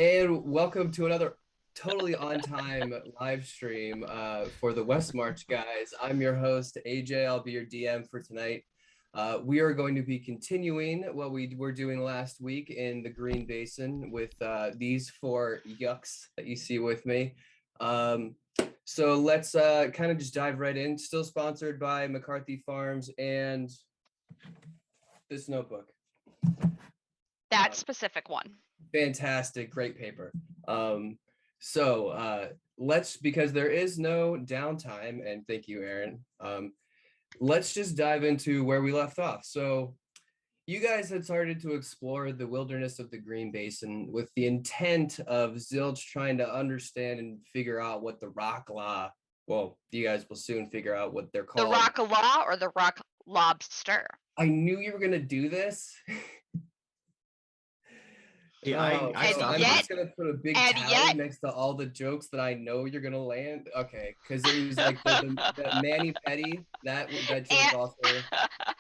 And welcome to another totally on time live stream for the West March guys. I'm your host, AJ. I'll be your DM for tonight. We are going to be continuing what we were doing last week in the Green Basin with these four yucks that you see with me. So let's kind of just dive right in. Still sponsored by McCarthy Farms and this notebook. That specific one. Fantastic, great paper. Let's, because there is no downtime, and thank you, Aaron. Let's just dive into where we left off. So you guys had started to explore the wilderness of the Green Basin with the intent of Zilch trying to understand and figure out what the rock law, well, you guys will soon figure out what they're called. The rock law or the rock lobster? I knew you were going to do this. Yeah, I'm just gonna put a big tally next to all the jokes that I know you're gonna land. Okay, because it was like the Manny Petty that joke also.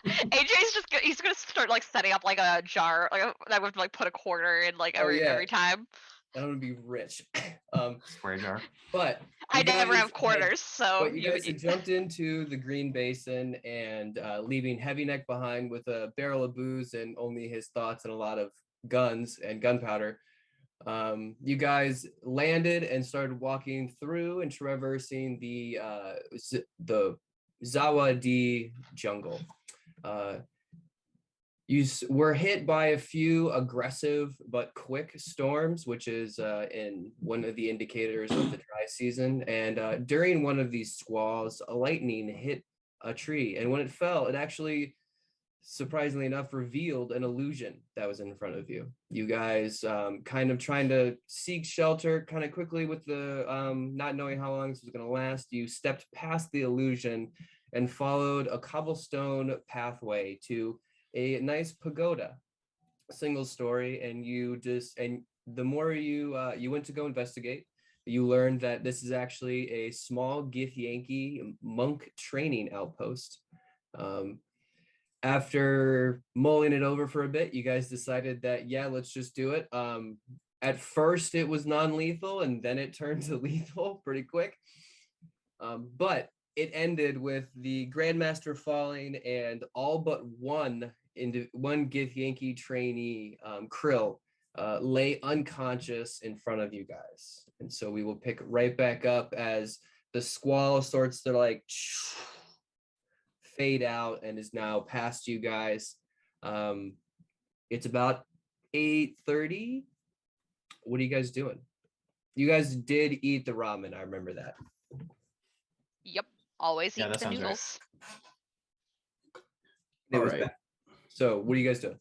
AJ's he's gonna start like setting up like a jar like that would like put a quarter in like every time. I'm gonna be rich. Square jar. But I never have quarters, so but you guys had jumped into the Green Basin and leaving Heavy Neck behind with a barrel of booze and only his thoughts and a lot of guns and gunpowder. You guys landed and started walking through and traversing the Zawadi jungle. You were hit by a few aggressive but quick storms, which is in one of the indicators of the dry season. And during one of these squalls, a lightning hit a tree, and when it fell, it actually, surprisingly enough, revealed an illusion that was in front of you. You guys kind of trying to seek shelter kind of quickly with the not knowing how long this was going to last. You stepped past the illusion and followed a cobblestone pathway to a nice pagoda, single story. And the more you went to go investigate, you learned that this is actually a small Githyanki monk training outpost. After mulling it over for a bit, you guys decided that, yeah, let's just do it. At first, it was non-lethal, and then it turned to lethal pretty quick. But it ended with the Grandmaster falling and all but one Githyanki trainee, Krill, lay unconscious in front of you guys. And so we will pick right back up as the squall starts to like fade out and is now past you guys. It's about 8:30. What are you guys doing? You guys did eat the ramen. I remember that. Yep, always eat the noodles. Right. It was bad. So what are you guys doing?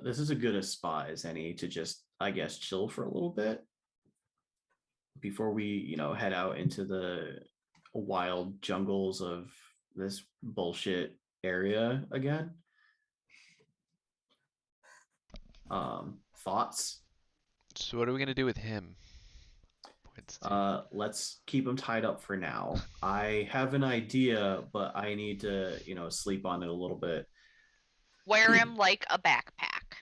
This is as good a spot as any to just, I guess, chill for a little bit before we, head out into the wild jungles of this bullshit area again. Thoughts? So what are we gonna do with him? Let's keep him tied up for now. I have an idea, but I need to, sleep on it a little bit. Wear him like a backpack.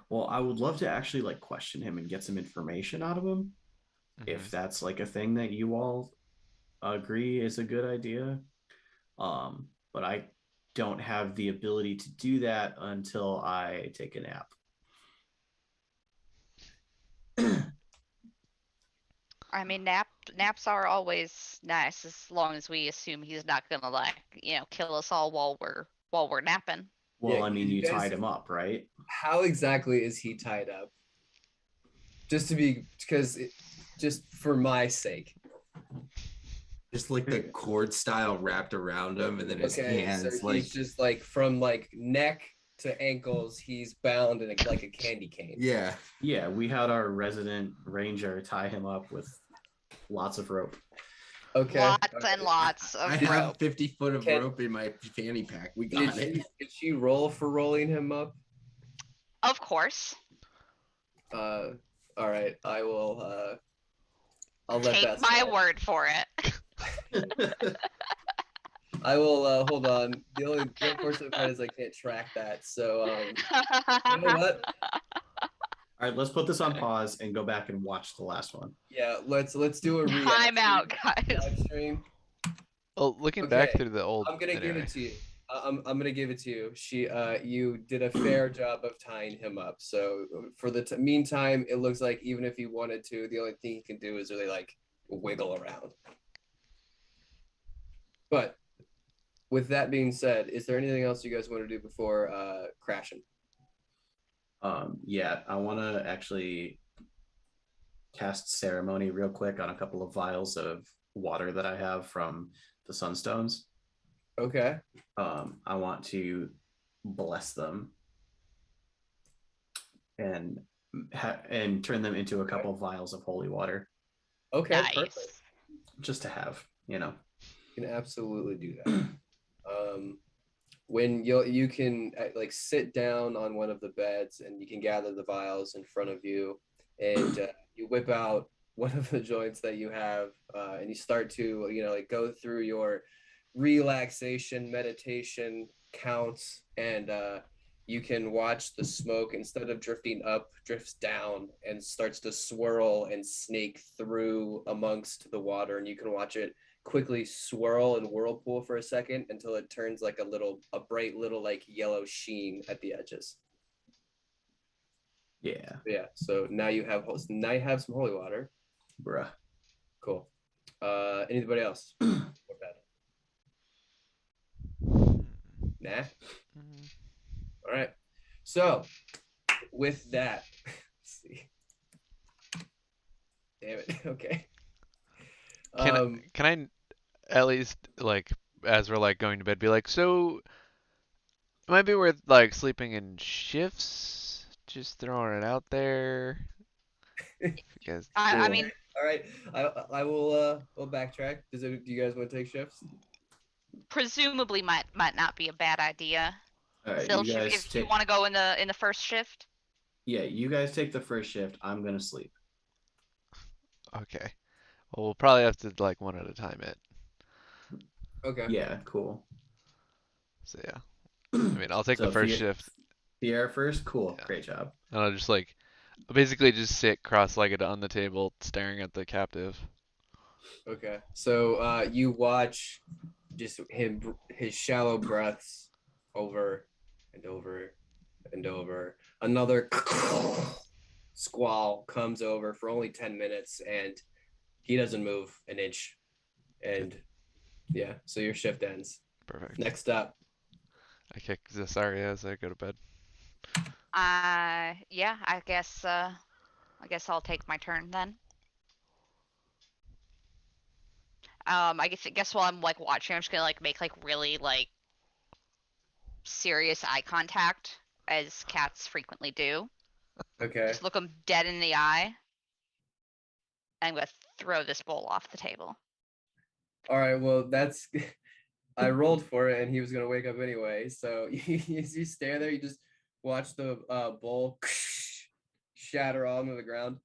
Well, I would love to actually like question him and get some information out of him. If that's like a thing that you all agree is a good idea. But I don't have the ability to do that until I take a nap. I mean, naps are always nice as long as we assume he's not gonna kill us all while we're napping. Well, yeah, I mean, you tied him up, right? How exactly is he tied up? Just for my sake. Just like the cord style wrapped around him, and then his hands so he's just like from like neck to ankles, he's bound in like a candy cane. Yeah. Yeah, we had our resident ranger tie him up with lots of rope. Okay. Lots and lots of rope. I have 50 foot of rope in my fanny pack. We got it. Did she roll for rolling him up? Of course. All right. I will I'll let Take that my slide. word for it. I will hold on. The unfortunate part is I can't track that. So you know what? All right, let's put this on pause and go back and watch the last one. Yeah, let's do a Time out, live guys. stream. Well, looking back Okay, through the old. I'm gonna give anyway. it to you. I'm gonna give it to you. You did a fair job of tying him up. So for the meantime, it looks like even if he wanted to, the only thing he can do is really like wiggle around. But with that being said, is there anything else you guys want to do before crashing? Yeah, I want to actually cast ceremony real quick on a couple of vials of water that I have from the sunstones. Okay. I want to bless them and turn them into a couple of vials of holy water. Okay, Nice. perfect. Just to have, You can absolutely do that. When you can like sit down on one of the beds and you can gather the vials in front of you, and you whip out one of the joints that you have, and you start to like go through your relaxation meditation counts, and you can watch the smoke, instead of drifting up, drifts down and starts to swirl and snake through amongst the water, and you can watch it quickly swirl and whirlpool for a second until it turns like a bright little like yellow sheen at the edges. Yeah. So now you have some holy water. Bruh. Cool. Anybody else? Nah. All right. So with that, let's see. Damn it. Okay. Can I at least like as we're like going to bed be like, so it might be worth like sleeping in shifts? Just throwing it out there. If you guys, I mean, all right. I will we'll backtrack. Do you guys want to take shifts? presumably might not be a bad idea. All right, Zilch, you guys if you want to go in the first shift. Yeah, you guys take the first shift. I'm gonna sleep. okay. Well, we'll probably have to like one at a time it. Okay. Yeah, cool. So yeah. I mean, I'll take the first shift. Pierre first? Cool. Yeah. Great job. And I'll just like basically just sit cross-legged on the table staring at the captive. Okay. So you watch just his shallow breaths over and over and over. Another squall comes over for only 10 minutes and he doesn't move an inch. And yeah, so your shift ends. Perfect. Next up. I kick Zesaria as I go to bed. Yeah, I guess I'll take my turn then. I guess while I'm like watching, I'm just gonna like make like really like serious eye contact, as cats frequently do. Okay. Just look them dead in the eye. I'm gonna throw this bowl off the table. All right, well, that's I rolled for it and he was gonna wake up anyway. So you stand there, you just watch the bowl shatter onto the ground.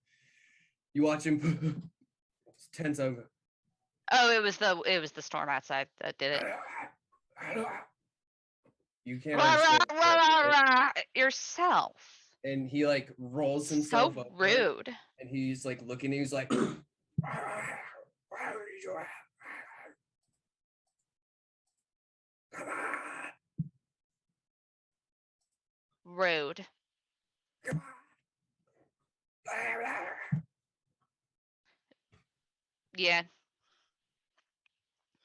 You watch him 10 seconds. Oh, it was the storm outside that did it. You can't understand yourself. and he like rolls himself So up rude. and he's like looking, he's like come on. Rude. Come on. Yeah.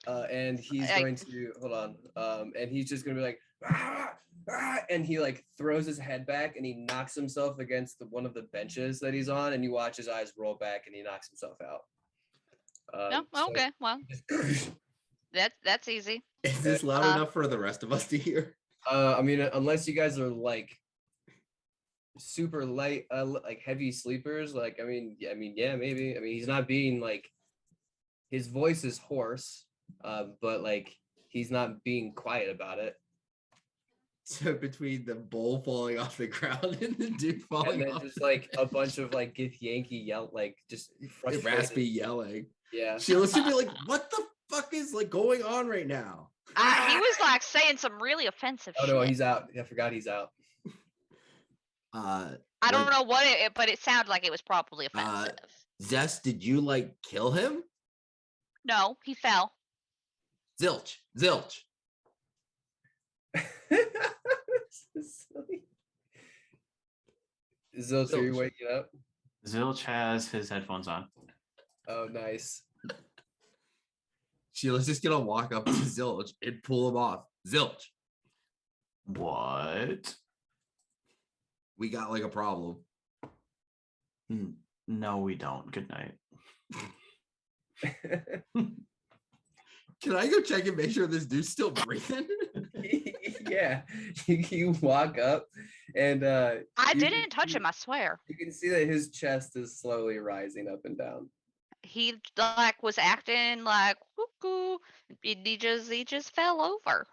And he's going to hold on. And he's just gonna be like, and he like throws his head back and he knocks himself against one of the benches that he's on, and you watch his eyes roll back and he knocks himself out. No, okay, well, that's easy. Is this loud enough for the rest of us to hear? I mean, unless you guys are like super light, like heavy sleepers, like I mean, yeah, maybe. I mean, he's not being like, his voice is hoarse, but like he's not being quiet about it. So between the bowl falling off the ground and the dude falling and then off, just like a bunch of like Yankee yell, like just raspy yelling. Yeah, Sheila should be like, "What the fuck is like going on right now?" He was like saying some really offensive shit. Oh no, he's out. I forgot he's out. I don't know what but it sounded like it was probably offensive. Zest, did you like kill him? No, he fell. Zilch. Zilch, are you waking up? Zilch has his headphones on. Oh, nice. Sheila's just gonna walk up to Zilch and pull him off. Zilch. What? We got like a problem. No, we don't. Good night. Can I go check and make sure this dude's still breathing? Yeah, you walk up and I didn't touch him, I swear. You can see that his chest is slowly rising up and down. He like was acting like cuckoo. He just fell over.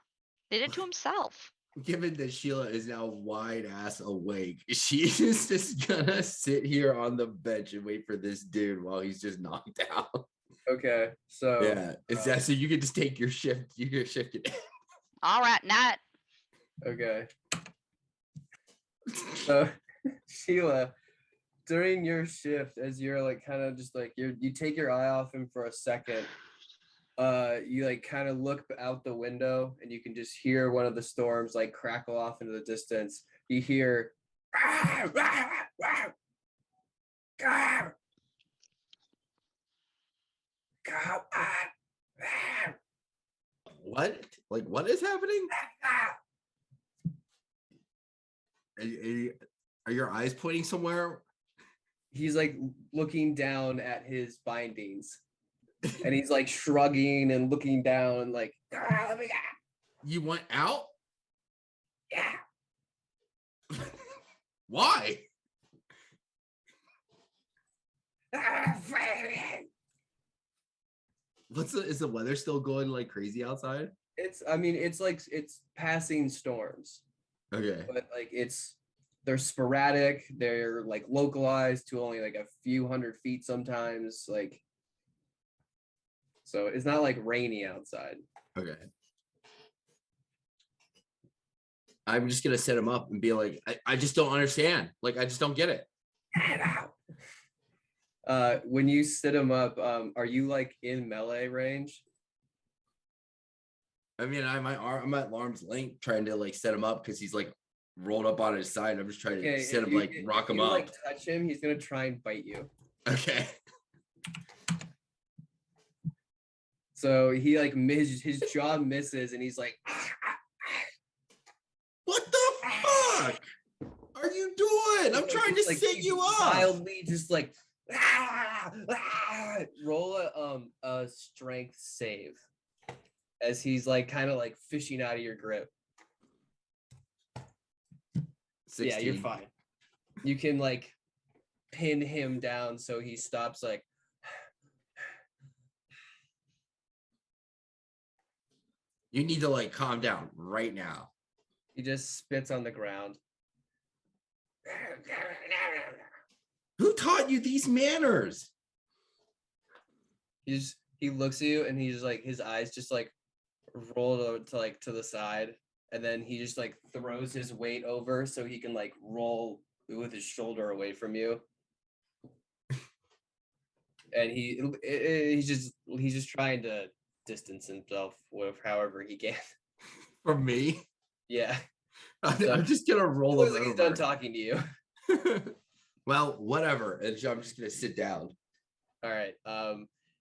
Did it to himself. Given that Sheila is now wide ass awake, she is just gonna sit here on the bench and wait for this dude while he's just knocked out. Okay, so yeah, it's that. So you can just take your shift. You can shift it. All right, night. Okay. So Sheila, during your shift, as you're like kind of just like you take your eye off him for a second. You like kind of look out the window and you can just hear one of the storms like crackle off into the distance. You hear what? Like what is happening? Are your eyes pointing somewhere? He's like looking down at his bindings. And he's like shrugging and looking down like, let me go. You went out? Yeah. Why? Is the weather still going like crazy outside? It's passing storms. Okay. But like they're sporadic, they're like localized to only like a few hundred feet sometimes. Like so it's not like rainy outside. Okay. I'm just gonna set him up and be like, I just don't understand. Like I just don't get it. When you sit him up, are you like in melee range? I mean, I'm at arm's length trying to like set him up because he's like rolled up on his side. I'm just trying to set him like rock him up. Like touch him, he's gonna try and bite you. Okay. So he like his jaw misses and he's like, what the fuck are you doing? I'm trying to set you up. Wildly just like roll a strength save as he's like kind of like fishing out of your grip. 16. Yeah, you're fine. You can like pin him down so he stops like. You need to like calm down right now. He just spits on the ground. Who taught you these manners? He looks at you and he's like his eyes just like roll to the side, and then he just like throws his weight over so he can like roll with his shoulder away from you. And he's just trying to distance himself with however he can. From me? Yeah. I'm just gonna roll him over. He's done talking to you. Well, whatever. And I'm just gonna sit down. All right.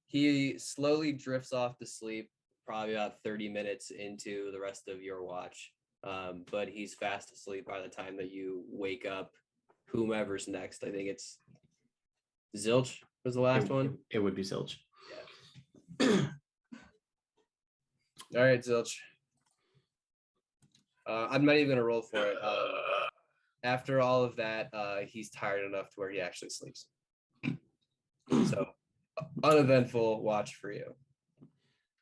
He slowly drifts off to sleep, probably about 30 minutes into the rest of your watch. But he's fast asleep by the time that you wake up. Whomever's next. I think it's Zilch was the last one. It would be Zilch. Yeah. All right, Zilch. I'm not even gonna roll for it. After all of that, he's tired enough to where he actually sleeps. So, uneventful watch for you.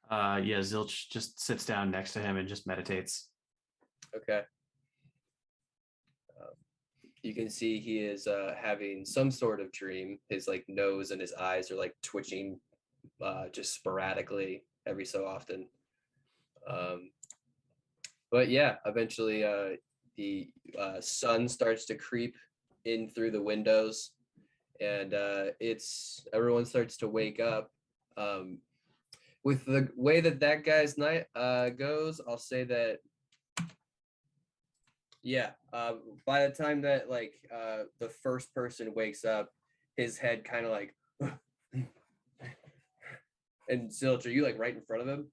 Yeah, Zilch just sits down next to him and just meditates. Okay. You can see he is having some sort of dream. His like nose and his eyes are like twitching just sporadically every so often. But yeah, eventually the sun starts to creep in through the windows, and everyone starts to wake up. With the way that guy's night goes, I'll say that by the time that the first person wakes up, his head kind of like and Zilch, are you like right in front of him?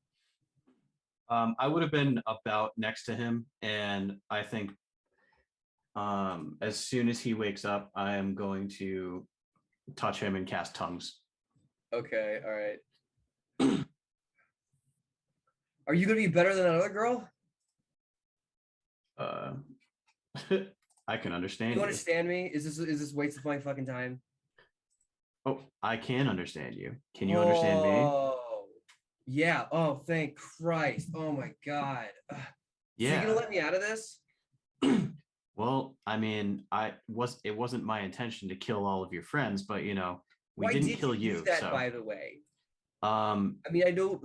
I would have been about next to him, and I think as soon as he wakes up, I am going to touch him and cast tongues. Okay, all right. Are you gonna be better than another girl? I can understand you understand me? Is this waste of my fucking time? Oh, I can understand you. Can you understand me? Oh, yeah. Oh, thank Christ. Oh my God. Yeah. So you gonna let me out of this? Well, I mean, it wasn't my intention to kill all of your friends, but we Why didn't did kill you do you. that, So, by the way? I mean, I know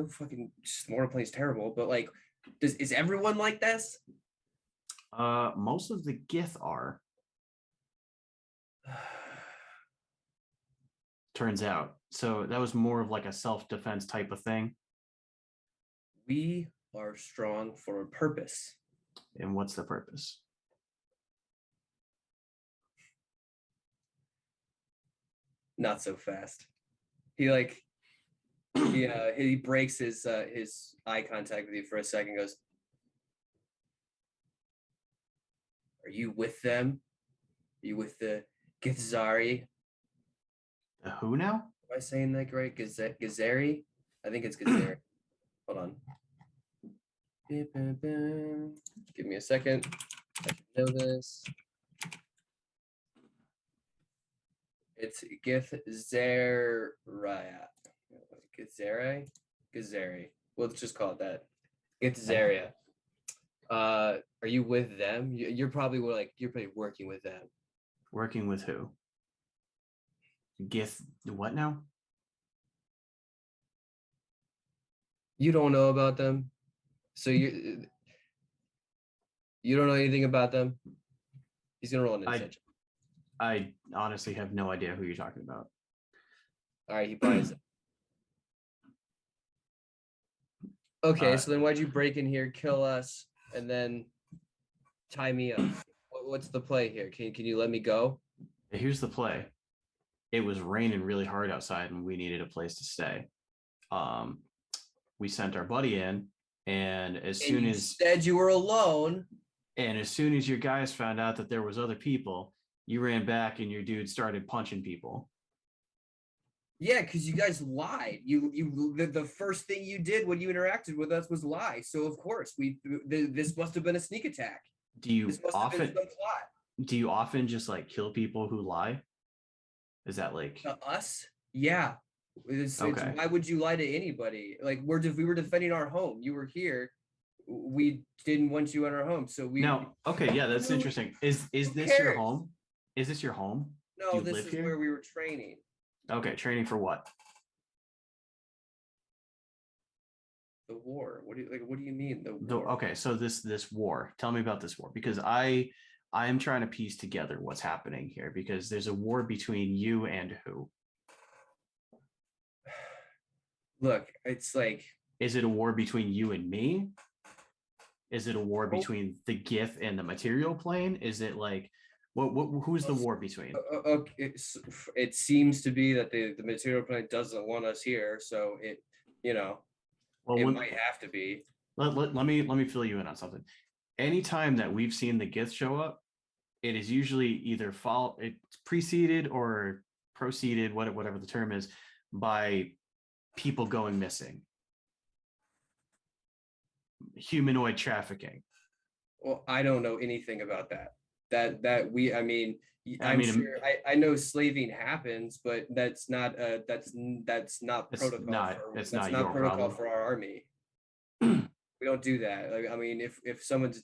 fucking Smorplay is terrible, but like, is everyone like this? most of the Gith are. Turns out. So that was more of like a self-defense type of thing. We are strong for a purpose. And what's the purpose? Not so fast. He he breaks his eye contact with you for a second. Goes, "Are you with them? Are you with the Githzari?" The who now? Am I saying that right? Githzari? I think it's Githzari. Hold on. Give me a second. I should know this. It's Githzeria. Githzeri. We'll just call it that. Githzeria. Are you with them? You're probably working with them. Working with who? Gith what now? You don't know about them, so you don't know anything about them. He's gonna roll an insight. I honestly have no idea who you're talking about. All right, he buys it. Okay, so then why'd you break in here, kill us, and then tie me up? What's the play here? Can you let me go? Here's the play. It was raining really hard outside, and we needed a place to stay. We sent our buddy in, and as soon as said you were alone, and as soon as your guys found out that there was other people, you ran back and your dude started punching people. Yeah, because you guys lied. The first thing you did when you interacted with us was lie. So of course this must have been a sneak attack. Do you often just like kill people who lie? Is that like us? Yeah. It's, okay. Why would you lie to anybody? Like we were defending our home. You were here. We didn't want you in our home, so we. No. Okay. Yeah, that's interesting. Is this your home? Is this your home? No, this is where we were training. Okay, training for what? The war. What do you mean the war? Okay, so this war. Tell me about this war, because I am trying to piece together what's happening here, because there's a war between you and who? Look, it's like, is it a war between you and me? Is it a war between the Gith and the material plane? Is it like who's the war between? Okay, it seems to be that the material plane doesn't want us here, so it might have to be. Let me fill you in on something. Anytime that we've seen the Gith show up, it is usually either it's preceded or proceeded, whatever the term is, by people going missing. Humanoid trafficking. Well, I don't know anything about that. I know slaving happens, but that's not protocol. That's not protocol problem for our army. We don't do that. Like, I mean, if someone's,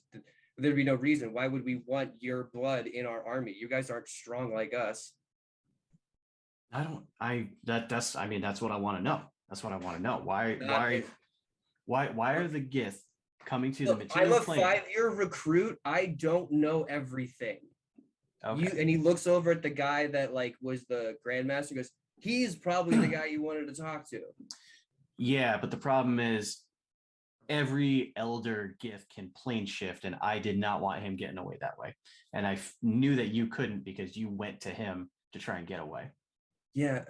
there'd be no reason. Why would we want your blood in our army? You guys aren't strong like us. That's what I want to know. That's what I want to know. Why are the Gith coming to the material plane? I'm a 5-year recruit. I don't know everything. Okay. And he looks over at the guy that like was the grandmaster. Goes, he's probably the guy you wanted to talk to. Yeah, but the problem is every elder gift can plane shift, and I did not want him getting away that way. And I knew that you couldn't because you went to him to try and get away. Yeah,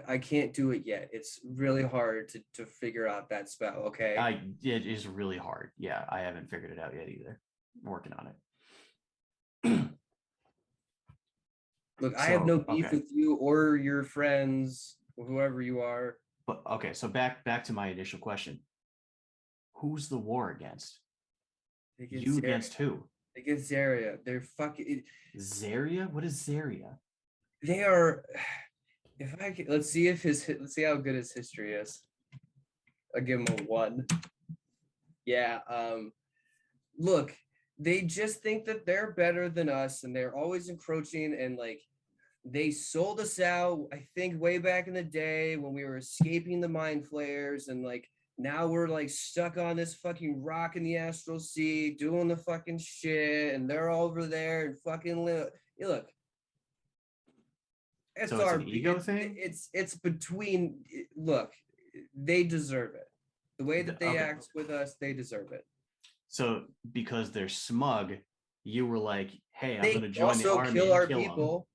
I can't do it yet. It's really hard to figure out that spell. Okay. It is really hard. Yeah, I haven't figured it out yet either. I'm working on it. Look, I have no beef with you or your friends or whoever you are. But okay, so back to my initial question. Who's the war against? You against who? Against Zaria. They're fucking Zaria? What is Zaria? They are. If I can, let's see how good his history is. I'll give him a 1. Yeah. Look, they just think that they're better than us, and they're always encroaching, and like they sold us out. I think way back in the day when we were escaping the mind flayers, and like now we're like stuck on this fucking rock in the astral sea doing the fucking shit, and they're over there and fucking look. It's so it's an ego thing. It's between. Look, they deserve it. The way that they act with us, they deserve it. So because they're smug, you were like, "Hey, I'm going to join the also army kill and our kill people."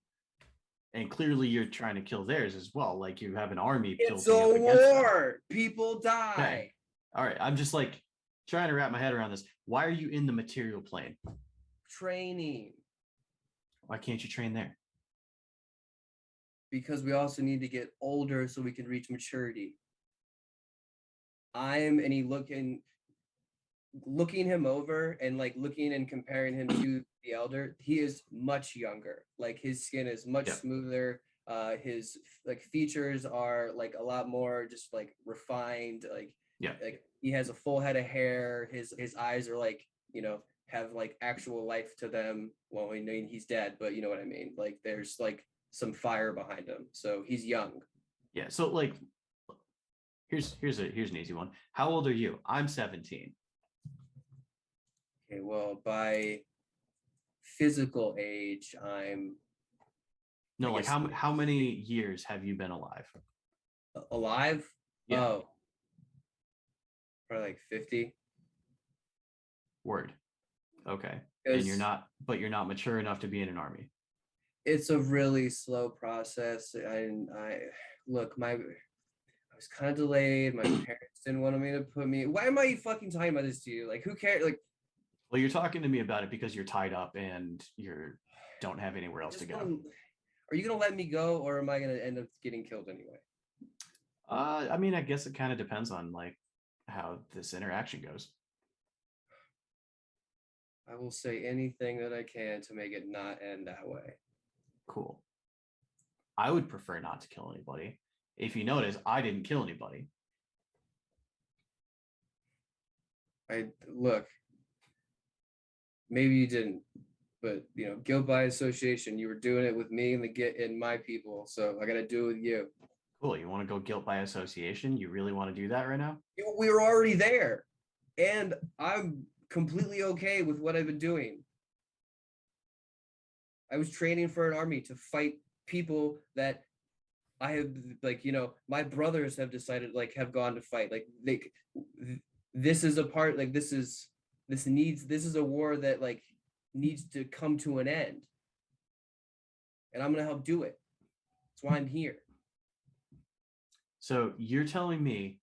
Them. And clearly, you're trying to kill theirs as well. Like you have an army. It's a war. People die. Okay. All right. I'm just like trying to wrap my head around this. Why are you in the material plane? Training. Why can't you train there? Because we also need to get older so we can reach maturity. And he looking him over and like looking and comparing him to the elder, he is much younger. Like his skin is much smoother. His like features are like a lot more just like refined. Like he has a full head of hair. His eyes are like, have like actual life to them. Well, I mean he's dead, but you know what I mean. Like there's like some fire behind him. So he's young. Yeah. So like here's an easy one. How old are you? I'm 17. Okay, well, by physical age, I'm no, like how many years have you been alive? Alive? Yeah. Oh, probably like 50. Word. Okay. And you're not mature enough to be in an army. It's a really slow process. I was kind of delayed. My parents didn't want me to put me. Why am I fucking talking about this to you? Like, who cares? Like, well, you're talking to me about it because you're tied up and you don't have anywhere else to go. Are you gonna let me go, or am I gonna end up getting killed anyway? I mean, I guess it kind of depends on like how this interaction goes. I will say anything that I can to make it not end that way. Cool. I would prefer not to kill anybody. If you notice, I didn't kill anybody. Look, maybe you didn't, but guilt by association. You were doing it with me and my people, so I got to do it with you. Cool. You want to go guilt by association? You really want to do that right now? We were already there, and I'm completely okay with what I've been doing. I was training for an army to fight people that I have, like, my brothers have decided, like, have gone to fight. Like, this is a part, like, this is a war that, like, needs to come to an end. And I'm going to help do it. That's why I'm here. So you're telling me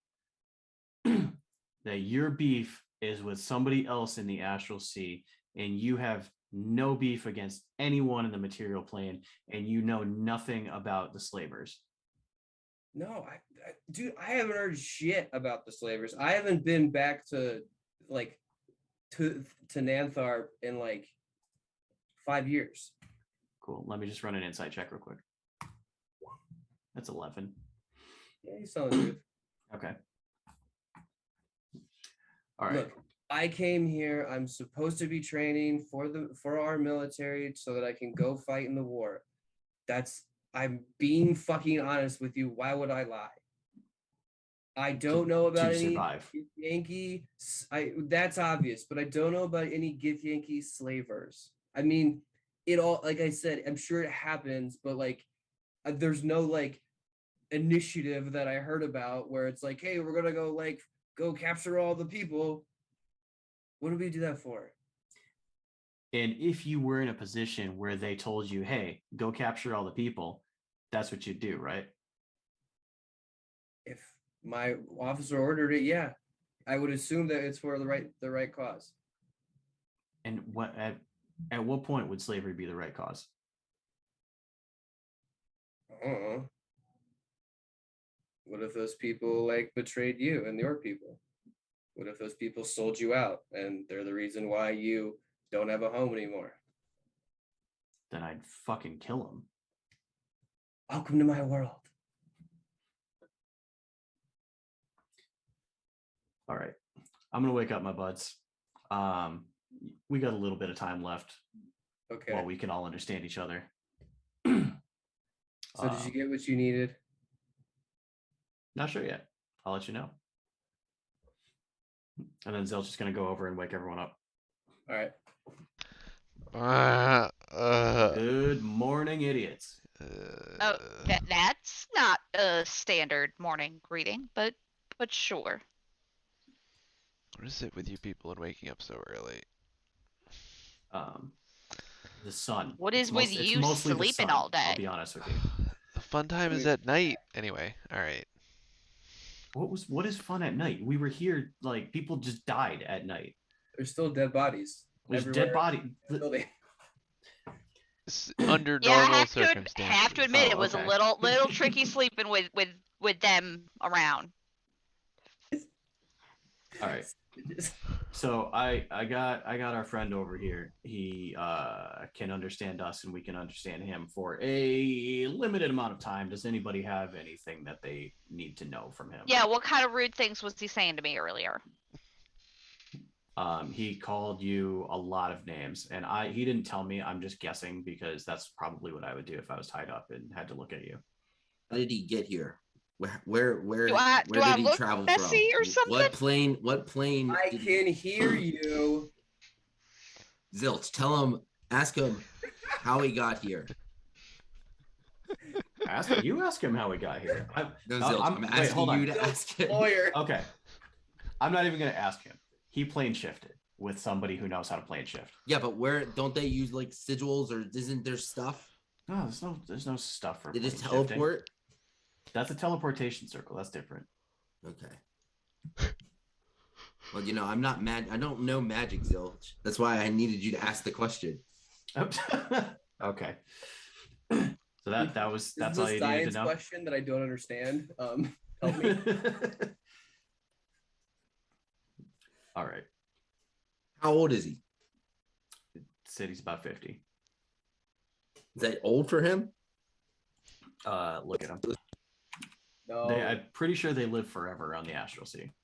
that your beef is with somebody else in the astral sea, and you have no beef against anyone in the material plane, and you know nothing about the slavers? No, dude, I haven't heard shit about the slavers. I haven't been back to Nantharp in like 5 years. Cool. Let me just run an insight check real quick. That's 11. Yeah, you sound good. Okay. All right. Look, I came here. I'm supposed to be training for our military so that I can go fight in the war. I'm being fucking honest with you. Why would I lie? I don't know about any Yankee. That's obvious, but I don't know about any Gith Yankee slavers. I mean, it all, like I said, I'm sure it happens, but like there's no like initiative that I heard about where it's like, hey, we're gonna go capture all the people. What do we do that for? And if you were in a position where they told you, hey, go capture all the people, that's what you'd do, right? If my officer ordered it, yeah, I would assume that it's for the right cause. And at what point would slavery be the right cause? What if those people like betrayed you and your people? What if those people sold you out and they're the reason why you don't have a home anymore? Then I'd fucking kill them. Welcome to my world. All right. I'm going to wake up my buds. We got a little bit of time left. Okay. While we can all understand each other. So did you get what you needed? Not sure yet. I'll let you know. And then Zilch is going to go over and wake everyone up. All right. Good morning, idiots. That's not a standard morning greeting, but sure. What is it with you people and waking up so early? The sun. What is with you sleeping all day? I'll be honest with you. The fun time is at night. Anyway, all right. What is fun at night? We were here, like, people just died at night. There's still dead bodies. There's dead body. Under normal circumstances. I have to admit, it was a little tricky sleeping with them around. All right. So I got our friend over here. He can understand us and we can understand him for a limited amount of time. Does anybody have anything that they need to know from him? Yeah, what kind of rude things was he saying to me earlier? He called you a lot of names, and he didn't tell me. I'm just guessing because that's probably what I would do if I was tied up and had to look at you. How did he get here? Where do I did he look travel messy from? or something? What plane? I can hear you. Zilch, ask him how he got here. Ask him how he got here. I'm asking you to ask him. Lawyer. Okay. I'm not even going to ask him. He plane shifted with somebody who knows how to plane shift. Yeah, but where don't they use like sigils or isn't there stuff? No, there's no stuff for. They just teleport. Shifting. That's a teleportation circle. That's different. Okay. Well, I'm not mad. I don't know magic, Zilch. That's why I needed you to ask the question. Okay. So that's all you needed to know. Question that I don't understand. Help me. All right. How old is he? Said he's about 50. Is that old for him? Look at him. No. I'm pretty sure they live forever on the Astral Sea.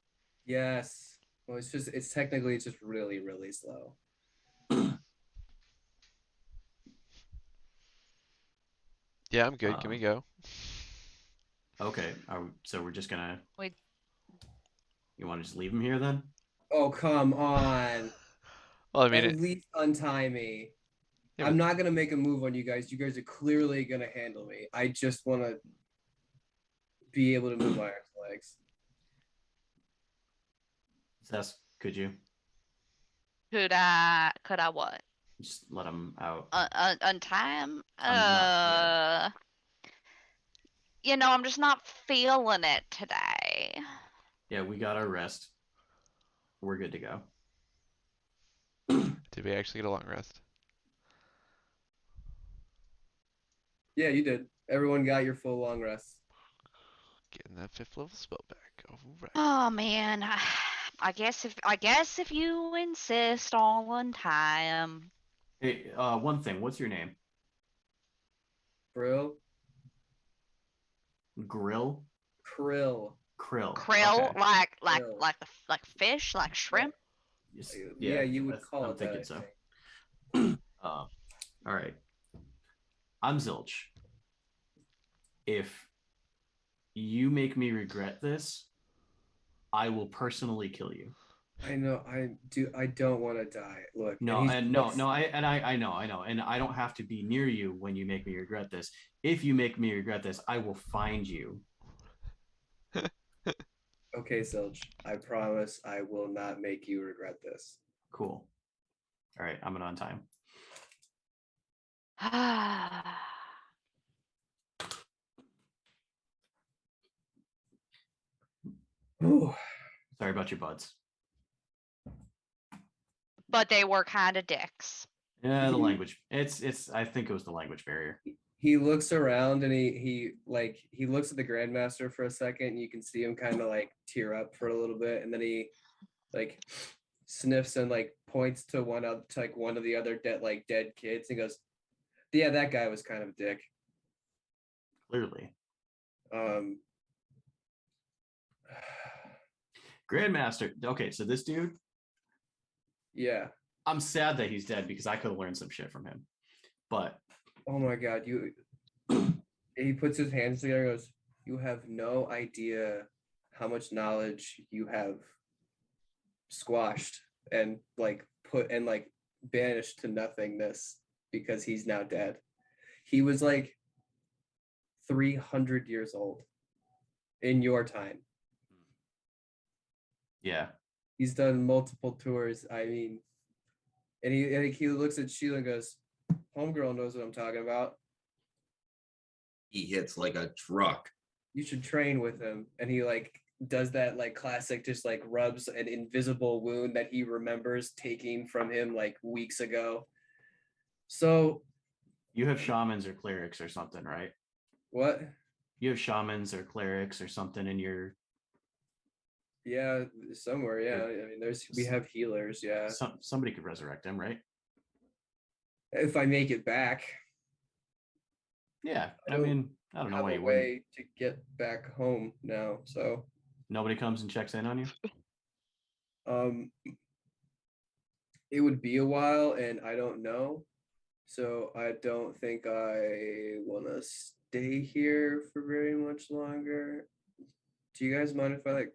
Yes. Well, it's technically just really, really slow. Yeah, I'm good. Can we go? Okay. So we're just gonna. Wait. You want to just leave him here then? Oh, come on. Well, I mean, at least untie me. Yeah, I'm not gonna make a move on you guys. You guys are clearly gonna handle me. I just want to be able to move my arms and legs. Cess, could you? Could I what? Just let him out. Untie him? I'm just not feeling it today. Yeah, we got our rest. We're good to go. Did we actually get a long rest? Yeah, you did. Everyone got your full long rest. Getting that 5th level spell back. All right. Oh man, I guess if you insist, I'll untie him. Hey, one thing. What's your name? Brill. Grill. Krill. Krill, okay. like fish, like shrimp. Yeah, you would call I'm it thinking that. so. All right. I'm Zilch. If you make me regret this, I will personally kill you. I know. I do. I don't want to die. Look. No, and no, no, I know, and I don't have to be near you when you make me regret this. If you make me regret this, I will find you. Okay, Zilch. I promise I will not make you regret this. Cool. All right, I'm gonna on time. Ooh. Sorry about your buds. But they were kind of dicks. Yeah, the language. It's. I think it was the language barrier. He looks around and he looks at the Grandmaster for a second. And you can see him kind of like tear up for a little bit, and then he like sniffs and like points to one of the other dead kids and goes, "Yeah, that guy was kind of a dick." Clearly. Grandmaster. Okay, so this dude. Yeah. I'm sad that he's dead because I could have learned some shit from him. But oh my god, he puts his hands together and goes, "You have no idea how much knowledge you have squashed and like put and like banished to nothingness because he's now dead. He was like 300 years old in your time." Yeah. He's done multiple tours. I mean, and he looks at Sheila and goes, "Homegirl knows what I'm talking about. He hits like a truck. You should train with him." And he like does that like classic, just like rubs an invisible wound that he remembers taking from him like weeks ago. So you have shamans or clerics or something, right? What? You have shamans or clerics or something in your. Yeah, somewhere. Yeah, I mean, we have healers. Yeah, somebody could resurrect him, right? If I make it back. Yeah, I mean, I don't know why you wouldn't. Way to get back home now, so nobody comes and checks in on you. It would be a while, and I don't know, so I don't think I want to stay here for very much longer. Do you guys mind if I like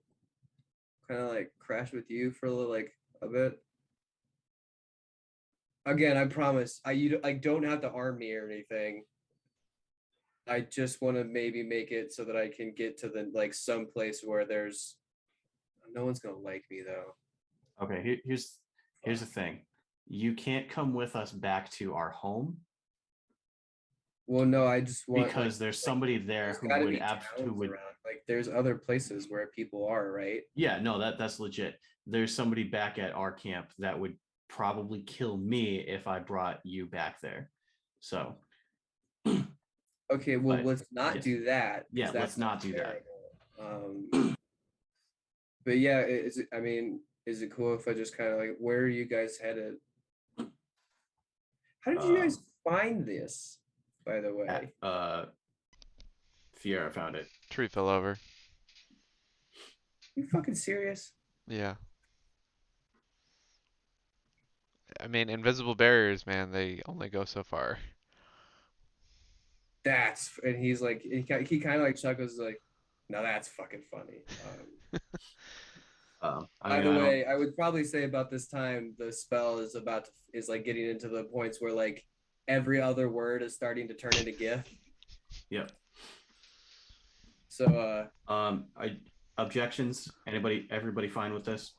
kind of like crash with you for a bit? Again, I promise. I don't have to arm me or anything. I just want to maybe make it so that I can get to the some place where there's no one's gonna like me though. Okay, here's the thing. You can't come with us back to our home. Well, no, I just want because there's somebody there who would absolutely like there's other places where people are, right? Yeah, no, that's legit. There's somebody back at our camp that would probably kill me if I brought you back there. So okay, well, let's not do that. Yeah, let's not do that. But yeah, is it cool if I just kind of like, where are you guys headed? How did you guys find this, by the way? Fiera found it. Tree fell over. You fucking serious? Yeah. I mean, invisible barriers, man, they only go so far. And he's like, he kind of like chuckles like, now that's fucking funny. By the way, I would probably say about this time the spell is like getting into the points where like every other word is starting to turn into GIF. Yep. So objections? Everybody fine with this?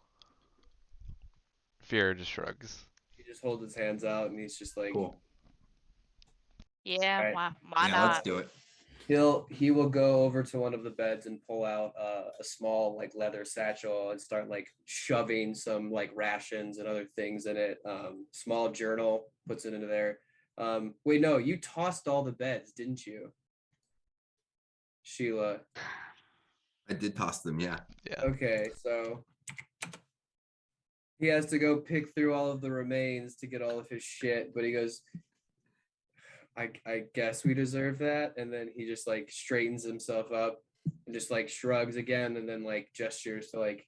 Fear just shrugs. He just holds his hands out and he's just like, cool. Yeah, right. Why not? Let's do it. He will go over to one of the beds and pull out a small like leather satchel and start like shoving some like rations and other things in it. Small journal, puts it into there. Wait, no, you tossed all the beds, didn't you, Sheila? I did toss them, yeah. Yeah. Okay, so he has to go pick through all of the remains to get all of his shit, but he goes, I guess we deserve that. And then he just like straightens himself up and just like shrugs again and then like gestures to like,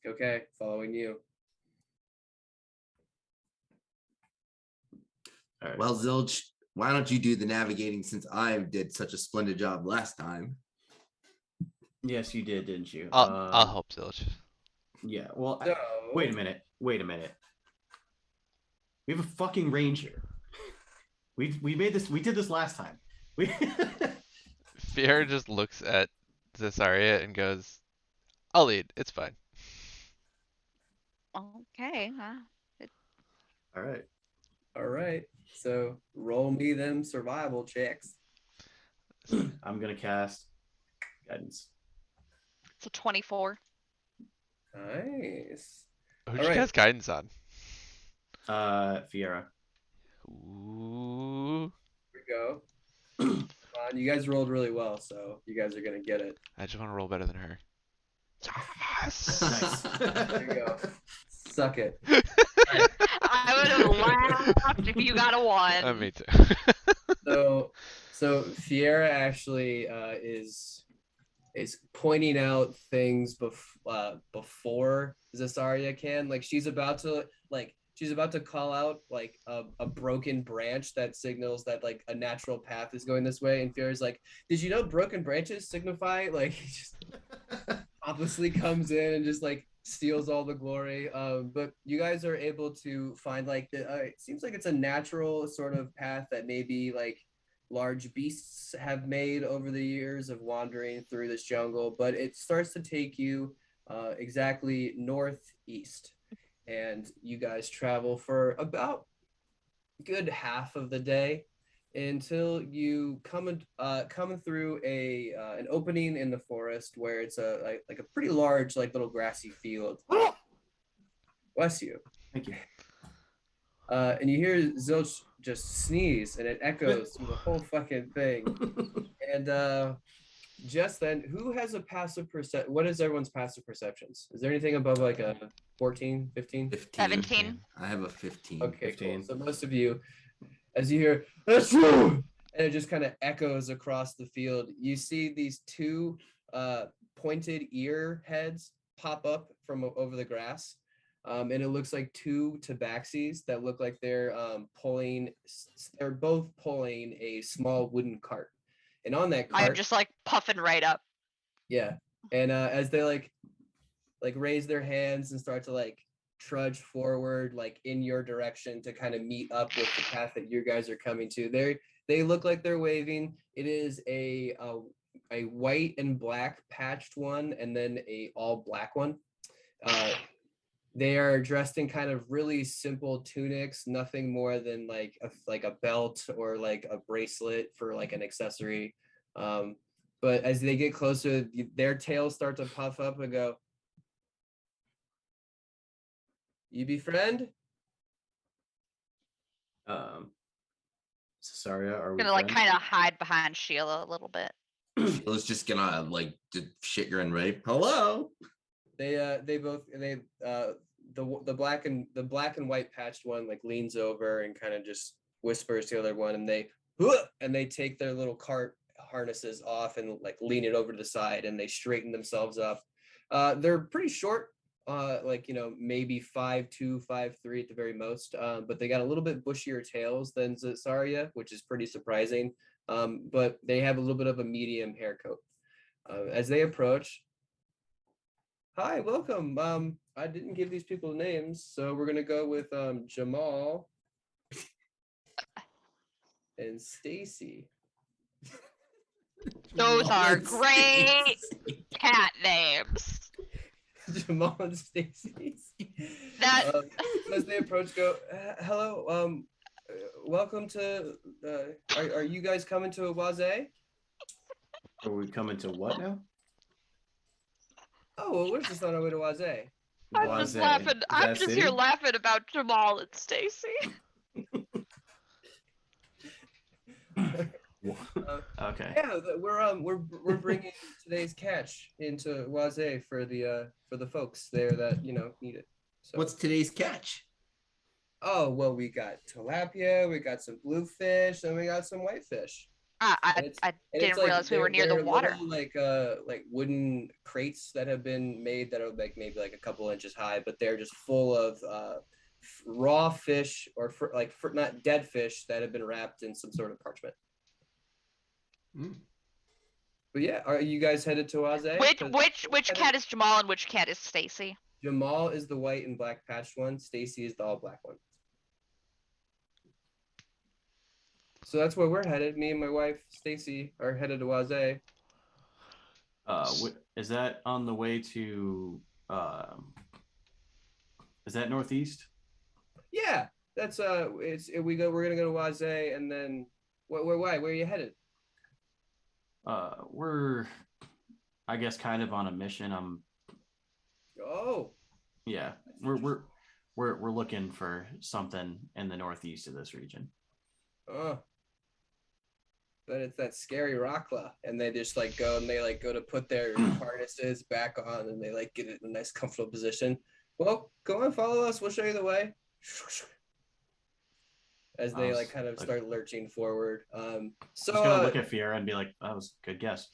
okay, following you. All right. Well, Zilch, why don't you do the navigating since I did such a splendid job last time? Yes, you did, didn't you? I'll help Zilch. Yeah. Well, So, wait a minute. Wait a minute. We have a fucking ranger. We made this. We did this last time. We. Fiera just looks at Cesaria and goes, "I'll lead. It's fine." Okay. All right. all right. So roll me them survival checks. I'm gonna cast guidance. It's a 24. Nice. Who'd All you right. cast guidance on? Fiera. Ooh. Here we go. Come on, you guys rolled really well, so you guys are gonna get it. I just want to roll better than her. Yes. Nice. There you go. Suck it. I would have laughed if you got a 1. Me too. So Fiera actually is pointing out things before Zesaria can. Like she's about to call out like a broken branch that signals that like a natural path is going this way, and Fiera's like, "Did you know broken branches signify like?" Just obviously comes in and just like steals all the glory. But you guys are able to find like it seems like it's a natural sort of path that maybe like large beasts have made over the years of wandering through this jungle, but it starts to take you exactly northeast, and you guys travel for about a good half of the day until you coming through an opening in the forest where it's like a pretty large like little grassy field. Bless you. Thank you. And you hear Zilch just sneeze, and it echoes through the whole fucking thing. And just then, who has a passive perception? What is everyone's passive perceptions? Is there anything above like a 14, 15? 17. I have a 15. Okay, 15. cool. So most of you, as you hear, "That's true," and it just kind of echoes across the field, you see these two pointed ear heads pop up from over the grass. And it looks like two tabaxis that look like they're both pulling a small wooden cart. And on that I'm cart, just like puffing right up. yeah. And as they like raise their hands and start to like trudge forward like in your direction to kind of meet up with the path that you guys are coming to, they look like they're waving. It is a white and black patched one, and then a all black one. They are dressed in kind of really simple tunics, nothing more than like a belt or like a bracelet for like an accessory. But as they get closer, their tails start to puff up and go, "You be friend?" Cesaria, are we Gonna like friends? kind of hide behind Sheila a little bit. Sheila's just gonna like shit your and rape. Hello. The black and white patched one like leans over and kind of just whispers to the other one, and they take their little cart harnesses off and like lean it over to the side, and they straighten themselves up. They're pretty short, like maybe 5'2", 5'3" at the very most, but they got a little bit bushier tails than Zasaria, which is pretty surprising. But they have a little bit of a medium hair coat. As they approach, "Hi, welcome. I didn't give these people names, so we're gonna go with Jamal and Stacy." Those are and great Stacy. cat names. Jamal and Stacy. That As they approach, go, "Hello. Welcome to. Are you guys coming to Oise?" Are we coming to what now? "Oh, well, we're just on our way to Oise." I'm just Wazay. laughing. Is I'm that just city? here laughing about Jamal and Stacy. Okay. Yeah, we're bringing today's catch into Oise for the folks there that need it. So. What's today's catch? Oh, well, we got tilapia, we got some bluefish, and we got some whitefish. I didn't realize we were near the water. Little, like wooden crates that have been made that are like maybe like a couple inches high, but they're just full of raw fish or not dead fish that have been wrapped in some sort of parchment. But yeah, are you guys headed to Oise? Which cat is Jamal and which cat is Stacy? Jamal is the white and black patched one. Stacy is the all black one. So that's where we're headed. Me and my wife, Stacy, are headed to Wazay. Is that on the way to? Is that northeast? Yeah, that's we're gonna go to Wazay, and then where are you headed? We're, I guess, kind of on a mission. Oh, Yeah, we're looking for something in the northeast of this region. oh, but it's that scary Rockla, and they just like go and they like go to put their harnesses back on, and they like get it in a nice comfortable position. Well, go on, follow us. We'll show you the way. As they like kind of start lurching forward. So I was gonna look at Fiera and be like, "That was a good guess."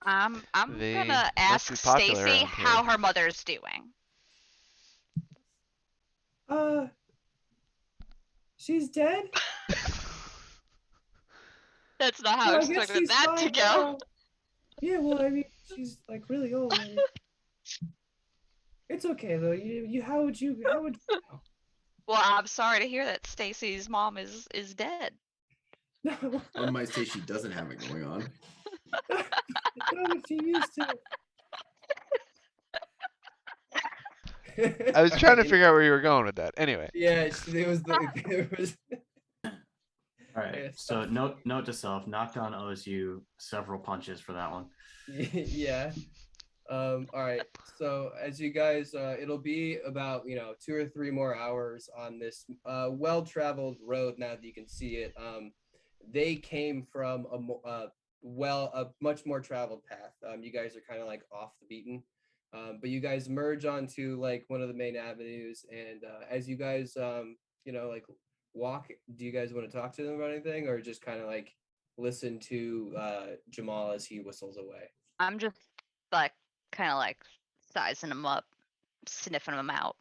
I'm They gonna must ask be popular Stacy around how here. her mother's doing. She's dead. That's not how I Well, I guess expected she's that to fine go. now. Yeah, well, I mean, she's like really old. I mean, it's okay though. You how would you know? Well, I'm sorry to hear that Stacy's mom is dead. One might say she doesn't have it going on. Not what she used to. I was trying to figure out where you were going with that. Anyway. Yeah, it was. All right. Yeah, So note to self: Knockdown owes you several punches for that one. Yeah. All right. So as you guys, it'll be about 2 or 3 more hours on this well-traveled road. Now that you can see it, they came from a much more traveled path. You guys are kind of like off the beaten, but you guys merge onto like one of the main avenues, and as you guys like walk, do you guys want to talk to them about anything, or just kind of like listen to Jamal as he whistles away? I'm just like kind of like sizing him up, sniffing him out.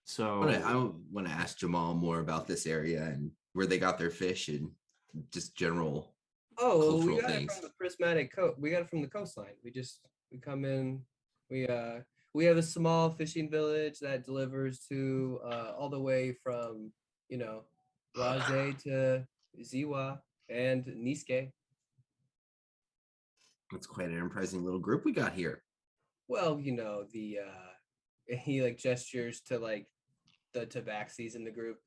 So I want to ask Jamal more about this area and where they got their fish and just general we got things. it from the prismatic coast. We got it from the coastline. We come in. We have a small fishing village that delivers to all the way from Raze to Ziwa and Niske. That's quite an impressive little group we got here. Well, the he like gestures to like the tabaxis in the group.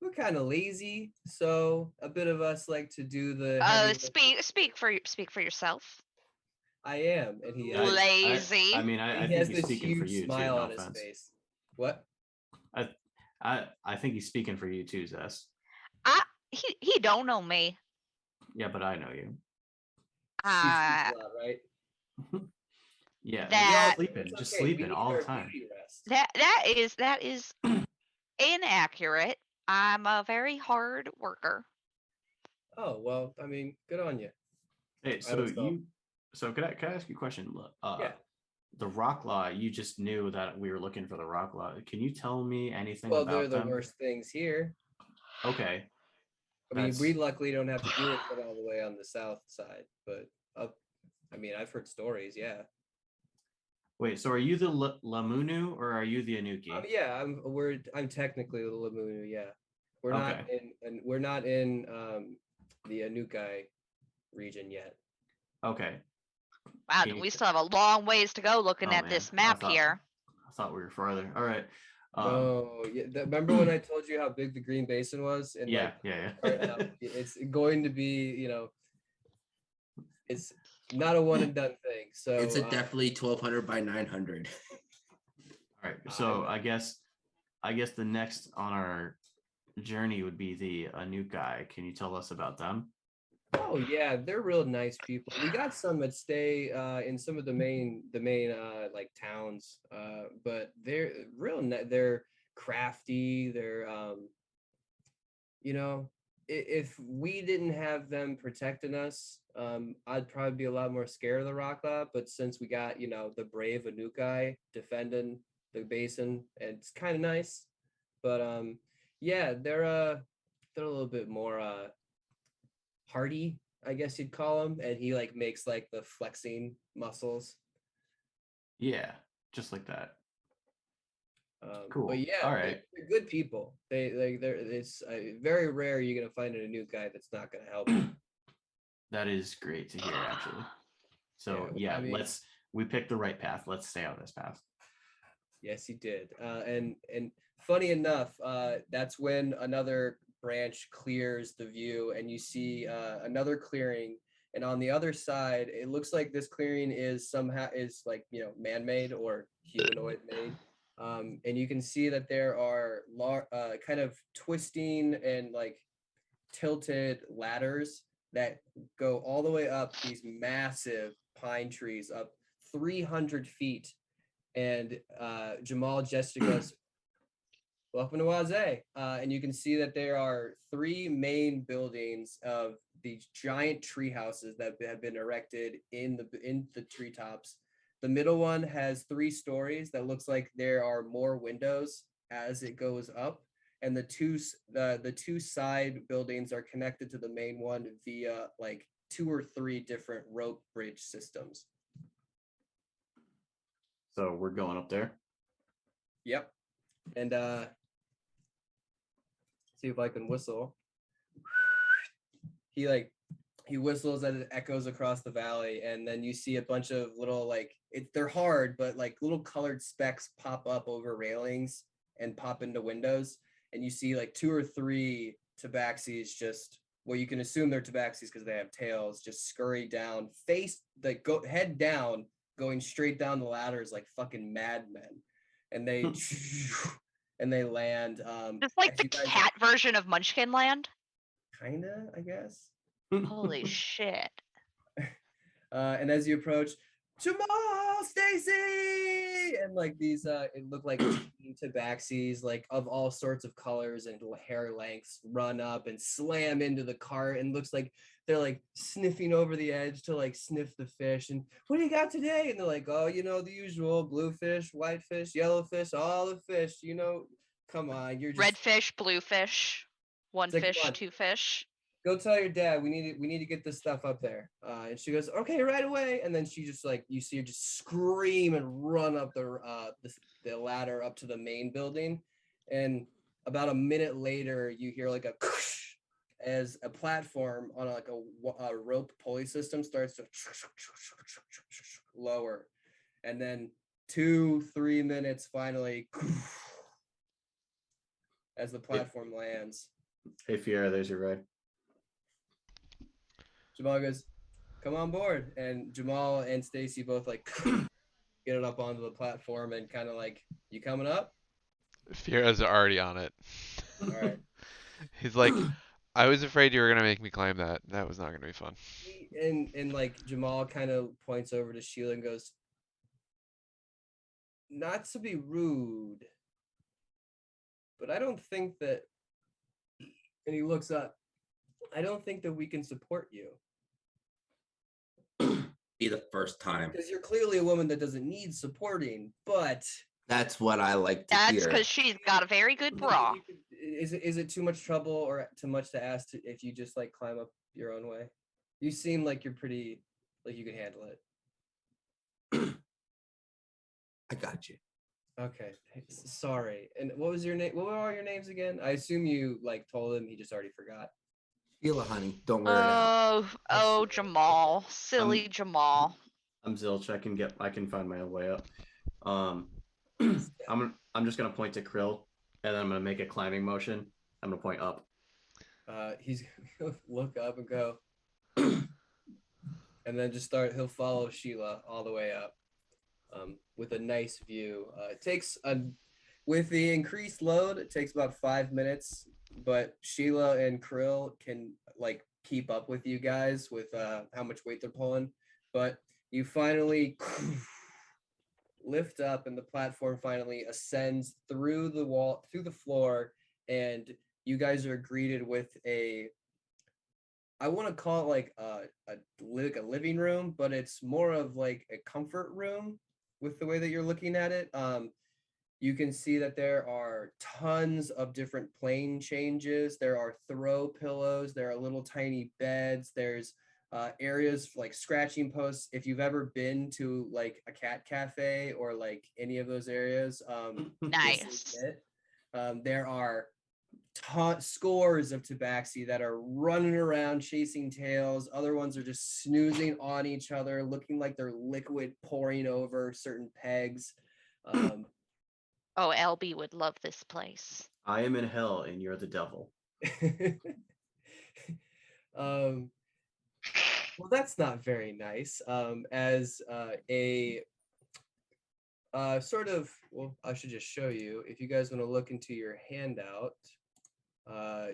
We're kind of lazy, so a bit of us like to do the heavy Speak for yourself. I am, and he lazy. I he think has he's this speaking for huge you smile too. No on his offense. face. What? I think he's speaking for you too, Zess. He don't know me. Yeah, but I know you. She sleeps a lot, right? Yeah, That just sleeping all the time. That is inaccurate. I'm a very hard worker. Oh well, I mean, good on you. Hey, so could I ask you a question? Yeah. The rock law, you just knew that we were looking for the rock law. Can you tell me anything Well, about they're the them? worst things here. Okay. I mean, we luckily don't have to deal with it all the way on the south side, but I mean, I've heard stories. Yeah. Wait, so are you the Lamunu or are you the Anuki? Yeah, I'm technically the Lamunu. Yeah, we're not in the Anukai region yet. Okay. Wow, we still have a long ways to go looking at this map here. I thought we were farther. All right. Remember when I told you how big the Green Basin was? And yeah. It's going to be, it's not a one and done thing. So it's definitely 1200 by 900. All right. So I guess the next on our journey would be the Anukai. Can you tell us about them? Oh yeah, they're real nice people. We got some that stay in some of the main like towns, but they're they're crafty. They're if we didn't have them protecting us, I'd probably be a lot more scared of the Rockla. But since we got the brave Anukai defending the basin, it's kind of nice. But yeah, they're a little bit more hardy, I guess you'd call him, and he like makes like the flexing muscles. Yeah, just like that. Cool. But yeah, All right. they're good people. It's very rare you're gonna find a new guy that's not gonna help you. That is great to hear, actually. So yeah, I mean, we picked the right path. Let's stay on this path. yes, he did. And funny enough, that's when another branch clears the view, and you see another clearing. And on the other side, it looks like this clearing is like man-made or humanoid made. And you can see that there are kind of twisting and like tilted ladders that go all the way up these massive pine trees up 300 feet. And Jamal Jester goes, welcome to Waze. And you can see that there are 3 main buildings of these giant tree houses that have been erected in the treetops. The middle one has 3 stories that looks like there are more windows as it goes up. And the two side buildings are connected to the main one via like 2 or 3 different rope bridge systems. So we're going up there. Yep. And see if I can whistle. He whistles and it echoes across the valley, and then you see a bunch of little they're hard, but like little colored specks pop up over railings and pop into windows, and you see like 2 or 3 tabaxis you can assume they're tabaxis because they have tails, just scurry down, head down, going straight down the ladders like fucking madmen, and they and they land. It's like the cat version of Munchkin Land. Kinda, I guess. Holy shit! And as you approach, Jamal, Stacy, and like these, it looked like tabaxis, like of all sorts of colors and hair lengths, run up and slam into the cart, and looks like they're like sniffing over the edge to like sniff the fish. And what do you got today? And they're like, oh, the usual: blue fish, white fish, yellow fish, all the fish. Come on, you're just red fish, blue fish, one fish, on. 2 fish. Go tell your dad we need to get this stuff up there. And she goes, okay, right away. And then she just you see her just scream and run up the ladder up to the main building. And about a minute later, you hear like a as a platform on a rope pulley system starts to lower. And then 2-3 minutes finally as the platform lands. Hey, Fiera, there's your ride. Jamal goes, come on board. And Jamal and Stacy both get it up onto the platform and kind of like, you coming up? Fiera's already on it. All right. He's like, I was afraid you were going to make me climb that. That was not going to be fun. And like Jamal kind of points over to Sheila and goes, not to be rude, but I don't think that, and he looks up, I don't think that we can support you. Be the first time. Because you're clearly a woman that doesn't need supporting, but that's what I like to hear. That's because she's got a very good bra. Is it too much trouble or too much to ask if you just climb up your own way? You seem like you're pretty, like you can handle it. I got you. Okay, sorry. And what was your name? What were all your names again? I assume you told him, he just already forgot. Sheila, honey, don't wear it out. Oh, Jamal, silly Jamal. I'm Zilch. I can find my way up. I'm just gonna point to Krill, and then I'm gonna make a climbing motion. I'm gonna point up. He's gonna look up and go, and then he'll follow Sheila all the way up, with a nice view. With the increased load, it takes about 5 minutes, but Sheila and Krill can keep up with you guys with how much weight they're pulling. But you finally lift up, and the platform finally ascends through the floor, and you guys are greeted with I want to call it a living room, but it's more of a comfort room with the way that you're looking at it. You can see that there are tons of different plane changes. There are throw pillows. There are little tiny beds. There's areas like scratching posts. If you've ever been to like a cat cafe or like any of those areas, this is Nice. it. There are scores of tabaxi that are running around chasing tails. Other ones are just snoozing on each other, looking like they're liquid pouring over certain pegs. Oh, LB would love this place. I am in hell and you're the devil. Well, that's not very nice. As a sort of, well, I should just show you. If you guys want to look into your handout,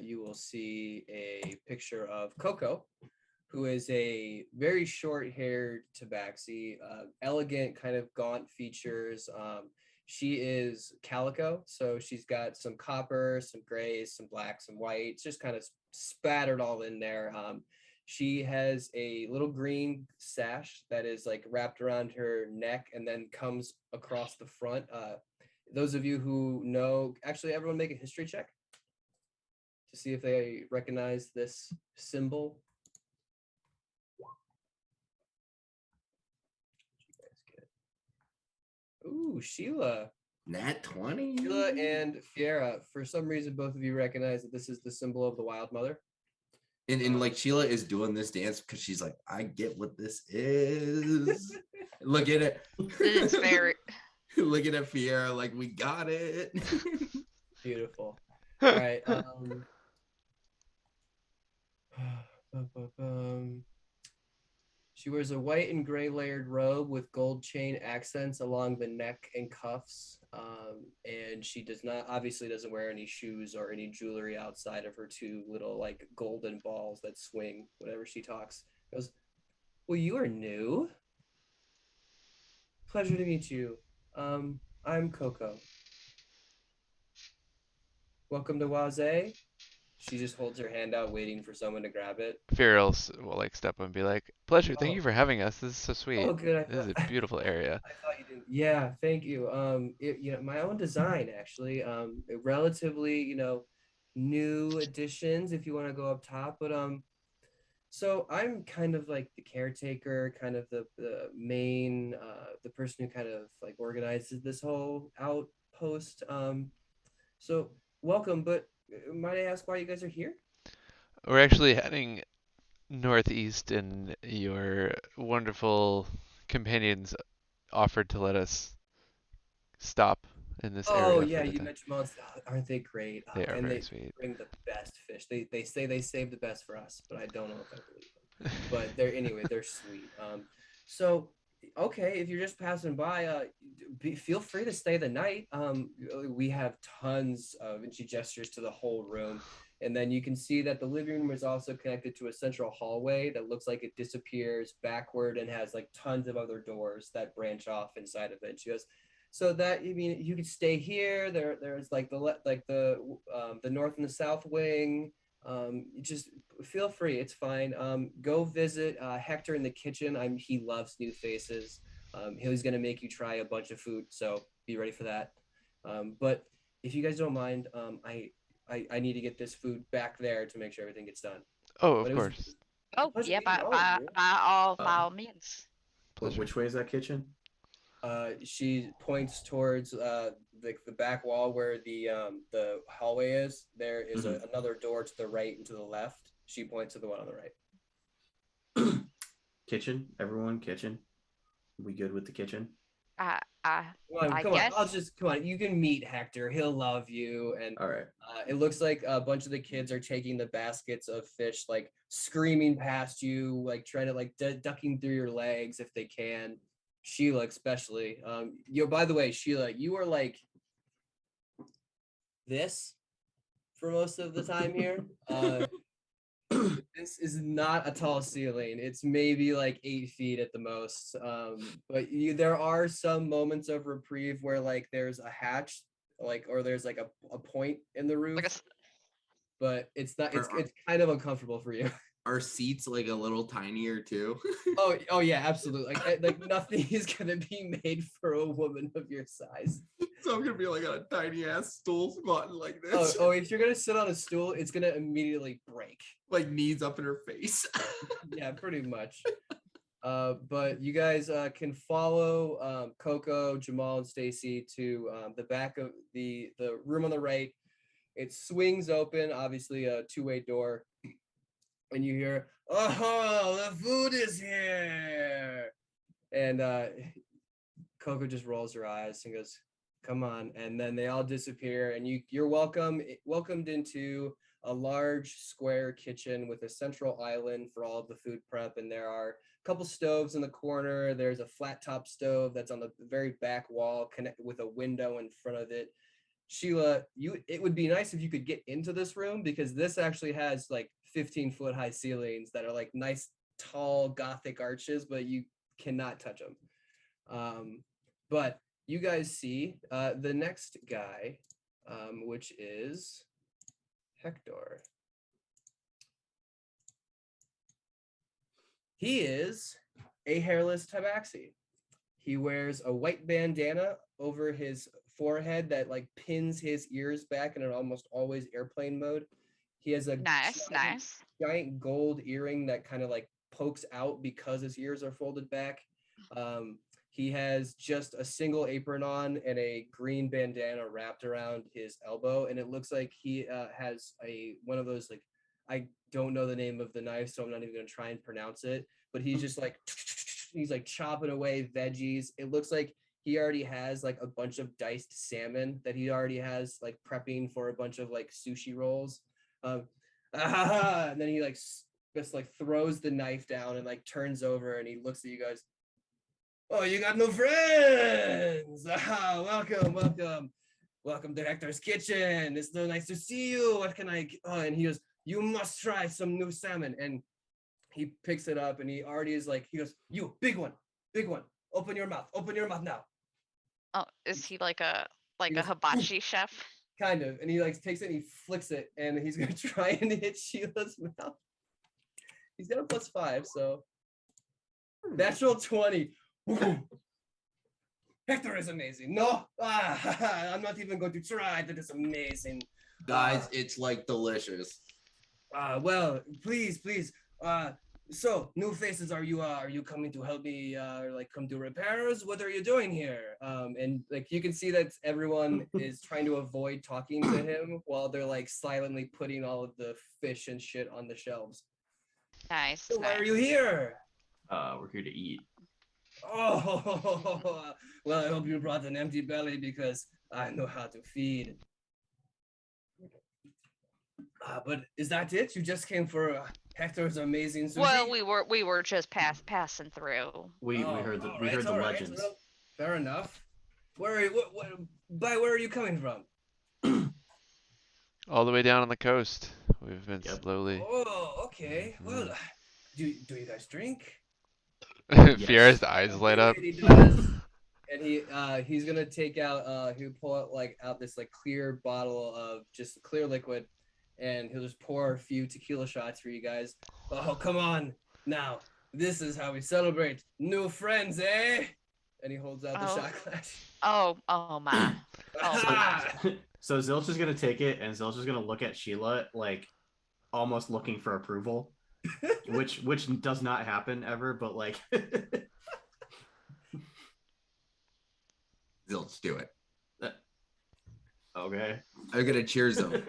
you will see a picture of Coco, who is a very short-haired tabaxi, elegant, kind of gaunt features. She is calico, so she's got some copper, some grays, some blacks, some whites, just kind of spattered all in there. She has a little green sash that is like wrapped around her neck and then comes across the front. Those of you who know, actually, everyone make a history check to see if they recognize this symbol. Ooh, Sheila. Nat 20. Sheila and Fiera, for some reason, both of you recognize that this is the symbol of the Wild Mother. And like Sheila is doing this dance because she's like, I get what this is. Look at it. It's very. Looking at Fiera like we got it. Beautiful. All right. She wears a white and gray layered robe with gold chain accents along the neck and cuffs. And she obviously doesn't wear any shoes or any jewelry outside of her two little like golden balls that swing whenever she talks. Goes, well, you are new. Pleasure to meet you. I'm Coco. Welcome to Waze. She just holds her hand out, waiting for someone to grab it. Feral will like step up and be like, "Pleasure, thank Oh. you for having us. This is so sweet. Oh, good. This is a beautiful area." I thought you didn't. Yeah, thank you. My own design actually. Relatively, new additions if you want to go up top. But so I'm kind of like the caretaker, kind of the main, the person who kind of like organizes this whole outpost. So welcome, but might I ask why you guys are here? We're actually heading northeast, and your wonderful companions offered to let us stop in this Oh area yeah, for the you time. mentioned monsters. Aren't they great? They are And very they sweet. bring the best fish. They say they save the best for us, but I don't know if I believe them. But they're sweet. So okay, if you're just passing by, feel free to stay the night. We have tons of, and she gestures to the whole room. And then you can see that the living room is also connected to a central hallway that looks like it disappears backward and has like tons of other doors that branch off inside of it. She goes, so that you could stay here. There's like the north and the south wing. Just feel free. It's fine. Go visit Hector in the kitchen. He loves new faces. He's gonna make you try a bunch of food, so be ready for that. But if you guys don't mind, I need to get this food back there to make sure everything gets done. Oh, of But course. Oh, pleasure yeah, meeting all of you. by all means. Pleasure. Which way is that kitchen? She points towards the back wall where the hallway is. There is another door to the right and to the left. She points to the one on the right. Kitchen, everyone, kitchen. We good with the kitchen? I Come on. guess. Come on. You can meet Hector. He'll love you. And All right. it looks like a bunch of the kids are taking the baskets of fish, like screaming past you, like trying to like ducking through your legs if they can. Sheila especially. By the way, Sheila, you are like this for most of the time here. This is not a tall ceiling. It's maybe like 8 feet at the most. But there are some moments of reprieve where like there's a hatch, like, or there's like a point in the roof. But it's not. It's kind of uncomfortable for you. Are seats like a little tinier too? Oh yeah, absolutely. Like nothing is gonna be made for a woman of your size. So I'm gonna be like on a tiny ass stool squatting like this. Oh, if you're gonna sit on a stool, it's gonna immediately break. Like knees up in her face. Yeah, pretty much. But you guys can follow Coco, Jamal, and Stacy to the back of the room on the right. It swings open, obviously a two-way door, and you hear, "Oh, the food is here!" And Coco just rolls her eyes and goes, "Come on!" And then they all disappear, and you're welcomed into a large square kitchen with a central island for all of the food prep, and there are a couple stoves in the corner. There's a flat top stove that's on the very back wall, with a window in front of it. Sheila, it would be nice if you could get into this room because this actually has like 15-foot high ceilings that are like nice, tall Gothic arches, but you cannot touch them. But you guys see the next guy, which is Hector. He is a hairless tabaxi. He wears a white bandana over his forehead that like pins his ears back in an almost always airplane mode. He has a giant gold earring that kind of like pokes out because his ears are folded back. He has just a single apron on and a green bandana wrapped around his elbow, and it looks like he has one of those, like, I don't know the name of the knife, so I'm not even gonna try and pronounce it, but he's just like he's like chopping away veggies. It looks like he already has like a bunch of diced salmon that he already has like prepping for a bunch of like sushi rolls. And then he like just like throws the knife down and like turns over and he looks at you guys. "Oh, you got no friends. Welcome to Hector's kitchen. It's so nice to see you. What can I?" Oh, and he goes, "You must try some new salmon." And he picks it up and he already is like, he goes, "You, big one. Open your mouth now." Oh, is he like a goes, hibachi chef? Kind of. And he like takes it and he flicks it and he's gonna try and hit Sheila's mouth. He's got a +5, so natural 20. Hector is amazing. No, I'm not even going to try. That is amazing. Guys, it's like delicious. Well, please. So new faces, are you coming to help me like come do repairs? What are you doing here? And like you can see that everyone is trying to avoid talking to him while they're like silently putting all of the fish and shit on the shelves. Nice. So why are you here? We're here to eat. Oh, well, I hope you brought an empty belly because I know how to feed. But is that it? You just came for Hector's amazing sushi? Well, we were just passing through. We heard the legends. Well, fair enough. Where are you coming from? All the way down on the coast. We've been slowly. Oh, okay. Well, do you guys drink? Fierre's eyes light up. He does. And he's gonna take out he'll pull out this like clear bottle of just clear liquid, and he'll just pour a few tequila shots for you guys. Oh, come on now, this is how we celebrate new friends, eh? And he holds out the shot glass. Oh my. So Zilch is gonna take it, and Zilch is gonna look at Sheila like almost looking for approval, which does not happen ever, but like. Zilch, do it. Okay. I'm gonna cheers him.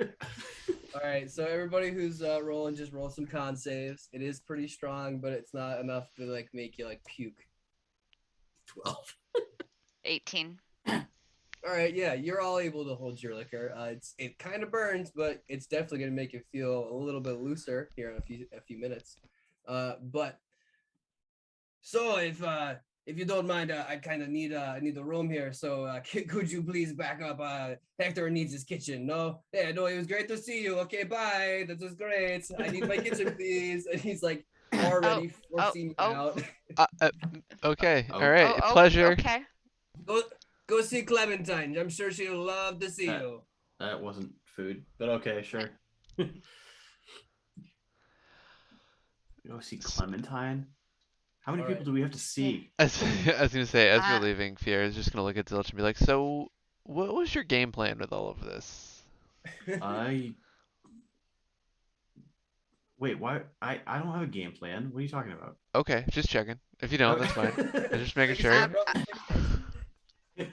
All right, so everybody who's rolling, just roll some con saves. It is pretty strong, but it's not enough to like make you like puke. 12. 18. All right, yeah, you're all able to hold your liquor. It kind of burns, but it's definitely gonna make you feel a little bit looser here in a few minutes. But so if you don't mind, I kind of need the room here. So could you please back up? Hector needs his kitchen. No, yeah, no, it was great to see you. Okay, bye. That was great. I need my kitchen, please. And he's like already forcing you out. Okay, all right, pleasure. Okay. Go see Clementine. I'm sure she'll love to see you. That wasn't food, but okay, sure. Go see Clementine. How many All people right. do we have to see? I was gonna say, as we're Uh, leaving, Fier is just gonna look at Zilch and be like, "So, what was your game plan with all of this?" I wait. Why? I don't have a game plan. What are you talking about? Okay, just checking. If you don't, that's fine. I'm just making Like I sure. said, bro,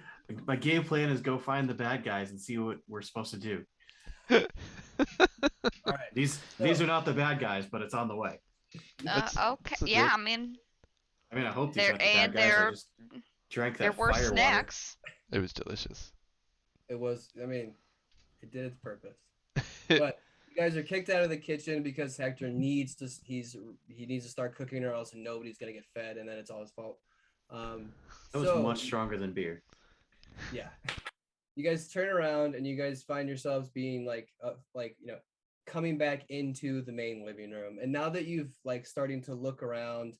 My game plan is go find the bad guys and see what we're supposed to do. all right. These are not the bad guys, but it's on the way. okay. It's legit. Yeah, I mean, I mean, I hope these there aren't the bad and guys. I there just drank there that were fire water. snacks. It was delicious. It was. I mean, it did its purpose. But you guys are kicked out of the kitchen because Hector needs to. He needs to start cooking, or else nobody's gonna get fed, and then it's all his fault. That was So much stronger than beer. yeah, you guys turn around and you guys find yourselves being like coming back into the main living room. And now that you've like starting to look around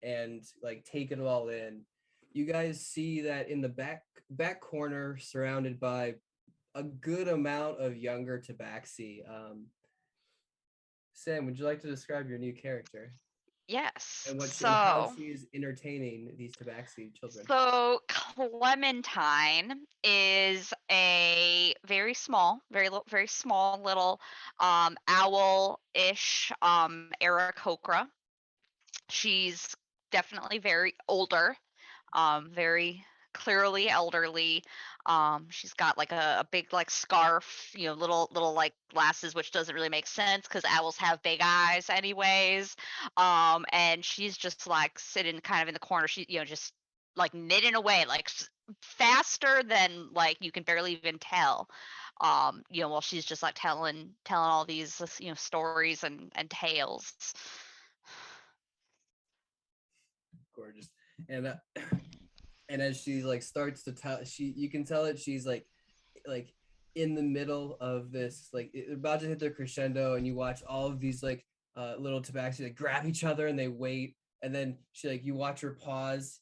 and like take it all in, you guys see that in the back corner, surrounded by a good amount of younger tabaxi. Sam, would you like to describe your new character Yes. and and how So she is entertaining these tabaxi children? So Clementine is a very small, very small little owl-ish Aarakocra. She's definitely very older, very clearly elderly. She's got like a big like scarf, little like glasses, which doesn't really make sense because owls have big eyes anyways. And she's just like sitting kind of in the corner. She, just like knitting away, like faster than like you can barely even tell. While she's just like telling all these stories and tales. Gorgeous. And and as she like starts to tell, you can tell that she's like in the middle of this, like about to hit their crescendo, and you watch all of these like little tabaxi like grab each other and they wait, and then she like you watch her pause,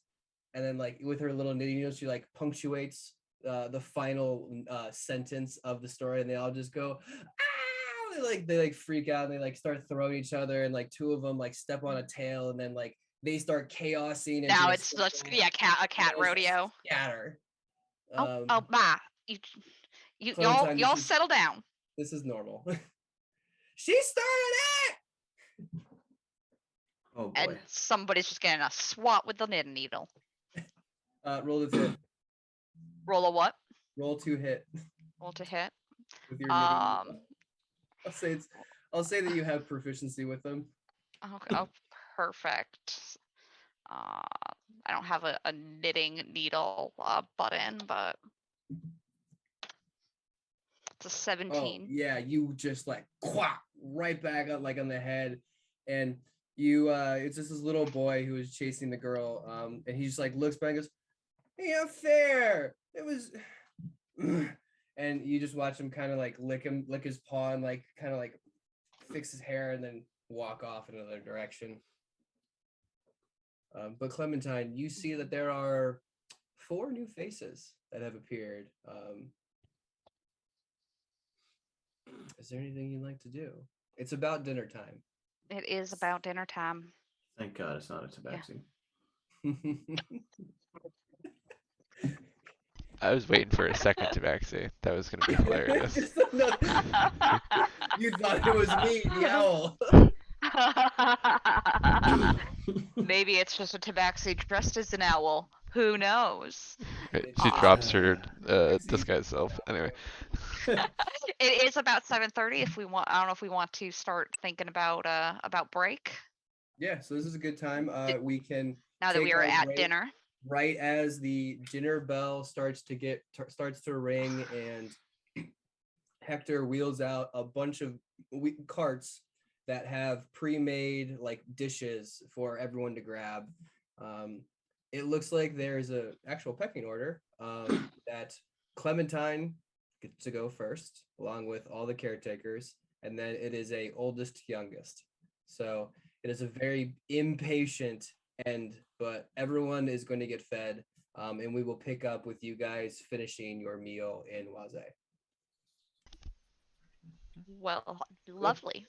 and then like with her little knitting needle she like punctuates the final sentence of the story, and they all just go ah! They freak out and they like start throwing each other, and like two of them like step on a tail, and then like they start chaosing and Now it's just a cat rodeo. Scatter. Ma, Clementine, y'all settle down. This is normal. She started it. Oh boy. And somebody's just getting a swat with the knitting needle. Roll the hit. Roll a what? Roll 2 hit. Roll to hit. With your knitting needle. I'll say that you have proficiency with them. Okay. Oh, perfect. I don't have a knitting needle button, but it's a 17. Oh, yeah, you just like quack right back up like on the head, and you it's just this little boy who is chasing the girl, and he just like looks back and goes, "Hey, unfair. It was," and you just watch him kind of like lick his paw and like kind of like fix his hair and then walk off in another direction. But Clementine, you see that there are 4 new faces that have appeared. Is there anything you'd like to do? It's about dinner time. It is about dinner time. Thank God it's not a tabaxi. I was waiting for a second tabaxi. That was gonna be hilarious. You thought it was me, the owl. Maybe it's just a tabaxi dressed as an owl. Who knows? She drops her disguise self. Anyway. It is about 7:30. If we want, I don't know if we want to start thinking about break. Yeah, so this is a good time. We can now that we are at dinner. Right as the dinner bell starts to ring, and Hector wheels out a bunch of carts that have pre-made like dishes for everyone to grab. It looks like there's a actual pecking order that Clementine gets to go first, along with all the caretakers, and then it is a oldest to youngest. So it is a very impatient end, but everyone is going to get fed, and we will pick up with you guys finishing your meal in Waze. Well, lovely.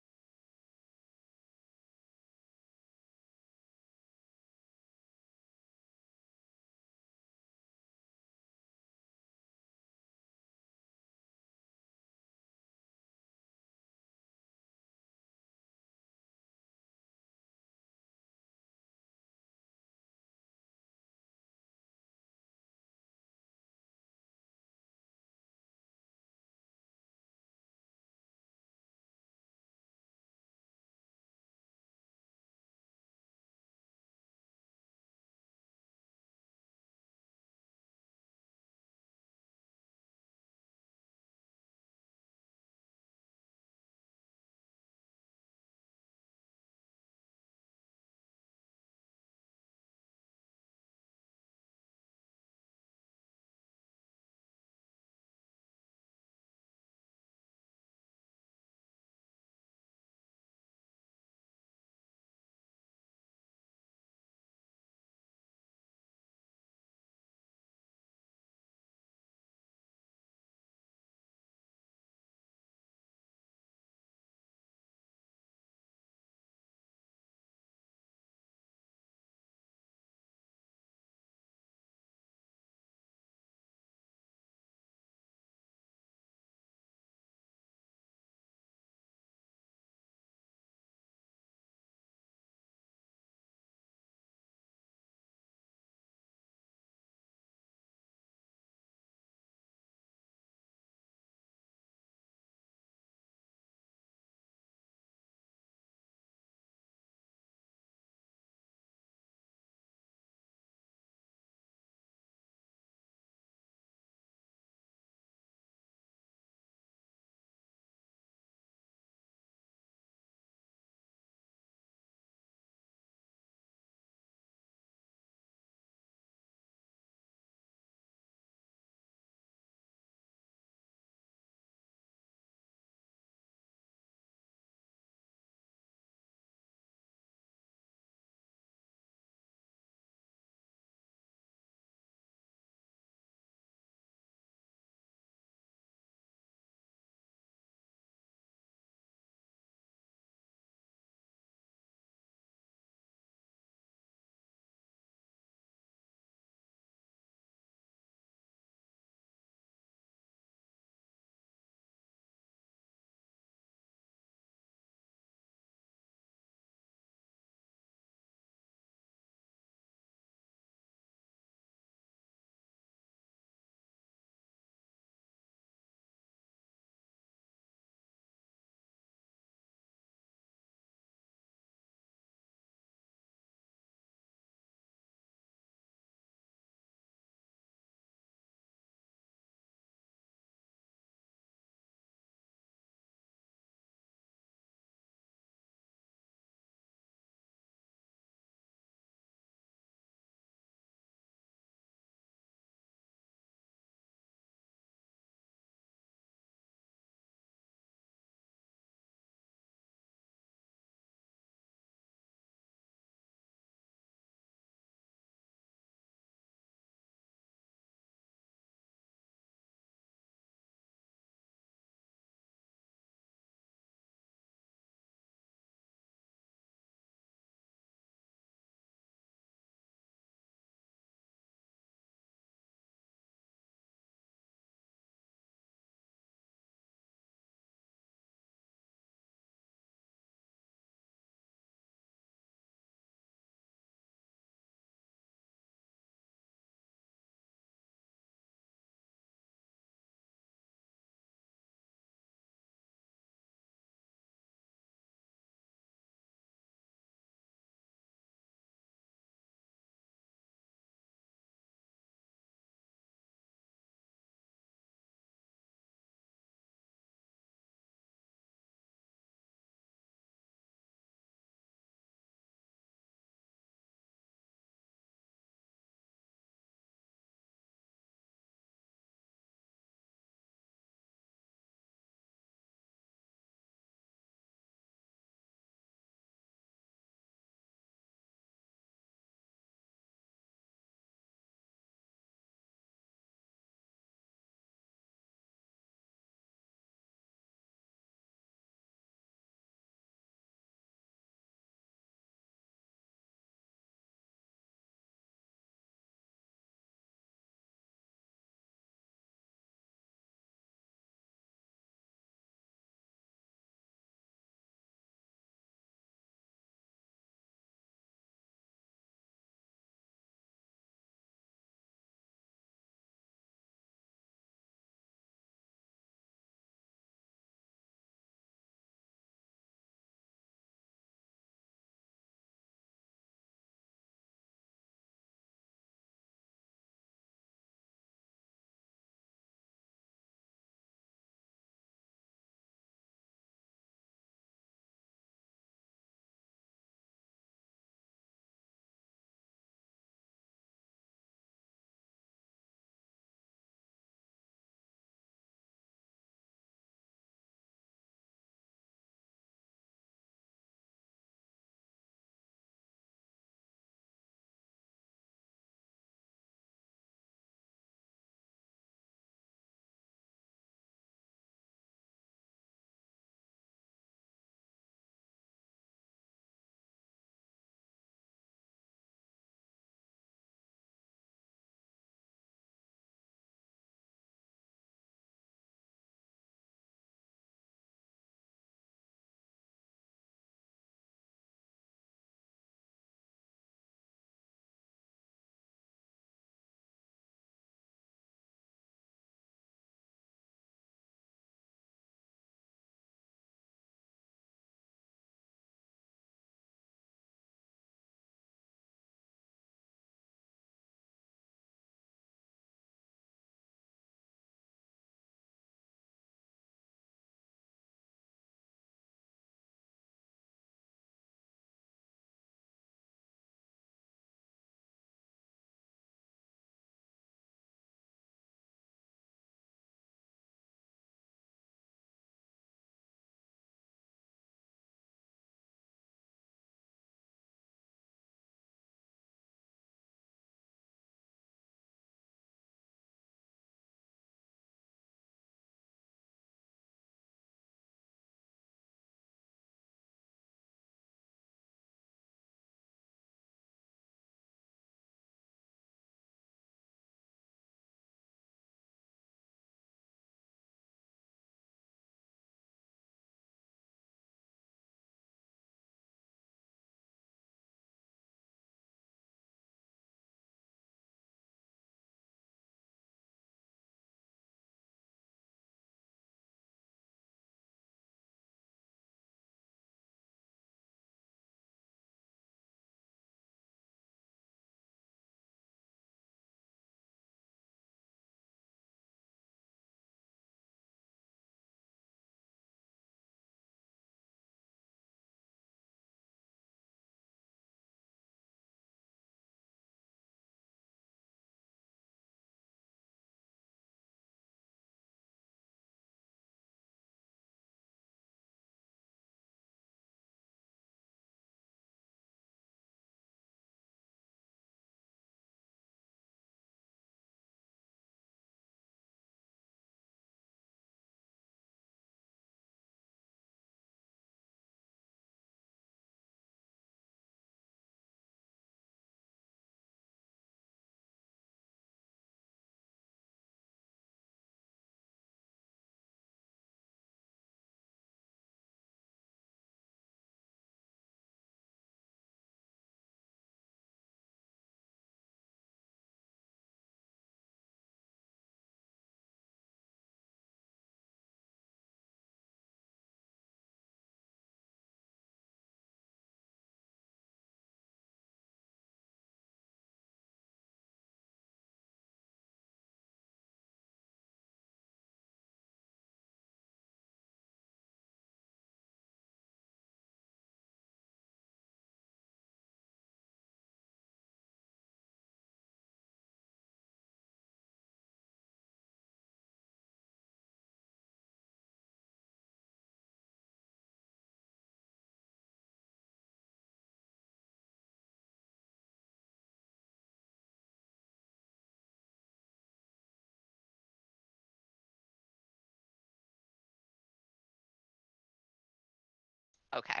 Okay.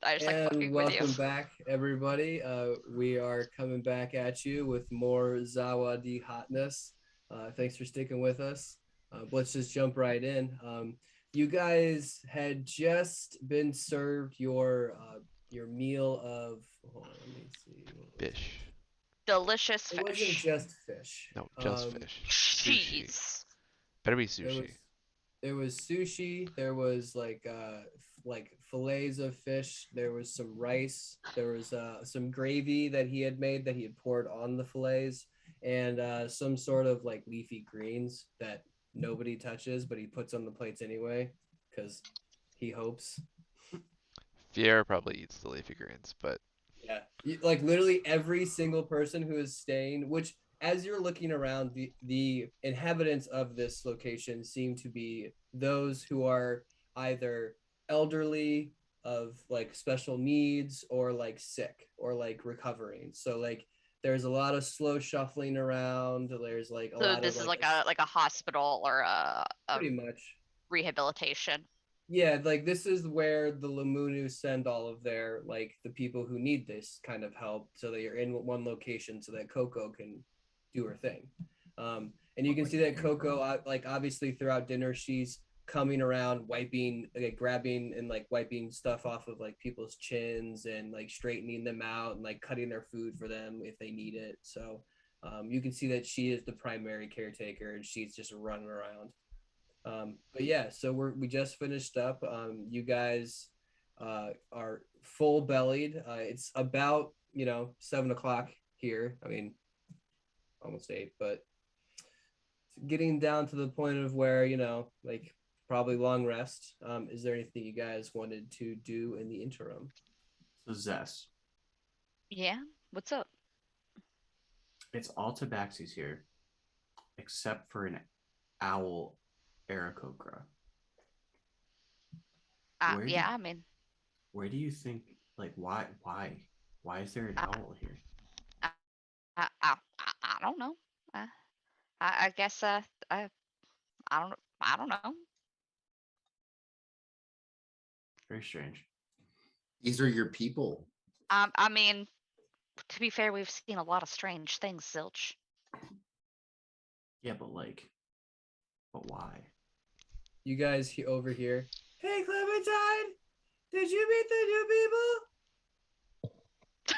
I just like And fucking with you. welcome back, everybody. We are coming back at you with more Zawadi hotness. Thanks for sticking with us. Let's just jump right in. You guys had just been served your meal of. Hold on, let me see. Fish. Delicious It wasn't fish. just fish. No, just fish. Sushi. Cheese. Better be There was sushi. there was sushi. There was like fillets of fish. There was some rice. There was some gravy that he had made that he had poured on the fillets, and some sort of like leafy greens that nobody touches, but he puts on the plates anyway because he hopes. Fiera probably eats the leafy greens, but Yeah, like literally every single person who is staying, which as you're looking around, the inhabitants of this location seem to be those who are either elderly, of like special needs, or like sick or like recovering. So like there's a lot of slow shuffling around. There's like a So lot of this is like a hospital or a pretty much. rehabilitation. Yeah, like this is where the Lamunu send all of their like the people who need this kind of help, so that you're in one location so that Coco can do her thing. And you can see that Coco, like obviously throughout dinner, she's coming around, wiping, like grabbing and like wiping stuff off of like people's chins and like straightening them out and like cutting their food for them if they need it. So you can see that she is the primary caretaker and she's just running around. But yeah, so we just finished up. You guys are full bellied. It's about 7 o'clock here. I mean, almost 8, but it's getting down to the point of where like probably long rest. Is there anything you guys wanted to do in the interim? So Zess, Yeah. What's up? it's all tabaxis here, except for an owl Aarakocra. Yeah, I mean, Where do you think, like, why is there an owl here? I don't know. I guess I don't know. Very strange. These are your people. I mean, to be fair, we've seen a lot of strange things, Zilch. Yeah, but why? You guys over here. Hey, Clementine, did you meet the new people?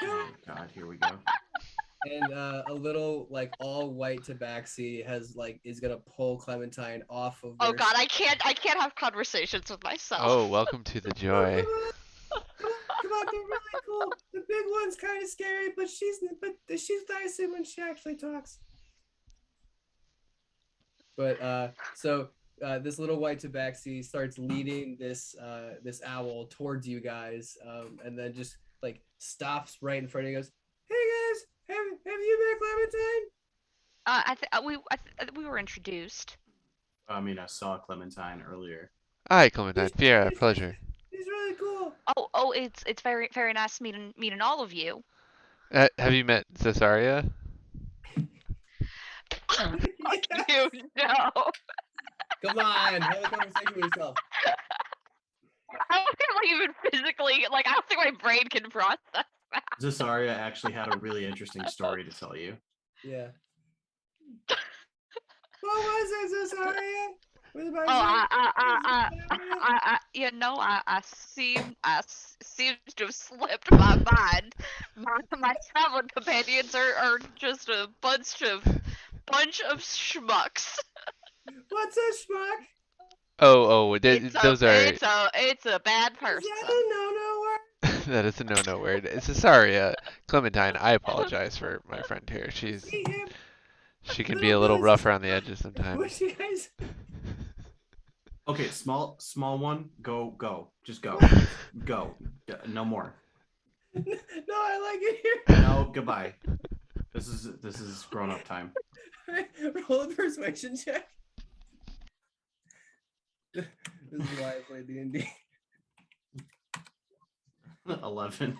Oh God, here we go. And a little like all white tabaxi is gonna pull Clementine off of. Oh God, I can't have conversations with myself. oh, welcome to the joy. Come on, they're really cool. The big one's kind of scary, but she's nice when she actually talks. But so this little white tabaxi starts leading this owl towards you guys, and then just like stops right in front of you. Goes, hey guys, have you met Clementine? We were introduced. I mean, I saw Clementine earlier. Hi, Clementine. Fiera, pleasure. He's really cool. Oh, it's very very nice meeting all of you. Have you met Cesaria? You know. Come on, have a conversation with yourself. I don't even physically, like, I don't think my brain can process that. Cesaria actually had a really interesting story to tell you. Yeah. What was it, Cesaria? I seem to have slipped my mind. My traveling companions are just a bunch of schmucks. What's a schmuck? Those are. It's a bad person. Is that a no-no word? That is a no word. It's Cesaria. Clementine, I apologize for my friend here. She can be a little rough around the edges sometimes. What you guys? Okay, small one. Go. Just go. Go. No more. No, I like it here. No, goodbye. This is grown up time. Roll a persuasion check. This is why I play D&D. 11.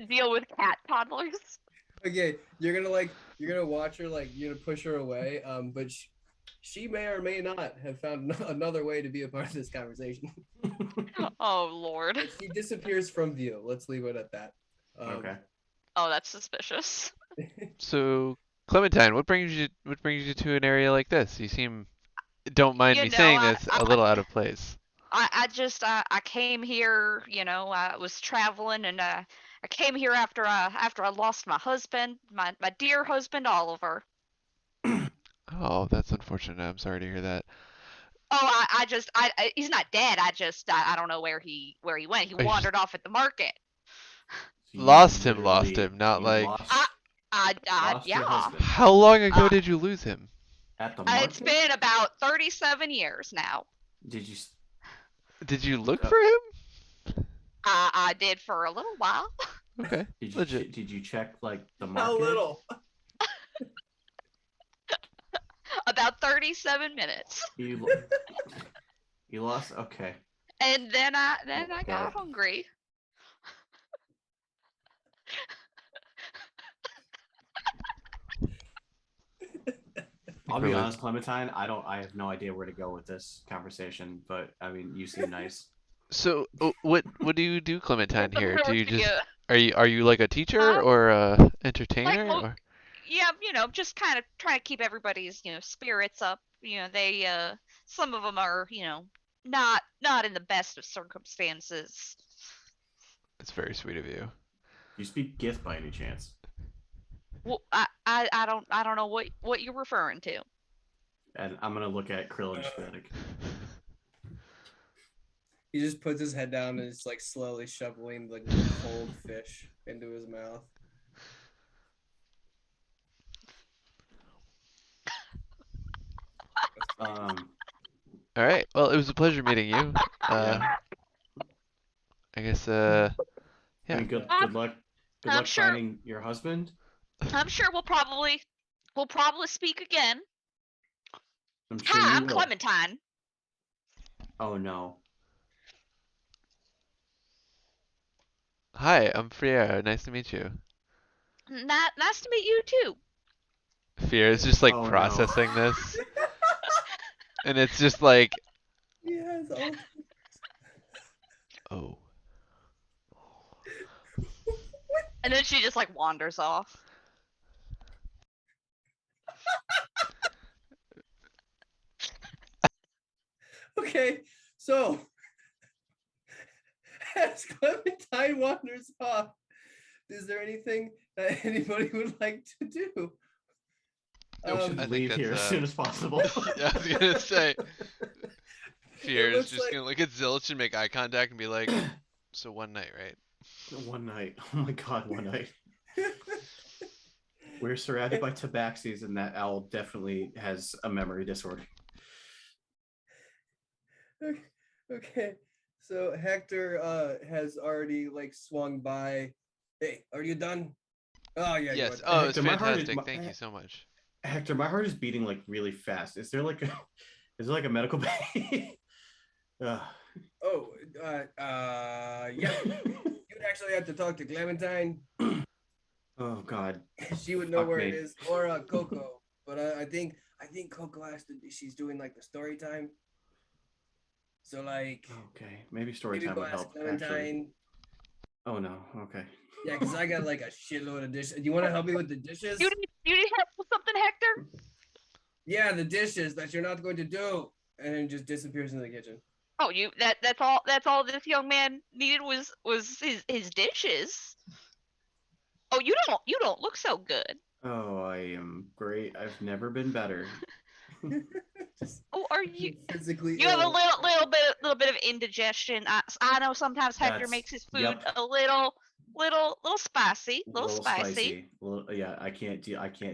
Deal with cat toddlers. Okay, you're gonna watch her, like you're gonna push her away, but She may or may not have found another way to be a part of this conversation. Oh Lord. She disappears from view. Let's leave it at that. Okay. Oh, that's suspicious. So, Clementine, what brings you to an area like this? You seem, don't mind You me know, saying this, a little out of place. I came here, I was traveling and I came here after I lost my husband, my dear husband Oliver. Oh, that's unfortunate. I'm sorry to hear that. Oh, he's not dead. I don't know where he went. He Oh, you just wandered off at the market. So you lost him, literally- not you like. lost your Yeah. husband How long ago did you lose him? at the It's market. been about 37 years now. Did you? Did you look for him? I did for a little while. Okay, Did you? legit. Did you check like the market? How little? About 37 minutes. You lost. Okay. And then I Okay. got hungry. I'll be honest, Clementine. I have no idea where to go with this conversation, but I mean, you seem nice. So, what do you do, Clementine? Here, do you just Yeah. are you like a teacher or a entertainer Like, or? Yeah, just kind of trying to keep everybody's, spirits up. They some of them are, not in the best of circumstances. It's very sweet of you. Do you speak Gith by any chance? Well, I don't know what you're referring to. And I'm gonna look at Krill and Shvedek. He just puts his head down and is like slowly shoveling like cold fish into his mouth. All right. Well, it was a pleasure meeting you. Yeah. I guess. I Yeah. mean, good luck. Good I'm luck sure- finding your husband. I'm sure we'll probably speak again. I'm sure Hi, you I'm will. Clementine. Oh no. Hi, I'm Friera. Nice to meet you. Nice to meet you too. Fear is just like Oh, no. processing this, and it's just like, Yes. oh. And then she just like wanders off. Okay, so as Clementine wanders off, is there anything that anybody would like to do? We should I think leave here as that's, soon as possible. Yeah, I was gonna say. Fear is looks just like- gonna look at Zilch and make eye contact and be like, so one night, right? One night. Oh my god, one night. We're surrounded by tabaxis, and that owl definitely has a memory disorder. Okay, so Hector has already like swung by. Hey, are you done? Oh yeah. you Yes. are. Oh, it's Hector, my heart is- fantastic. my- Thank you so much. Hector, my heart is beating like really fast. Is there like a medical bay? Oh, yeah. You'd actually have to talk to Clementine. Oh god. She would know Fuck where me. it is, or Coco. But I think Coco has to. She's doing like the story time. So like, Okay, maybe story maybe time go would ask help. Clementine. Actually. Oh no. Okay. Yeah, because I got like a shitload of dishes. Do you want to help me with the dishes? You need help with something, Hector? Yeah, the dishes that you're not going to do, and then just disappears into the kitchen. Oh, that's all this young man needed was his dishes. Oh, you don't look so good. Oh, I am great. I've never been better. Oh, are you? Physically You have a ill. little bit of indigestion. I know sometimes Hector That's- makes his food yep. a little spicy, little spicy. Yeah, I can't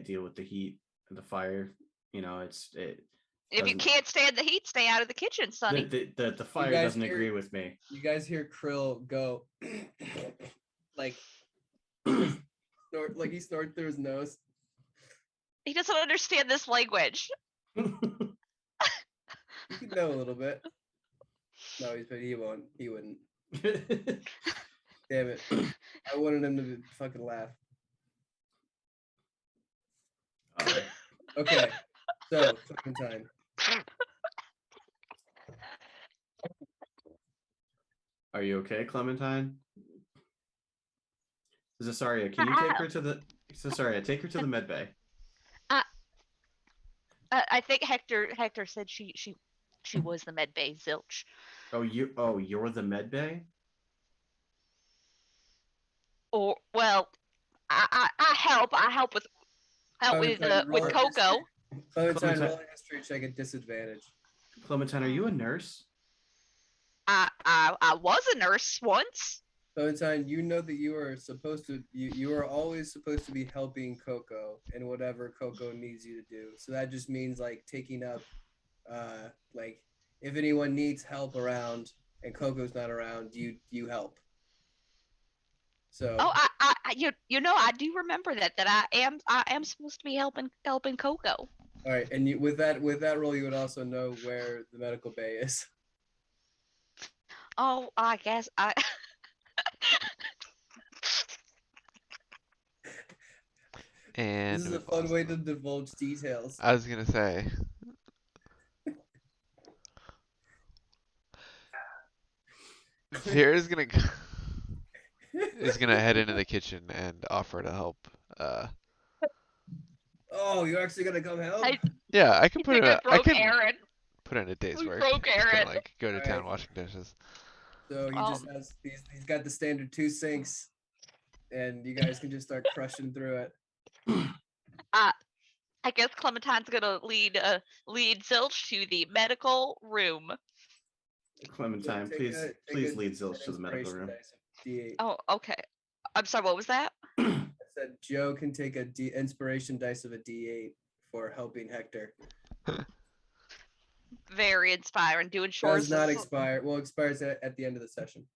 deal with the heat and the fire. You know, it If you doesn't- can't stand the heat, stay out of the kitchen, Sonny. the fire guys doesn't hear- agree with me. You guys hear Krill go like snort, like he snorted through his nose. He doesn't understand this language. You can know a little bit. No, he won't. He wouldn't. Damn it! I wanted him to fucking laugh. Alright. Okay. So, Clementine. Are you okay, Clementine? Cesaria, can you take her to the take her to the med bay? I think Hector said she was the med bay, Zilch. You're the med bay? Or well, I help with Coco. Clementine, roll a history check at disadvantage. Clementine, are you a nurse? I was a nurse once. Clementine, you know that you are supposed to you are always supposed to be helping Coco in whatever Coco needs you to do. So that just means like taking up like if anyone needs help around and Coco's not around, you help. So you know I do remember that I am supposed to be helping Coco. All right, and with that role, you would also know where the medical bay is. Oh, I guess I. And this is a fun way to divulge details. I was gonna say. Vera's gonna head into the kitchen and offer to help. Oh, you're actually gonna come help? Yeah, I can put in Aaron. Put in a day's work. Broke Aaron. Like go to town washing dishes. So he just has he's got the standard 2 sinks, and you guys can just start crushing through it. I guess Clementine's gonna lead Zilch to the medical room. Clementine, please lead Zilch to the medical room. D8. Oh, okay. I'm sorry. What was that? I said Joe can take a inspiration dice of a D8 for helping Hector. Very inspiring. Doing chores does not expire. Well, expires at the end of the session.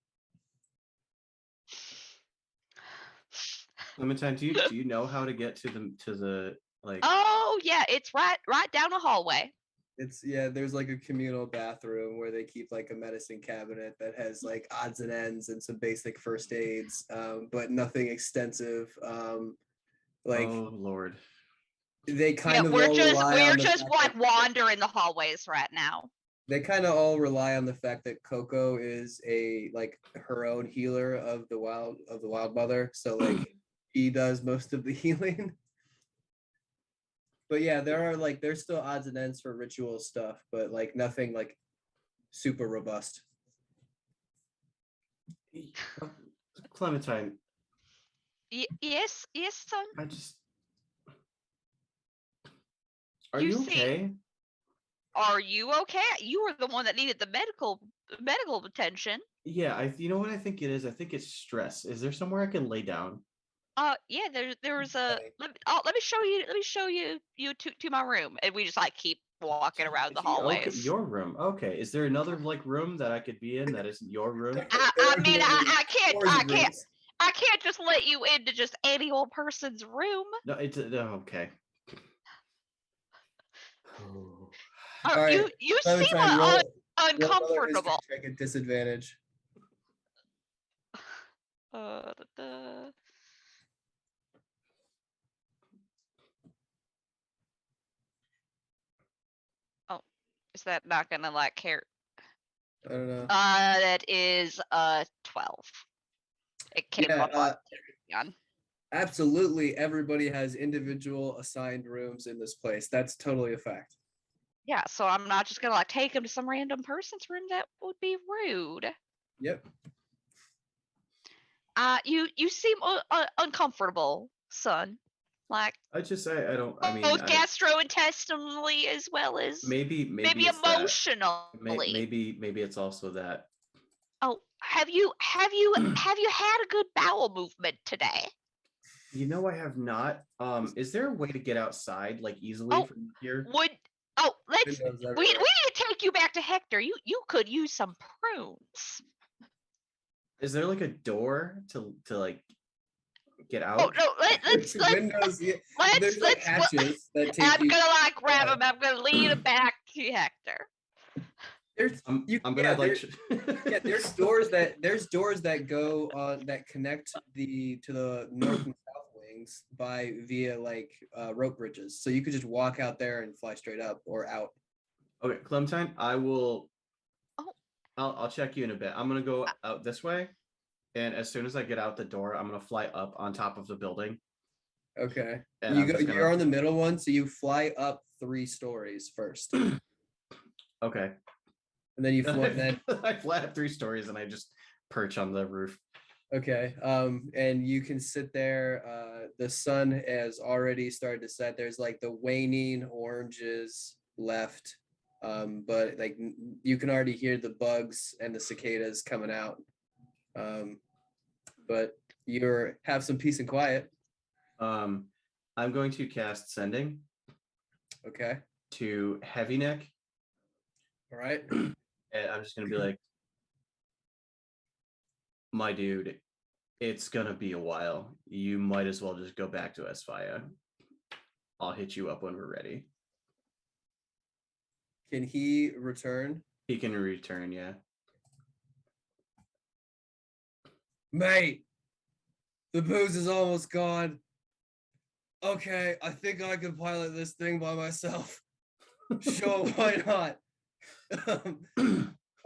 Clementine, do you know how to get to the like? Oh yeah, it's right down the hallway. It's there's like a communal bathroom where they keep like a medicine cabinet that has like odds and ends and some basic first aids, but nothing extensive. Like oh Lord. They kind of we're just like wandering the hallways right now. They kind of all rely on the fact that Coco is her own healer of the wild mother, so like he does most of the healing. But yeah, there's still odds and ends for ritual stuff, but like nothing like super robust. Clementine. Yes, son. Are you okay? Are you okay? You were the one that needed the medical attention. Yeah, you know what I think it is? I think it's stress. Is there somewhere I can lay down? Yeah, there's a let me show you to my room, and we just like keep walking around the hallways. Okay, your room. Okay. Is there another like room that I could be in that isn't your room? I can't just let you into just any old person's room. No, it's okay. All right. You seem uncomfortable. Check at disadvantage. Oh, is that not gonna like care? I don't know. That is 12. It came up on. Absolutely, everybody has individual assigned rooms in this place. That's totally a fact. Yeah, so I'm not just gonna like take him to some random person's room. That would be rude. Yep. You seem uncomfortable, son. Like I just say I don't. I mean, both gastrointestinally as well as maybe emotionally. Maybe it's also that. Oh, have you had a good bowel movement today? You know, I have not. Is there a way to get outside like easily from here? We need to take you back to Hector. You could use some prunes. Is there like a door to like get out? Oh no, let's windows. There's like hatches that take I'm gonna like grab him. I'm gonna lead him back to Hector. There's doors that go on that connect to the north and south wing. buildings via like rope bridges, so you could just walk out there and fly straight up or out. Okay, Clementine, I will. Oh. I'll check you in a bit. I'm gonna go out this way, and as soon as I get out the door, I'm gonna fly up on top of the building. Okay. And You're on the middle one, so you fly up 3 stories first. Okay. And then you fly. I fly up 3 stories and I just perch on the roof. Okay. And you can sit there. The sun has already started to set. There's like the waning oranges left. But like you can already hear the bugs and the cicadas coming out. But you have some peace and quiet. I'm going to cast Sending. Okay. To Heavy Neck. All right. And I'm just gonna be like, my dude, it's gonna be a while. You might as well just go back to Esfaya. I'll hit you up when we're ready. Can he return? He can return, yeah. Mate, the booze is almost gone. Okay, I think I can pilot this thing by myself. Sure, why not?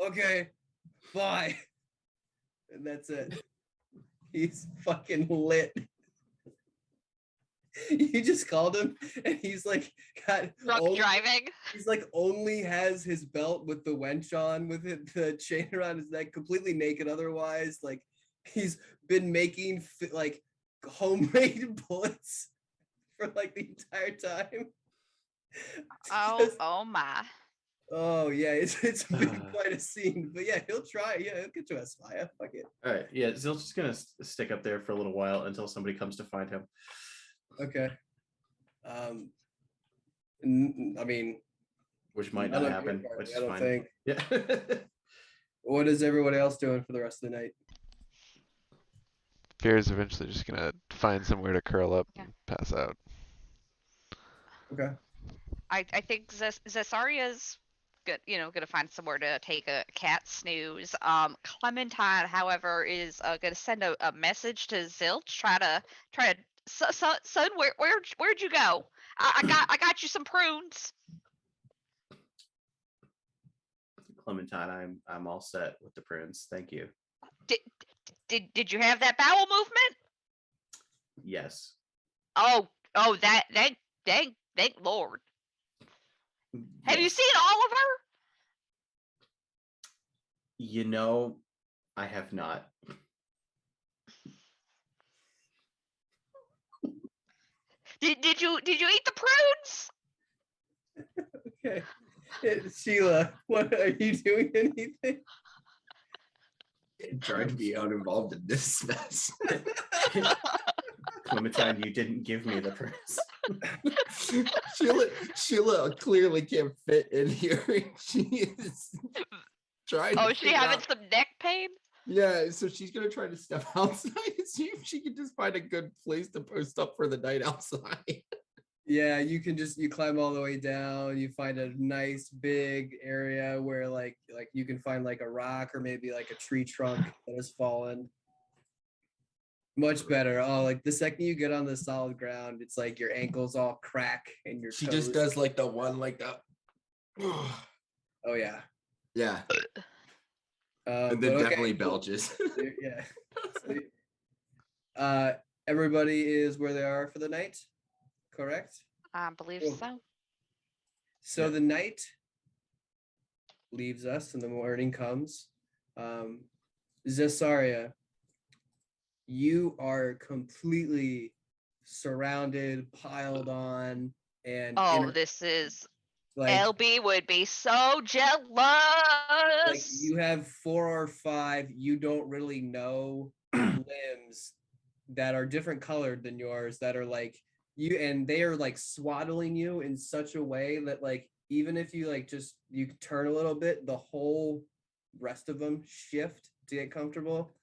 Okay, bye. And that's it. He's fucking lit. You just called him, and he's like driving. He's like only has his belt with the wench on, with the chain around his neck, completely naked. Otherwise, like he's been making like homemade bullets for like the entire time. Oh my. Oh yeah, it's been quite a scene. But yeah, he'll try. Yeah, he'll get to Esfaya. Fuck it. All right, yeah, Zilch is gonna stick up there for a little while until somebody comes to find him. Okay. I mean, which might not happen, which is fine. Think. Yeah. What is everybody else doing for the rest of the night? Fear's eventually just gonna find somewhere to curl up and pass out. Okay. I think Zesaria's good, gonna find somewhere to take a cat snooze. Clementine, however, is gonna send a message to Zilch, try to son, where'd you go? I got you some prunes. Clementine, I'm all set with the prunes. Thank you. Did you have that bowel movement? Yes. Oh, that thank Lord. Yes. Have you seen Oliver? I have not. Did you eat the prunes? Okay. Sheila, what are you doing anything? Trying to be uninvolved in this mess. Clementine, you didn't give me the prunes. Sheila clearly can't fit in here. She is trying. Oh, she having some neck pain? Yeah, so she's gonna try to step outside and see if she can just find a good place to post up for the night outside. Yeah, you climb all the way down. You find a nice big area where like you can find like a rock or maybe like a tree trunk that has fallen. Much better. Oh, like the second you get on the solid ground, it's like your ankles all crack and your She toes. just does like the one like that. Oh yeah. Yeah. And then definitely belches. Yeah. So, everybody is where they are for the night, correct? I believe so. So the night leaves us and the morning comes. Zesaria, you are completely surrounded, piled on, and this is like LB would be so jealous. Like you have 4 or 5 you don't really know limbs that are different colored than yours that are like you, and they are like swaddling you in such a way that like even if you like just you turn a little bit, the whole rest of them shift to get comfortable.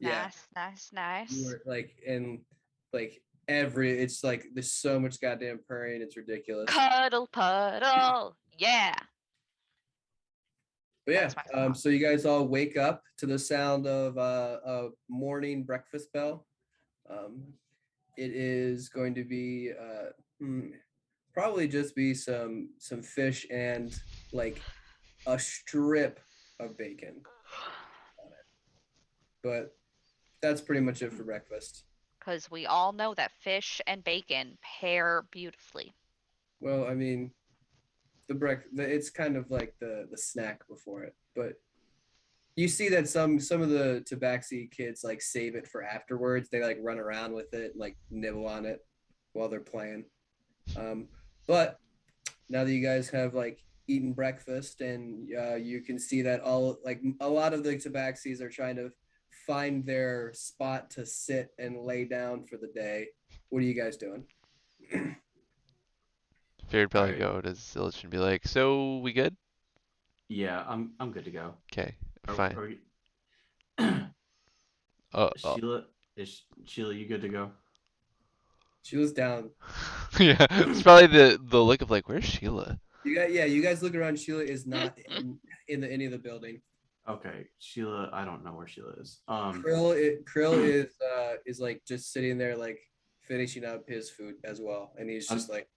Yeah. Nice. You're like, and like it's like there's so much goddamn purring, it's ridiculous. Cuddle puddle, yeah. But yeah, so you guys all wake up to the sound of a morning breakfast bell. it is going to be probably just be some fish and like a strip of bacon on it. But that's pretty much it for breakfast. Because we all know that fish and bacon pair beautifully. Well, I mean, it's kind of like the snack before it, but you see that some of the tabaxi kids like save it for afterwards. They like run around with it, and, like nibble on it while they're playing. But now that you guys have like eaten breakfast, and you can see that all like a lot of the tabaxis are trying to find their spot to sit and lay down for the day. What are you guys doing? Figured probably Alright. go to Zilch and be like, so we good? Yeah, I'm good to go. Okay, Are, fine. are you- Oh, Sheila, you good to go? She was down. yeah, it's probably the look of like, where's Sheila? You guys look around. Sheila is not in any of the building. Okay, Sheila, I don't know where Sheila is. Krill is like just sitting there like finishing up his food as well, and he's just like,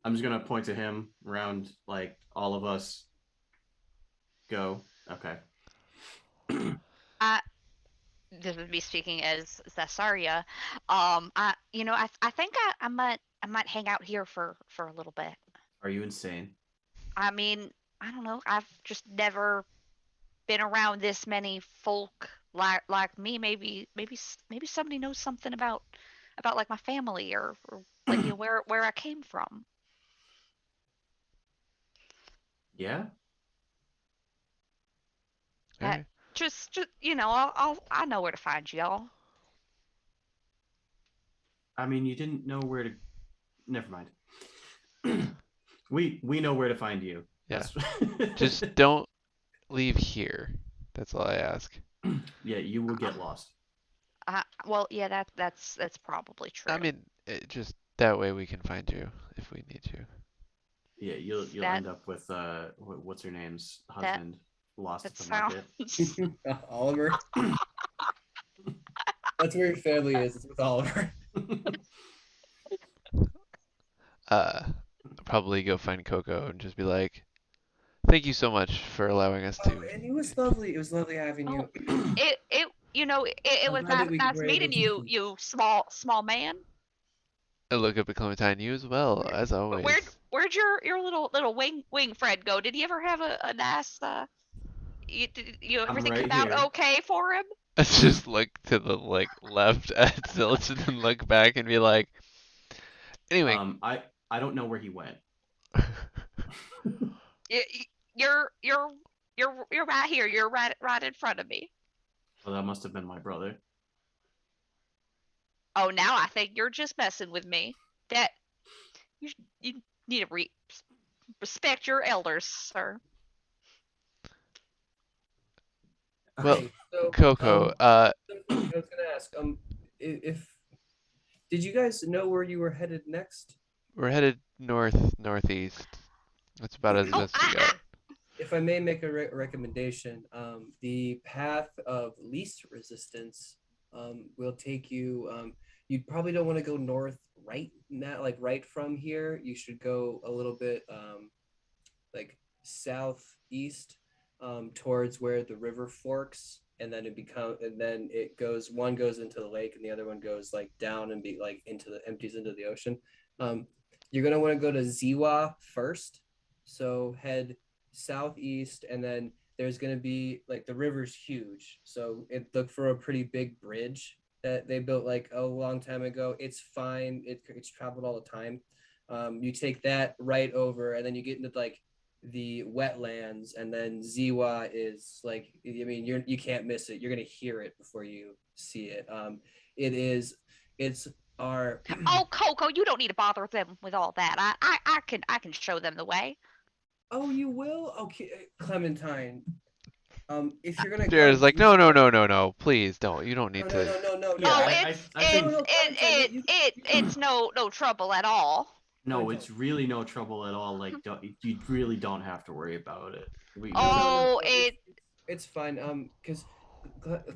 I'm just gonna point to him around like all of us. Go. Okay. This would be speaking as Zasaria. I think I might hang out here for a little bit. Are you insane? I mean, I don't know. I've just never been around this many folk like me. Maybe somebody knows something about like my family or like where I came from. Yeah. All right. Just I know where to find y'all. I mean, you didn't know where to. Never mind. We know where to find you. Yeah. Just don't leave here. That's all I ask. Yeah, you will get lost. Well, yeah, that's probably true. I mean, just that way we can find you if we need to. Yeah, you'll end up with what's her name's husband lost at the market. Oliver. That's where your family is. It's with Oliver. Probably go find Coco and just be like, thank you so much for allowing us to. And it was lovely. It was lovely having you. It was nice meeting you, you small man. I look up at Clementine, you as well, as always. Where'd your little wing friend go? Did he ever have a nice everything right come out here. okay for him? I just look to the left at Zilch and then look back and be like, anyway. I don't know where he went. You're right here. You're right in front of me. Well, that must have been my brother. Oh, now I think you're just messing with me. That you need to respect your elders, sir. Well, Okay, so, Coco, I was gonna ask, if did you guys know where you were headed next? we're headed northeast. That's about as best we got. If I may make a recommendation, the path of least resistance will take you. You probably don't want to go north right from here. You should go a little bit like southeast towards where the river forks, and then one goes into the lake, and the other one goes like down and empties into the ocean. You're gonna want to go to Ziwa first, so head southeast, and then there's going to be like the river's huge, so look for a pretty big bridge that they built like a long time ago. It's fine, it's traveled all the time. You take that right over, and then you get into like the wetlands, and then Ziwa is like, I mean, you can't miss it. You're going to hear it before you see it. It's our Oh, Coco, you don't need to bother them with all that. I can show them the way. Oh, you will? Okay, Clementine. If you're gonna Jared's like, no, please don't. You don't need to. No. Yeah, It's no trouble at all. No, it's really no trouble at all. Like, you really don't have to worry about it. It's fine. Because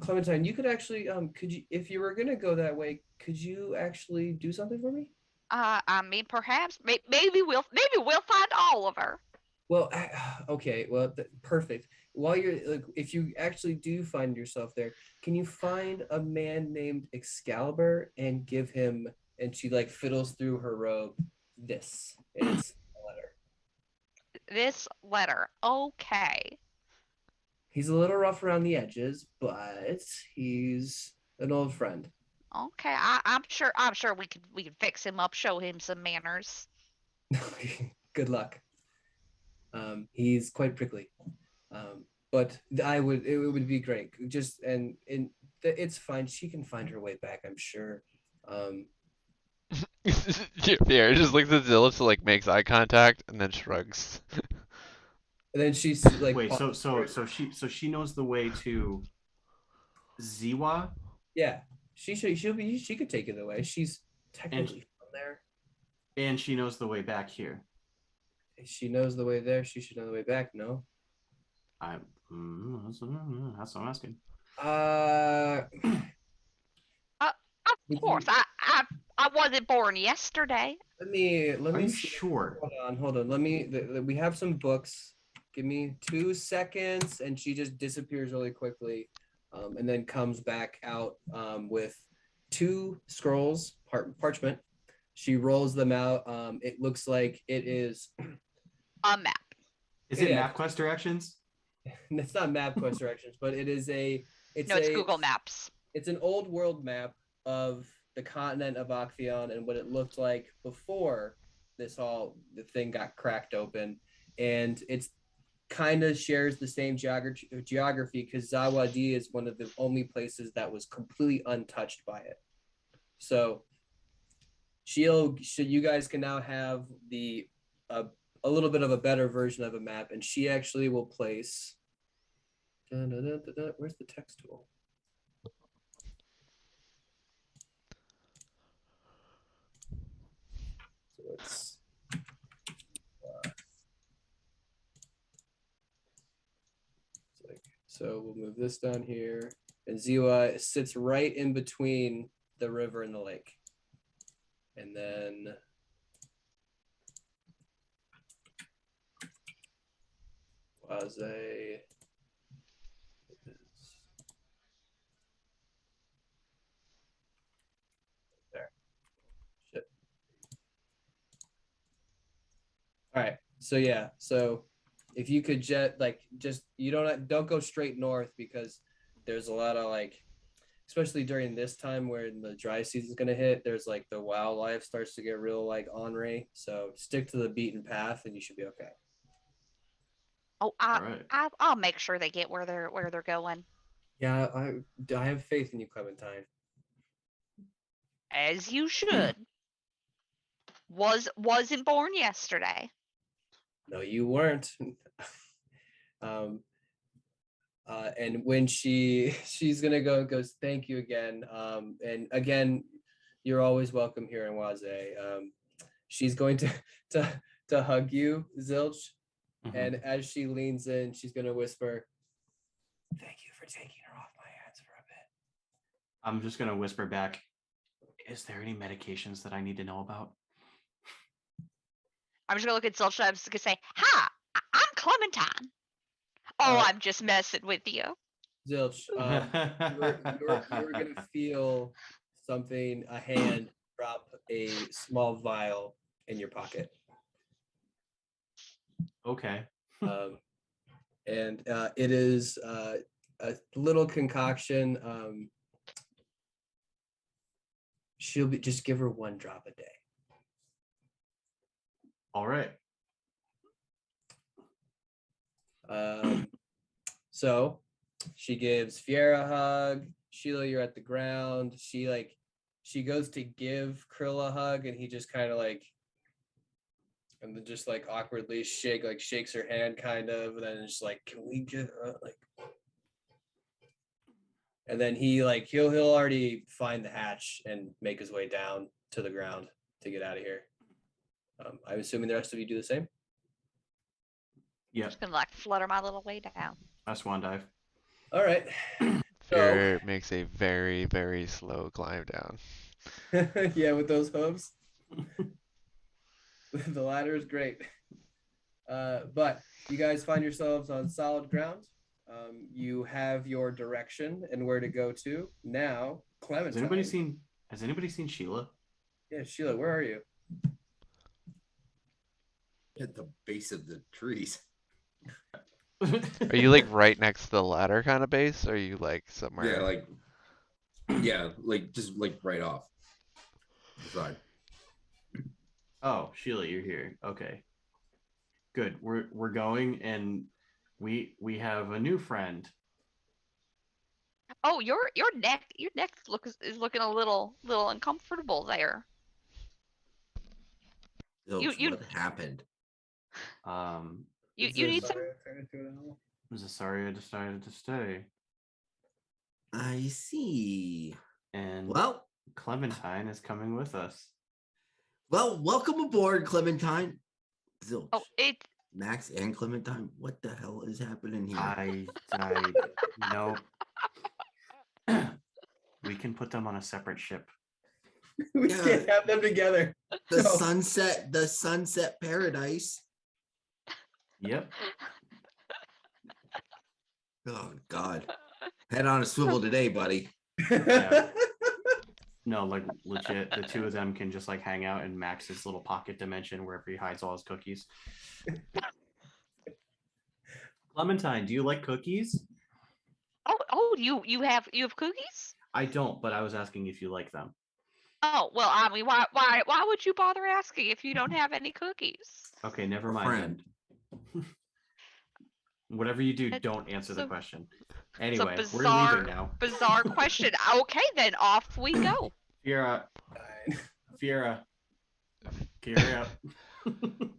Clementine, you could actually could you, if you were gonna go that way, could you actually do something for me? I mean, perhaps maybe we'll find Oliver. Well, okay, well, perfect. While you're like, if you actually do find yourself there, can you find a man named Excalibur and give him? And she like fiddles through her robe. This, and it's a letter. This letter, okay. He's a little rough around the edges, but he's an old friend. Okay, I'm sure we could fix him up, show him some manners. Good luck. He's quite prickly. But it would be great. Just and it's fine. She can find her way back, I'm sure. Pierre just looks at Zilch, like makes eye contact, and then shrugs. And then she's like, wait, so she knows the way to Ziwa, yeah, she could take it away. She's technically from there. and she knows the way back here. If she knows the way there, she should know the way back. No. That's what I'm asking. Of course. I wasn't born yesterday. Let me Are you see. sure? Hold on. Let me. We have some books. Give me 2 seconds, and she just disappears really quickly, and then comes back out with 2 scrolls, parchment. She rolls them out. It looks like it is A map. Is it Yeah. MapQuest directions? It's not MapQuest directions, but it is a. It's Google Maps. It's an old world map of the continent of Akthion and what it looked like before the thing got cracked open, and it's kind of shares the same geography because Zawadi is one of the only places that was completely untouched by it. So you guys can now have a little bit of a better version of a map, and she actually will place. Where's the text tool? So it's so we'll move this down here, and Ziwa sits right in between the river and the lake, and then Waze is there. Shit. All right. So yeah. So if you could just you don't go straight north because there's a lot of especially during this time where the dry season's gonna hit, there's like the wildlife starts to get real ornery. So stick to the beaten path and you should be okay. Oh, All right. I'll make sure they get where they're going. Yeah, I have faith in you, Clementine. As you should. Wasn't born yesterday. No, you weren't. And when she's gonna go and goes, thank you again. And again, you're always welcome here in Waze. She's going to hug you, Zilch. Mhm. And as she leans in, she's gonna whisper, "Thank you for taking her off my hands for a bit." I'm just gonna whisper back. Is there any medications that I need to know about? I'm just gonna look at Zilch and I'm just gonna say, "Hi, I'm Clementine." Oh, I'm just messing with you. Zilch, you're gonna feel something, a hand drop a small vial in your pocket. Okay. And it is a little concoction. She'll be just give her 1 drop a day. All right. So she gives Fiera a hug. Sheila, you're at the ground. She goes to give Krill a hug, and he just kind of and then just awkwardly shakes her hand kind of, and then it's can we get and then he'll already find the hatch and make his way down to the ground to get out of here. I'm assuming the rest of you do the same. Yeah. I'm just gonna flutter my little way down. I swan dive. All right. Fear makes a very, very slow climb down. Yeah, with those hooves. The ladder is great. But you guys find yourselves on solid ground. You have your direction and where to go to. Now, Clementine. Has anybody seen Sheila? Yeah, Sheila, where are you? At the base of the trees. Are you like right next to the ladder kind of base? Or are you like somewhere? Yeah, like just like right off the side. Oh, Sheila, you're here. Okay. Good. We're going, and we have a new friend. Oh, your neck is looking a little uncomfortable there. Zilch, You what happened? you need some. I'm so sorry I decided to stay. I see. And Well, Clementine is coming with us. well, welcome aboard, Clementine. Zilch. Oh, Max and Clementine, what the hell is happening here? I no. We can put them on a separate ship. We can't have them together. The No. sunset paradise. Yep. Oh God. Head on a swivel today, buddy. Yeah. No, like legit, the two of them can just like hang out in Max's little pocket dimension wherever he hides all his cookies. Clementine, do you like cookies? Oh, you have cookies? I don't, but I was asking if you like them. Oh, well, I mean, why would you bother asking if you don't have any cookies? Okay, never Our mind friend. then. Whatever you do, It- don't answer the so- question. It's a Anyway, we're bizarre, leaving now. bizarre question. Okay, then off we go. Fiera, Fiera,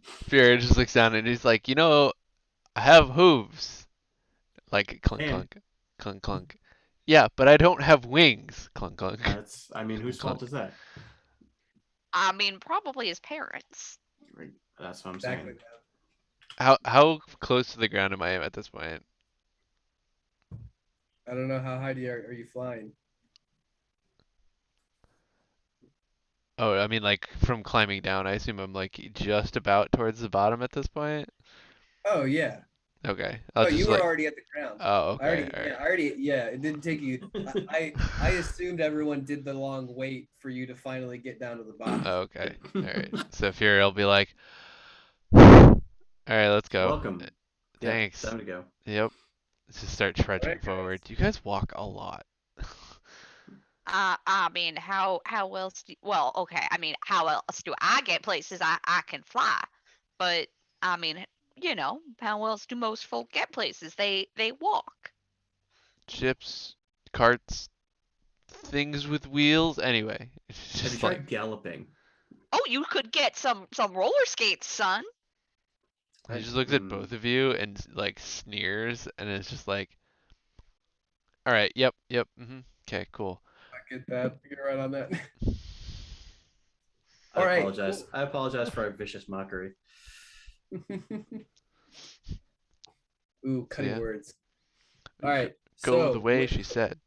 Fear just looks down and he's like, I have hooves. Like clunk And- clunk, clunk clunk. Yeah, but I don't have wings. Clunk clunk. whose fault is that? I mean, probably his parents. Right. That's what I'm Exactly. saying. How close to the ground am I at this point? I don't know how high are you flying? Oh, I mean like from climbing down. I assume I'm like just about towards the bottom at this point. Oh yeah. Okay. You were already at the ground. Oh, okay. It didn't take you. I assumed everyone did the long wait for you to finally get down to the bottom. Oh, okay. All right. So Fury will be like, all right, let's go. Welcome. Thanks. Yeah, time to go. Yep. Let's just start trudging Alright, guys. forward. You guys walk a lot. I mean, how else well, okay, I mean, how else do I get places? I can fly. But I mean, how else do most folk get places? They walk. Ships, carts, things with wheels. Anyway, it's Have you just tried like galloping? Oh, you could get some roller skates, son. he just looks at both of you and like sneers, and it's just like, all right, yep, okay, cool. I get that. You're right on that. I All right. apologize. I apologize for our vicious mockery. Ooh, cutting yeah. words. All right. Go so the way she said.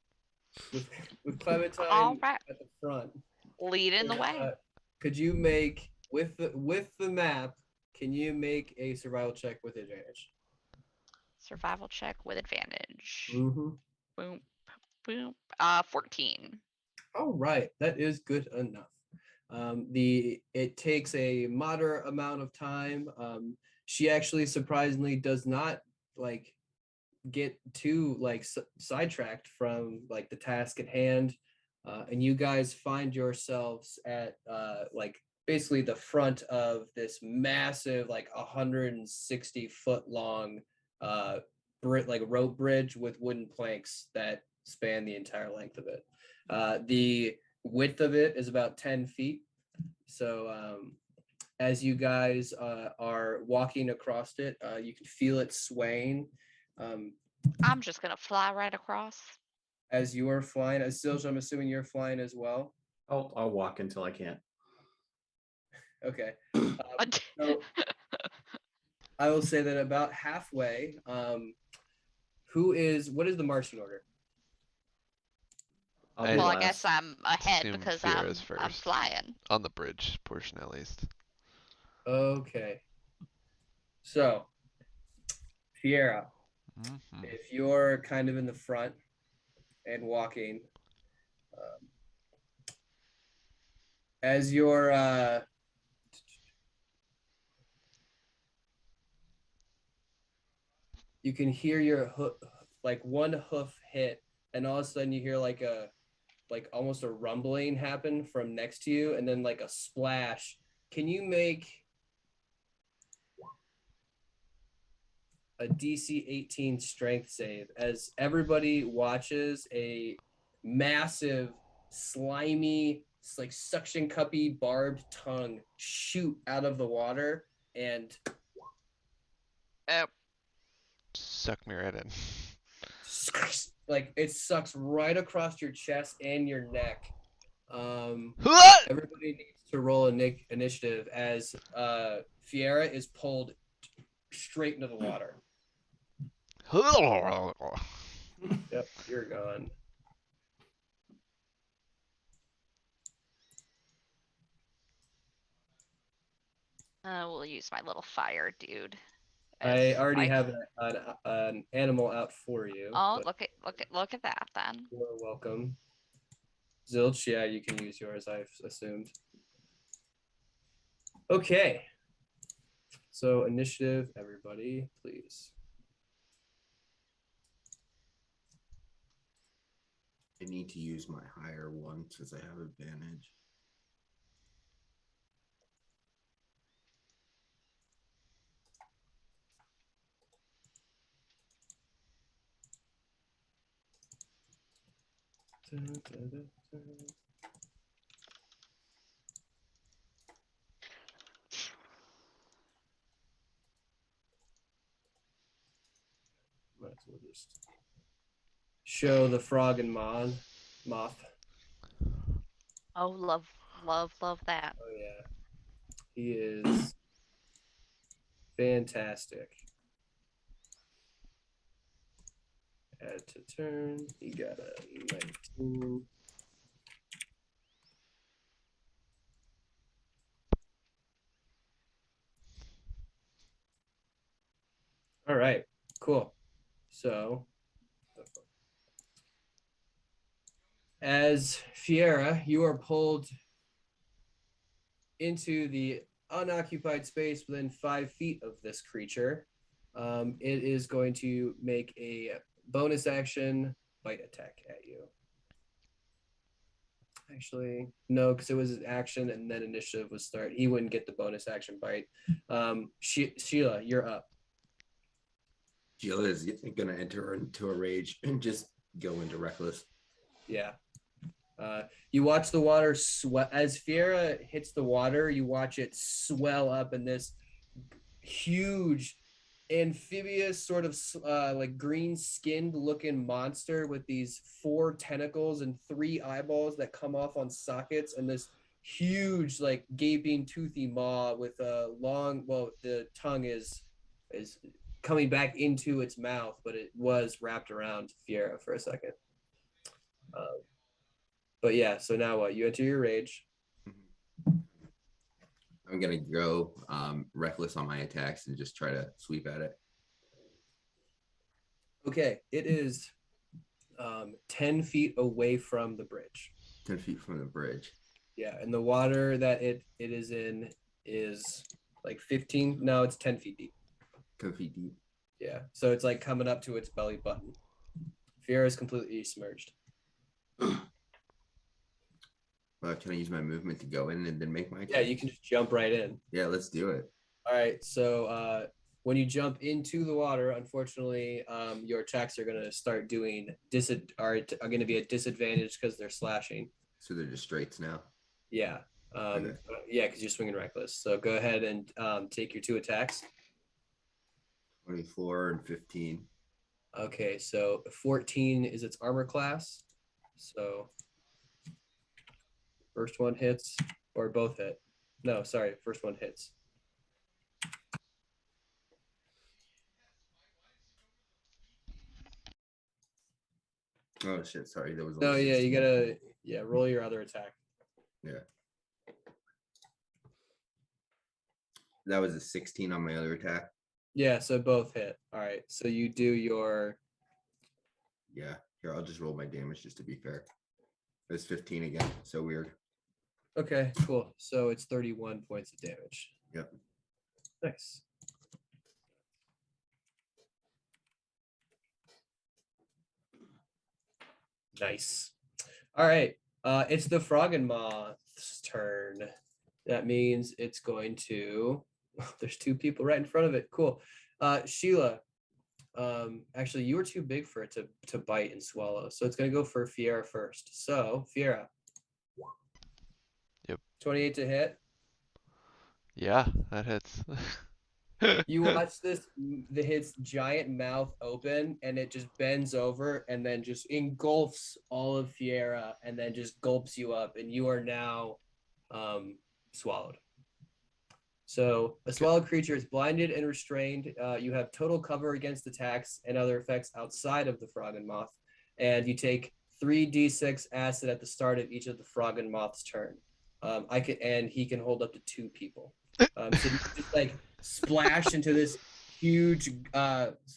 with Clementine All right. at the front. Leading the way. Could you make with the map? Can you make a survival check with advantage? Survival check with advantage. Mm-hmm. Boom, boom. 14. All right, that is good enough. It takes a moderate amount of time. She actually surprisingly does not like get too like sidetracked from like the task at hand, and you guys find yourselves at like basically the front of this massive like 160-foot long like rope bridge with wooden planks that span the entire length of it. The width of it is about 10 feet. So as you guys are walking across it, you can feel it swaying. I'm just gonna fly right across. As you are flying, as Zilch, I'm assuming you're flying as well. I'll walk until I can't. Okay. So I will say that about halfway, what is the marching order? Well, I guess I'm ahead assume because Fiera's I'm first. flying. On the bridge portion, at least. Okay. So, Fiera, if you're kind of in the front and walking, as you're you can hear your like one hoof hit, and all of a sudden you hear like almost a rumbling happen from next to you, and then like a splash. Can you make a DC 18 strength save as everybody watches a massive, slimy, like suction cuppy, barbed tongue shoot out of the water and suck me right in. Like it sucks right across your chest and your neck. Everybody needs to roll a initiative as Fiera is pulled straight into the water. Yep, you're gone. We'll use my little fire dude. I already have an animal out for you. Oh, look at that then. You're welcome. Zilch, yeah, you can use yours, I've assumed. Okay. So initiative, everybody, please. I need to use my higher one since I have advantage. Might as well just show the frog and moth. Oh, love that. Oh yeah, he is fantastic. Add to turn. He got a 19. All right, cool. So, as Fiera, you are pulled into the unoccupied space within 5 feet of this creature. It is going to make a bonus action bite attack at you. Actually, no, because it was an action and then initiative was start. He wouldn't get the bonus action bite. Sheila, you're up. Sheila is going to enter into a rage and just go into reckless. Yeah. You watch the water sweat as Fiera hits the water. You watch it swell up in this huge amphibious sort of like green skinned looking monster with these 4 tentacles and 3 eyeballs that come off on sockets, and this huge like gaping toothy maw with a long, well, the tongue is coming back into its mouth, but it was wrapped around Fiera for a second. But yeah, so now what? You enter your rage. I'm going to go reckless on my attacks and just try to sweep at it. Okay, it is 10 feet away from the bridge. 10 feet from the bridge. Yeah, and the water that it is in is like 15. No, it's 10 feet deep. 10 feet deep. Yeah, so it's like coming up to its belly button. Fiera is completely submerged. Can I use my movement to go in and then make my attack? Yeah, you can just jump right in. Yeah, let's do it. All right, so when you jump into the water, unfortunately, your attacks are going to start doing are going to be at disadvantage because they're slashing. So they're just straights now. Yeah. Okay. Yeah, because you're swinging reckless. So go ahead and take your 2 attacks. 24 and 15. Okay, so 14 is its armor class. So first one hits, or both hit. No, sorry, first one hits. Oh shit! Sorry, that was. No, only yeah, 16. you gotta roll your other attack. Yeah. That was a 16 on my other attack. Yeah, so both hit. All right, so you do your. Yeah. Here, I'll just roll my damage just to be fair. It's 15 again. So weird. Okay, cool. So it's 31 points of damage. Yep. Nice. Nice. All right. It's the Froggenmoth's turn. That means it's going to. There's two people right in front of it. Cool. Sheila. Actually, you were too big for it to bite and swallow, so it's going to go for Fiera first. So Fiera. Yep. 28 to hit. Yeah, that hits. You watch his giant mouth open, and it just bends over and then just engulfs all of Fiera and then just gulps you up, and you are now swallowed. So a swallowed creature is blinded and restrained. You have total cover against attacks and other effects outside of the Froggenmoth, and you take 3d6 acid at the start of each of the Froggenmoth's turn. And he can hold up to 2 people. So you just like splash into this huge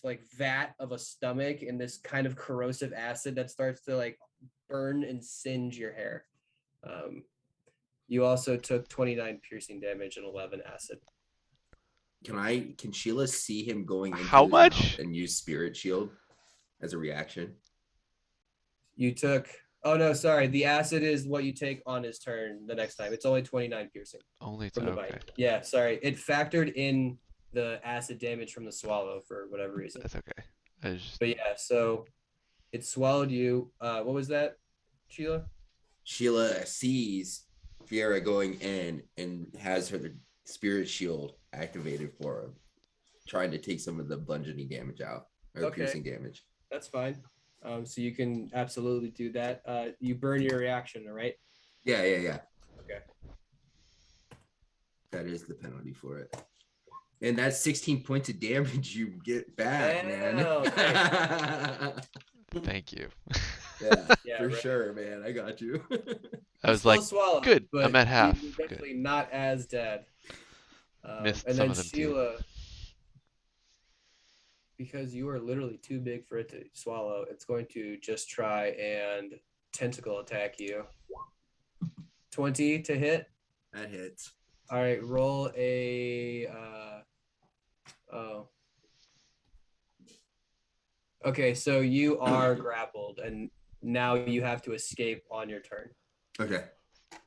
like vat of a stomach in this kind of corrosive acid that starts to like burn and singe your hair. You also took 29 piercing damage and 11 acid. Can Sheila see him going into How his much? mouth and use Spirit Shield as a reaction? You took. Oh no, sorry. The acid is what you take on his turn the next time. It's only 29 piercing. Only from the bite. Yeah, sorry. It factored in the acid damage from the swallow for whatever reason. That's okay. But yeah, so it swallowed you. What was that, Sheila? Sheila sees Fiera going in and has her Spirit Shield activated for him, trying to take some of the bludgeoning damage out or piercing damage. That's fine. So you can absolutely do that. You burn your reaction, all right? Yeah. Okay. That is the penalty for it. And that's 16 points of damage you get back, man. Thank you. Yeah, for sure, man. I got you. I was like, swallowed, good. But I'm at half. You're definitely not as dead. Missed and some then of them Sheila, because you are literally too big for it to swallow, it's going to just try and tentacle attack you. 20 to hit. That hits. All right, roll a. Okay, so you are grappled, and now you have to escape on your turn. Okay.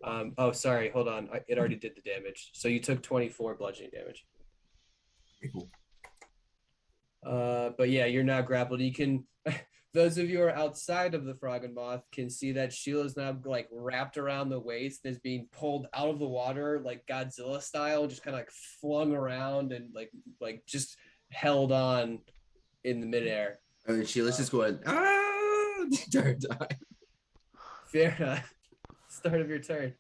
Oh, sorry. Hold on. It already did the damage. So you took 24 bludgeoning damage. Okay, cool. But yeah, you're now grappled. You can. Those of you who are outside of the Froggenmoth can see that Sheila's now like wrapped around the waist and is being pulled out of the water like Godzilla style, just kind of like flung around and like just held on in the midair. I mean, Sheila's just going, the entire time. Fiera, start of your turn.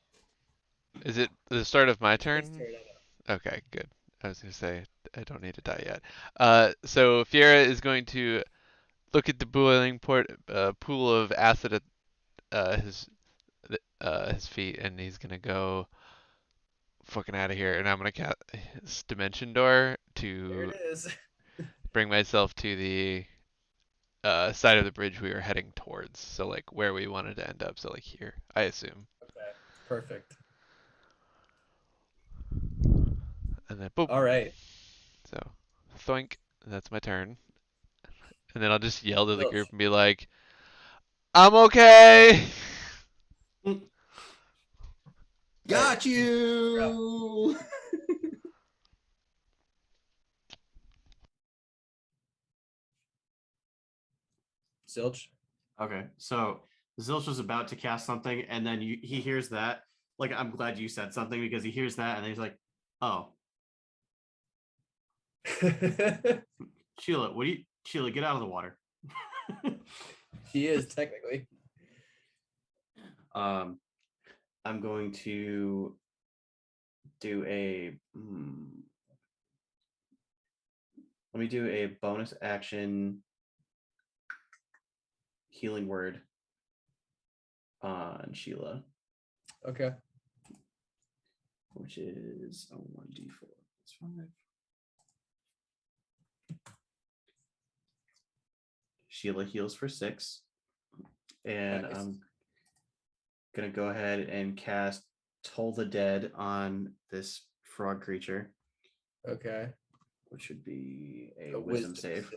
Is it the start of my turn? Turn Okay, good. I was gonna say I don't need to die yet. So Fiera is going to look at the boiling pool of acid at his feet, and he's gonna go fucking out of here. And I'm gonna cast Dimension Door to there it is. bring myself to the side of the bridge we were heading towards. So like where we wanted to end up. So like here, I assume. Okay, perfect. And then boom. All right. So thoink. That's my turn. And then I'll just yell to the Zilch. group and be like, I'm okay. Got you. Zilch. Okay, so Zilch was about to cast something, and then he hears that. Like, I'm glad you said something because he hears that, and then he's like, "Oh, Sheila, Sheila, get out of the water." She is technically. I'm going to do a. Let me do a bonus action healing word on Sheila. Okay. Which is a 1d4. That's 5. Sheila heals for 6. And Nice. I'm gonna go ahead and cast Toll the Dead on this frog creature. Okay. Which would be a A wisdom save.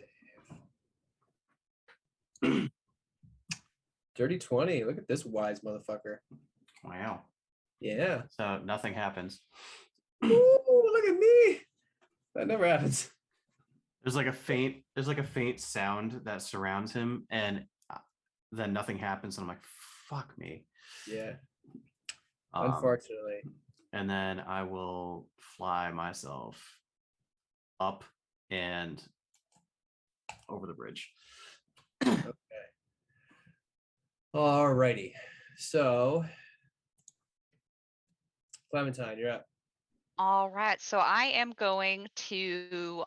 Dirty 20. Look at this wise motherfucker. Wow. Yeah. So nothing happens. Ooh, look at me. That never happens. There's like a faint sound that surrounds him, and then nothing happens, and I'm like, fuck me. Yeah. Unfortunately. And then I will fly myself up and over the bridge. Okay. Alrighty. So Clementine, you're up. All right, so I am going to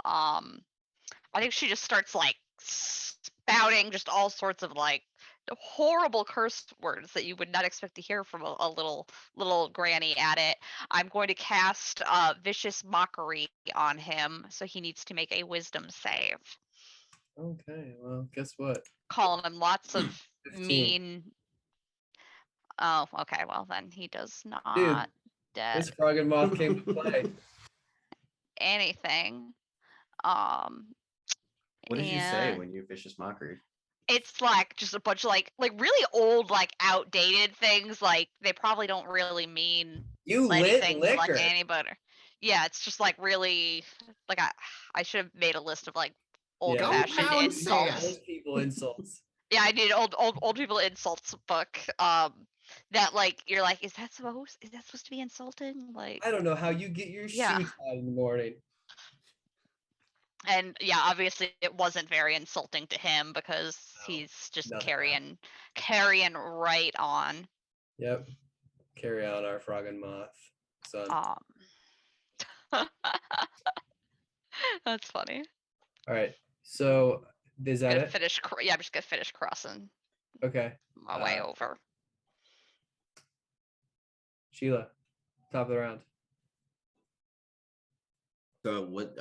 I think she just starts like spouting just all sorts of like horrible curse words that you would not expect to hear from a little granny at it. I'm going to cast vicious mockery on him, so he needs to make a wisdom save. Okay, well, guess what? Calling him lots of 15. mean. Oh, okay, well then he does not Dude, get this frog and moth came to play. anything. What did you say when you vicious mockery? It's like just a bunch of like really old, like outdated things. Like they probably don't really mean You anything lit to like liquor. anybody. Yeah, it's just like really like I should have made a list of like old fashioned Compound insults. sand. Old people insults. Yeah, I did old people insults book. That like you're like, is that supposed to be insulting? Like I don't know how you get your Yeah. shoes out in the morning. And yeah, obviously it wasn't very insulting to him because No, he's just nothing. carrying right on. Yep. Carry on our frog and moth, son. That's funny. All right. So is that it? I'm just gonna finish crossing Okay. my way over. Sheila, top of the round. So what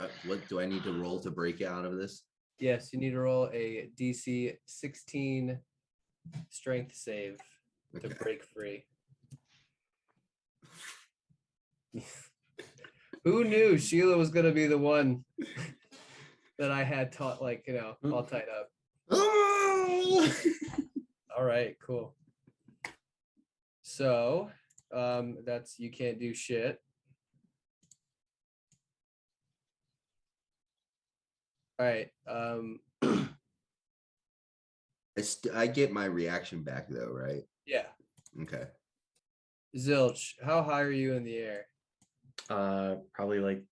do I need to roll to break out of this? Yes, you need to roll a DC 16 strength save to break free. Who knew Sheila was gonna be the one that I had taught, like, all tied up. All right, cool. So that's you can't do shit. All right. I get my reaction back though, right? Yeah. Okay. Zilch, how high are you in the air? Probably like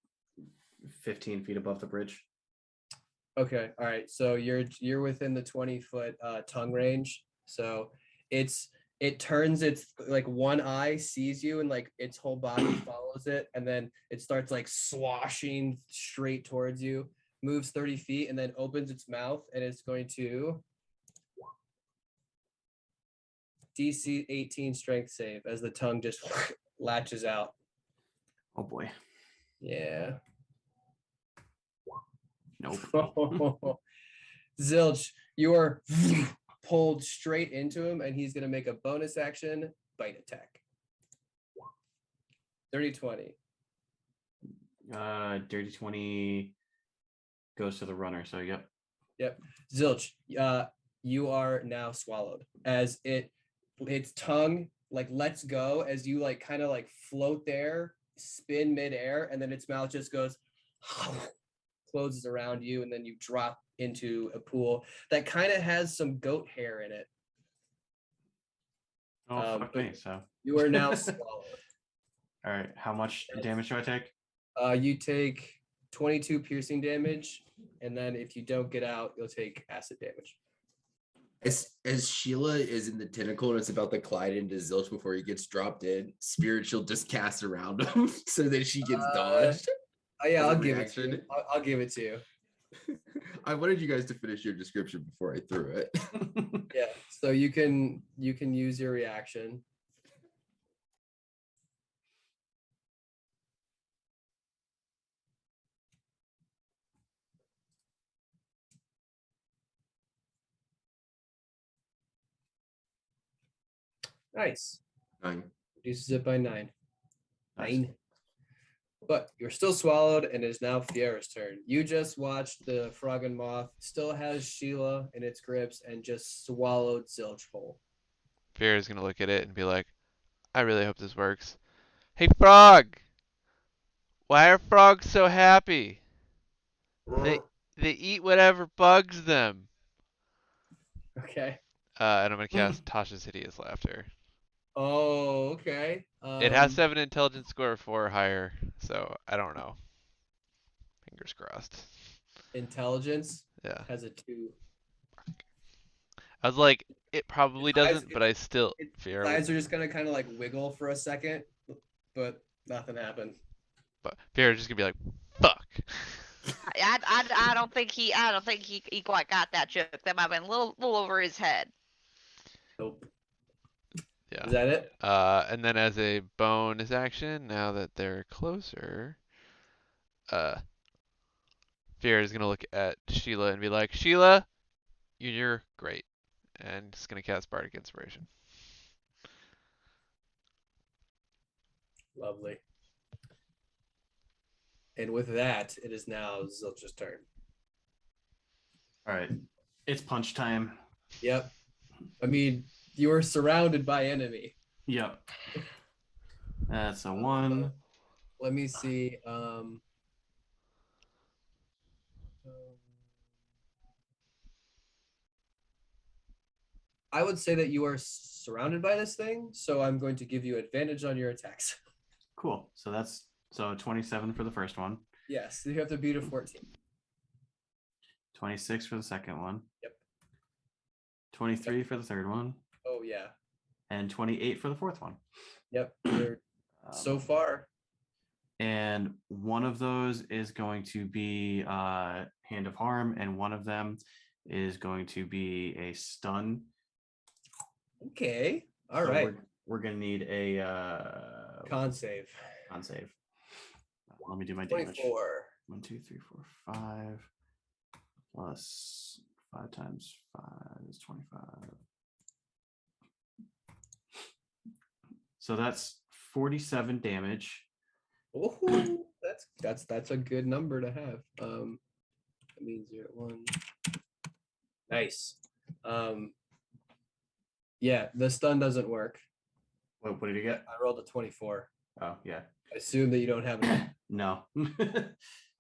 15 feet above the bridge. Okay. All right. So you're within the 20-foot tongue range. So it turns its like one eye sees you and like its whole body follows it, and then it starts like swashing straight towards you, moves 30 feet, and then opens its mouth, and it's going to DC 18 strength save as the tongue just latches out. Oh boy. Yeah. Nope. Zilch, you are pulled straight into him, and he's going to make a bonus action bite attack. Dirty 20. Dirty 20 goes to the runner. So yep. Zilch, you are now swallowed as its tongue like lets go as you like kind of like float there, spin midair, and then its mouth just goes closes around you, and then you drop into a pool that kind of has some goat hair in it. Oh, fuck me. So you are now swallowed. All right. How much damage do I take? You take 22 piercing damage, and then if you don't get out, you'll take acid damage. As Sheila is in the tentacle and it's about to glide into Zilch before he gets dropped in, Spirit Shield just casts around him so that she gets dodged. Yeah, I'll give it to you. I'll give it to you. I wanted you guys to finish your description before I threw it. Yeah. So you can use your reaction. Nice. 9. Reduces it by 9. Nice. 9. But you're still swallowed, and it is now Fiera's turn. You just watched the frog and moth still has Sheila in its grips and just swallowed Zilch whole. Fiera's gonna look at it and be like, I really hope this works. Hey, frog! Why are frogs so happy? They eat whatever bugs them. Okay. And I'm gonna cast Tasha's Hideous Laughter. Oh, okay. It has to have an intelligence score of 4 or higher, so I don't know. Fingers crossed. Intelligence Yeah. has a 2. I was like, it probably Its eyes- doesn't, but I still Its fear. eyes are just gonna kind of like wiggle for a second, but nothing happened. But Fiera's just gonna be like, fuck. I don't think he quite got that joke. That might have been a little over his head. Nope. Yeah. Is that it? And then as a bonus action, now that they're closer, Fiera's gonna look at Sheila and be like, Sheila, you're great. And just gonna cast Bardic Inspiration. Lovely. And with that, it is now Zilch's turn. All right. It's punch time. Yep. I mean, you are surrounded by enemy. Yep. That's a 1. Let me see. I would say that you are surrounded by this thing, so I'm going to give you advantage on your attacks. Cool. So that's 27 for the first one. Yes, you have to beat a 14. 26 for the second one. Yep. 23 for the third one. Oh yeah. And 28 for the fourth one. Yep. You're so far. And one of those is going to be Hand of Harm, and one of them is going to be a stun. Okay. All right. We're going to need a Con save. Con save. Let me do my damage. 24. 1, 2, 3, 4, 5. Plus 5 times 5 is 25. So that's 47 damage. Oh, that's a good number to have. That means you're at 1. Nice. Yeah, the stun doesn't work. What did you get? I rolled a 24. Oh, yeah. I assume that you don't have it. No.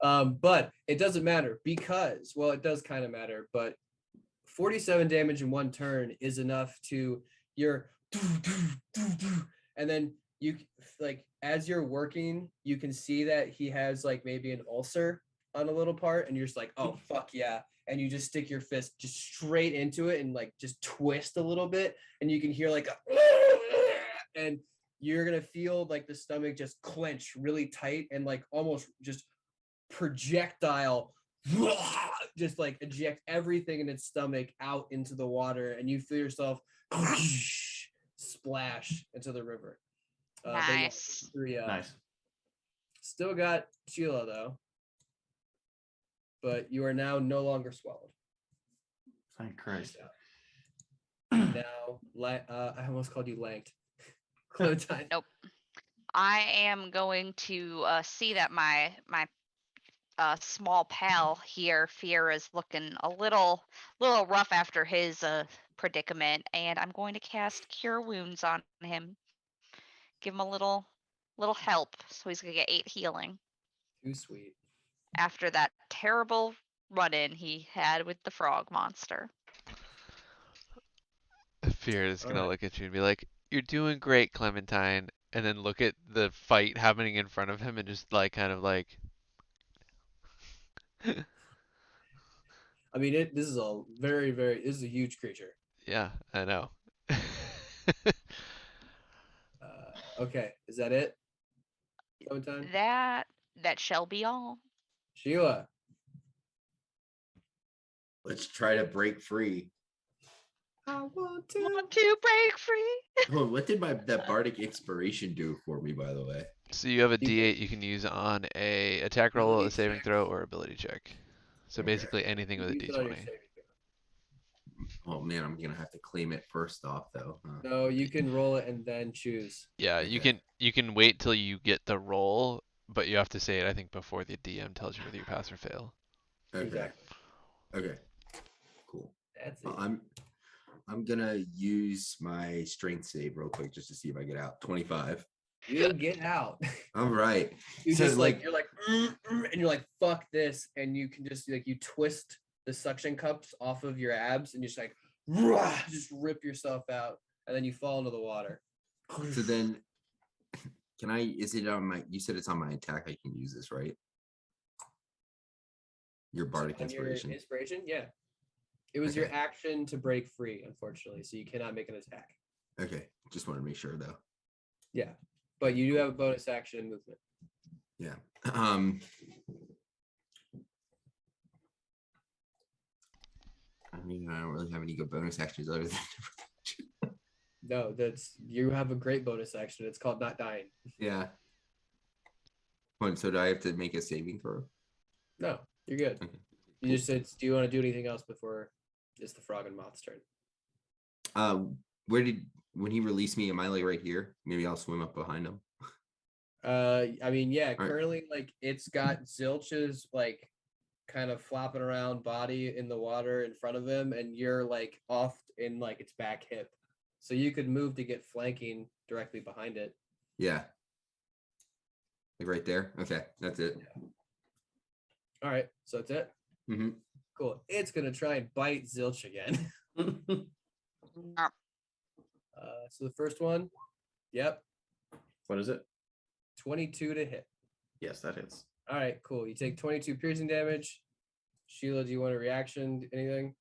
But it doesn't matter because, well, it does kind of matter, but 47 damage in one turn is enough to and then you like as you're working, you can see that he has like maybe an ulcer on a little part, and you're just like, oh fuck yeah. And you just stick your fist just straight into it and like just twist a little bit, and you can hear like and you're gonna feel like the stomach just clench really tight and like almost just projectile just like eject everything in its stomach out into the water, and you feel yourself splash into the river. Nice. Nice. Still got Sheila though, but you are now no longer swallowed. Thank Christ. Now, I almost called you lanked. Clementine. Nope. I am going to see that my small pal here, Fear, is looking a little rough after his predicament, and I'm going to cast Cure Wounds on him. Give him a little help, so he's gonna get 8 healing. Too sweet. After that terrible run-in he had with the frog monster. Fear is gonna look at you and be like, "You're doing great, Clementine," and then look at the fight happening in front of him and just like kind of like. I mean, this is a this is a huge creature. Yeah, I know. Okay, is that it? Clementine? That shall be all. Sheila. Let's try to break free. I want to break free. Oh, what did that bardic inspiration do for me, by the way? So you have a D8 you can use on a attack roll, a saving throw, or ability check. So basically anything with a D20. Oh man, I'm gonna have to claim it first off, though. Huh? No, you can roll it and then choose. Yeah, Okay. you can wait till you get the roll, but you have to say it, I think, before the DM tells you whether you pass or fail. Okay. Exactly. Okay. Cool. That's it. I'm gonna use my strength save real quick just to see if I get out. 25. You get out. All right. You So, just like you're like and you're like fuck this, and you can just like you twist the suction cups off of your abs and just like just rip yourself out, and then you fall into the water. So then, can I? Is it on my? You said it's on my attack. I can use this, right? Your bardic inspiration. Your inspiration, yeah. It was your action to break free, unfortunately, so you cannot make an attack. Okay, just want to make sure though. Yeah, but you do have a bonus action and movement. Yeah. I mean, I don't really have any good bonus actions other than. No, you have a great bonus action. It's called not dying. Yeah. So do I have to make a saving throw? No, you're good. Okay. You just said, do you want to do anything else before it's the frog and moth's turn? When he released me, am I like right here? Maybe I'll swim up behind him. I mean, yeah, All right. currently like it's got Zilch's like kind of flopping around body in the water in front of him, and you're like off in like its back hip. So you could move to get flanking directly behind it. Yeah. Like right there. Okay, that's it. Yeah. All right, so that's it. Mm-hmm. Cool. It's gonna try and bite Zilch again. So the first one, yep, What is it? 22 to hit. Yes, that hits. All right, cool. You take 22 piercing damage. Sheila, do you want a reaction? Anything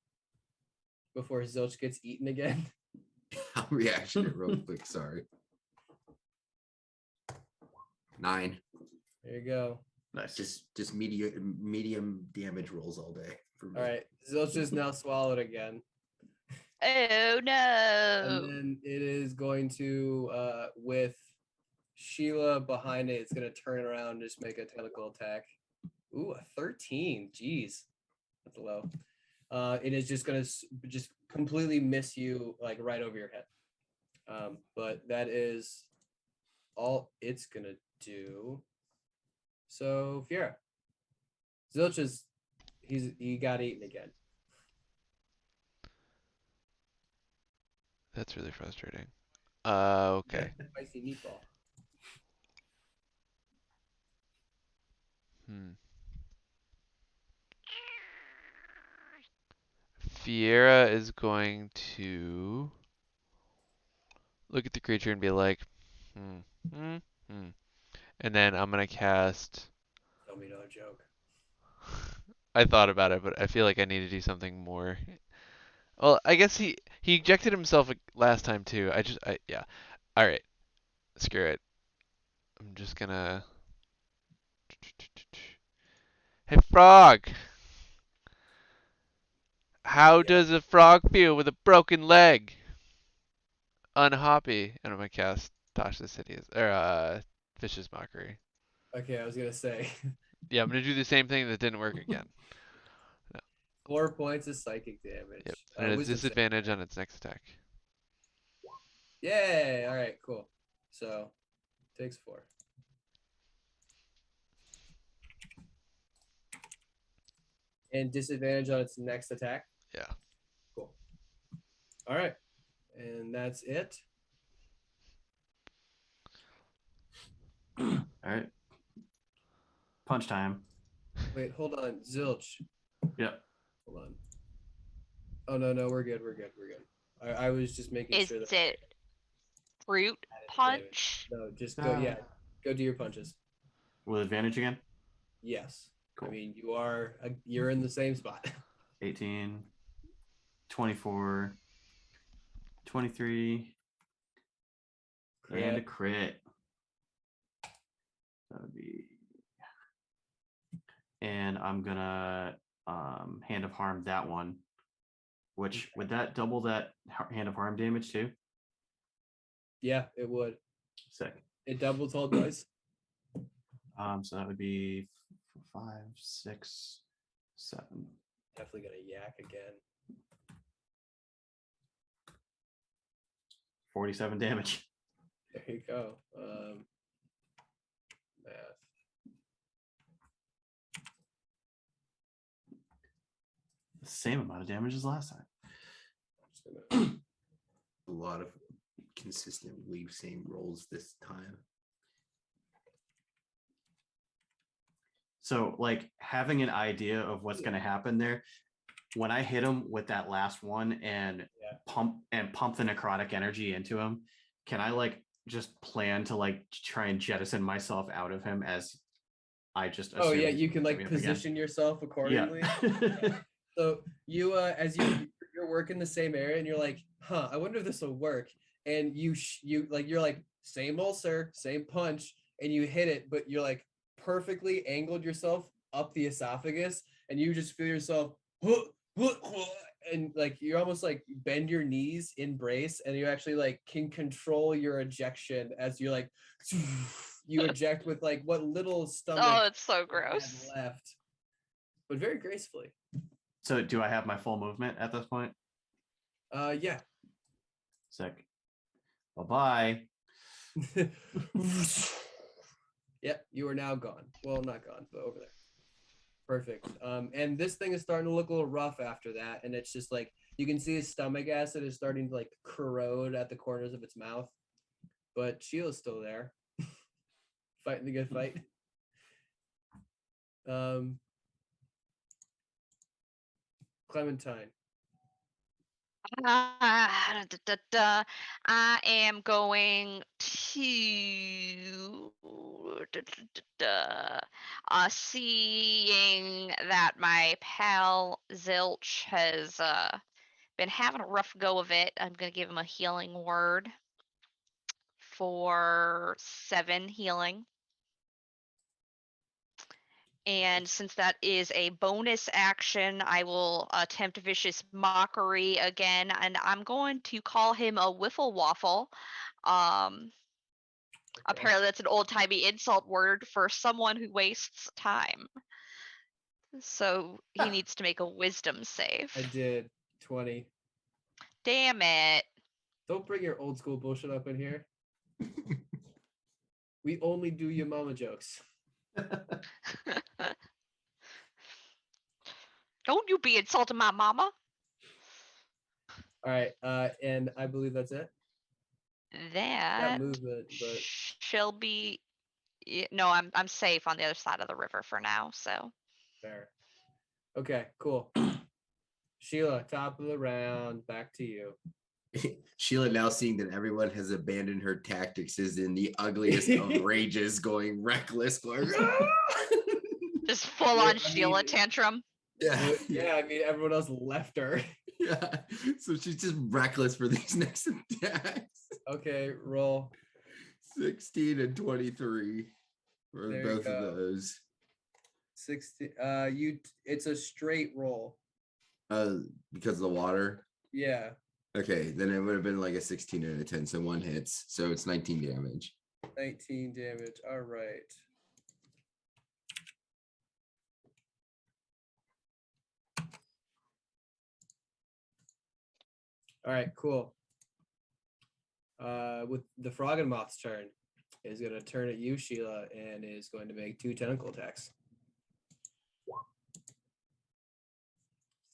before Zilch gets eaten again? I'll reaction it real quick. Sorry. 9. There you go. Nice. Just medium damage rolls all day for me. All right, Zilch is now swallowed again. Oh no! And then it is going to, with Sheila behind it, it's going to turn around and just make a tentacle attack. Ooh, a 13. Jeez, that's low. It is just going to just completely miss you like right over your head. But that is all it's going to do. So, Fiera. Zilch is, he got eaten again. That's really frustrating. Okay. Spicy meatball. Fiera is going to look at the creature and be like, and then I'm gonna cast. Tell me no joke. I thought about it, but I feel like I need to do something more. Well, I guess he ejected himself last time too. Yeah. All right. Screw it. I'm just gonna. Hey, frog. How does a frog feel with a broken leg? Unhappy. And I'm gonna cast Tosh the City or Fish's Mockery. Okay, I was gonna say. Yeah, I'm gonna do the same thing that didn't work again. No. 4 points of psychic damage. Yep. And it's Wisdom disadvantage on its next attack. Yay! All right, cool. So takes 4. And disadvantage on its next attack. Yeah. Cool. All right, and that's it. All right. Punch time. Wait, hold on, Zilch. Yep. Hold on. Oh no, we're good. I was just making Is sure that. it fruit punch? No, just go. Yeah, go do your punches. With advantage again? Yes. Cool. I mean, you're in the same spot. 18, 24, 23, and a crit. That would be. And I'm gonna Hand of Harm that one. Which would that double that Hand of Harm damage too? Yeah, it would. Sick. It doubles all dice. So that would be 5, 6, 7. Definitely gonna yak again. 47 damage. There you go. Math. The same amount of damage as last time. A lot of consistently same rolls this time. So, like, having an idea of what's going to happen there, when I hit him with that last one and pump the necrotic energy into him, can I like just plan to like try and jettison myself out of him as I just Oh yeah, you can like position yourself accordingly. Yeah. So you as you're working the same area and you're like, I wonder if this will work. And you're like, same old sir, same punch, and you hit it, but you're like perfectly angled yourself up the esophagus, and you just feel yourself and like you're almost like bend your knees in brace, and you actually like can control your ejection as you're like you eject with like what little stomach. Oh, it's so gross. Left, but very gracefully. So do I have my full movement at this point? Yeah. Sick. Bye-bye. Yep, you are now gone. Well, not gone, but over there. Perfect. And this thing is starting to look a little rough after that, and it's just like you can see his stomach acid is starting to like corrode at the corners of its mouth. But Sheila's still there. Fighting the good fight. Clementine. I am going to seeing that my pal Zilch has been having a rough go of it. I'm gonna give him a healing word for 7 healing. And since that is a bonus action, I will attempt Vicious Mockery again, and I'm going to call him a Wiffle Waffle. Apparently that's an old-timey insult word for someone who wastes time. So he needs to make a wisdom save. I did. 20. Damn it. Don't bring your old school bullshit up in here. We only do your mama jokes. Don't you be insulting my mama. All right, and I believe that's it. That movement, but she'll be. No, I'm safe on the other side of the river for now. So fair. Okay, cool. Sheila, top of the round, back to you. Sheila, now seeing that everyone has abandoned her tactics, is in the ugliest of rages, going reckless, going just full on Sheila tantrum. Yeah, I mean, everyone else left her. Yeah, so she's just reckless for these next attacks. Okay, roll. 16 and 23 for There both of those. 60. It's a straight roll. Because of the water. Yeah. Okay, then it would have been like a 16 and a 10, so 1 hits. So it's 19 damage. 19 damage. All right. All right, cool. With the Frog and Moth's turn, is going to turn at you, Sheila, and is going to make 2 tentacle attacks.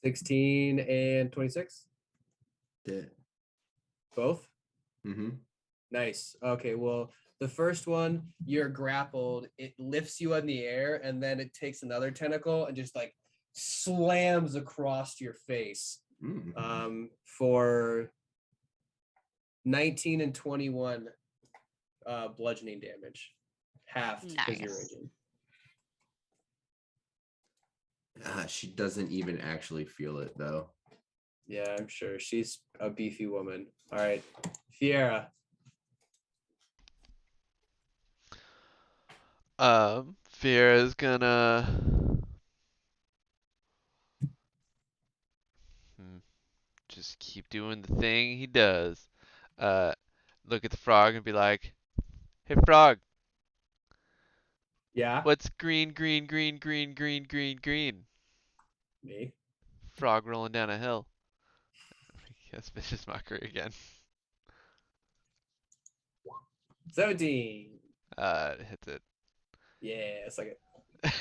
16 and 26. Dead. Both? Mm-hmm. Nice. Okay, well, the first one, you're grappled. It lifts you in the air, and then it takes another tentacle and just like slams across your face. For 19 and 21 bludgeoning damage. Half because you're raging. She doesn't even actually feel it though. Yeah, I'm sure. She's a beefy woman. All right. Fiera. Fiera's gonna just keep doing the thing he does. Look at the frog and be like, "Hey, frog, Yeah. what's green, green, green, green, green, green, green?" Me. Frog rolling down a hill. Yes, vicious mockery again. 17. Hits it. Yeah, it's like it.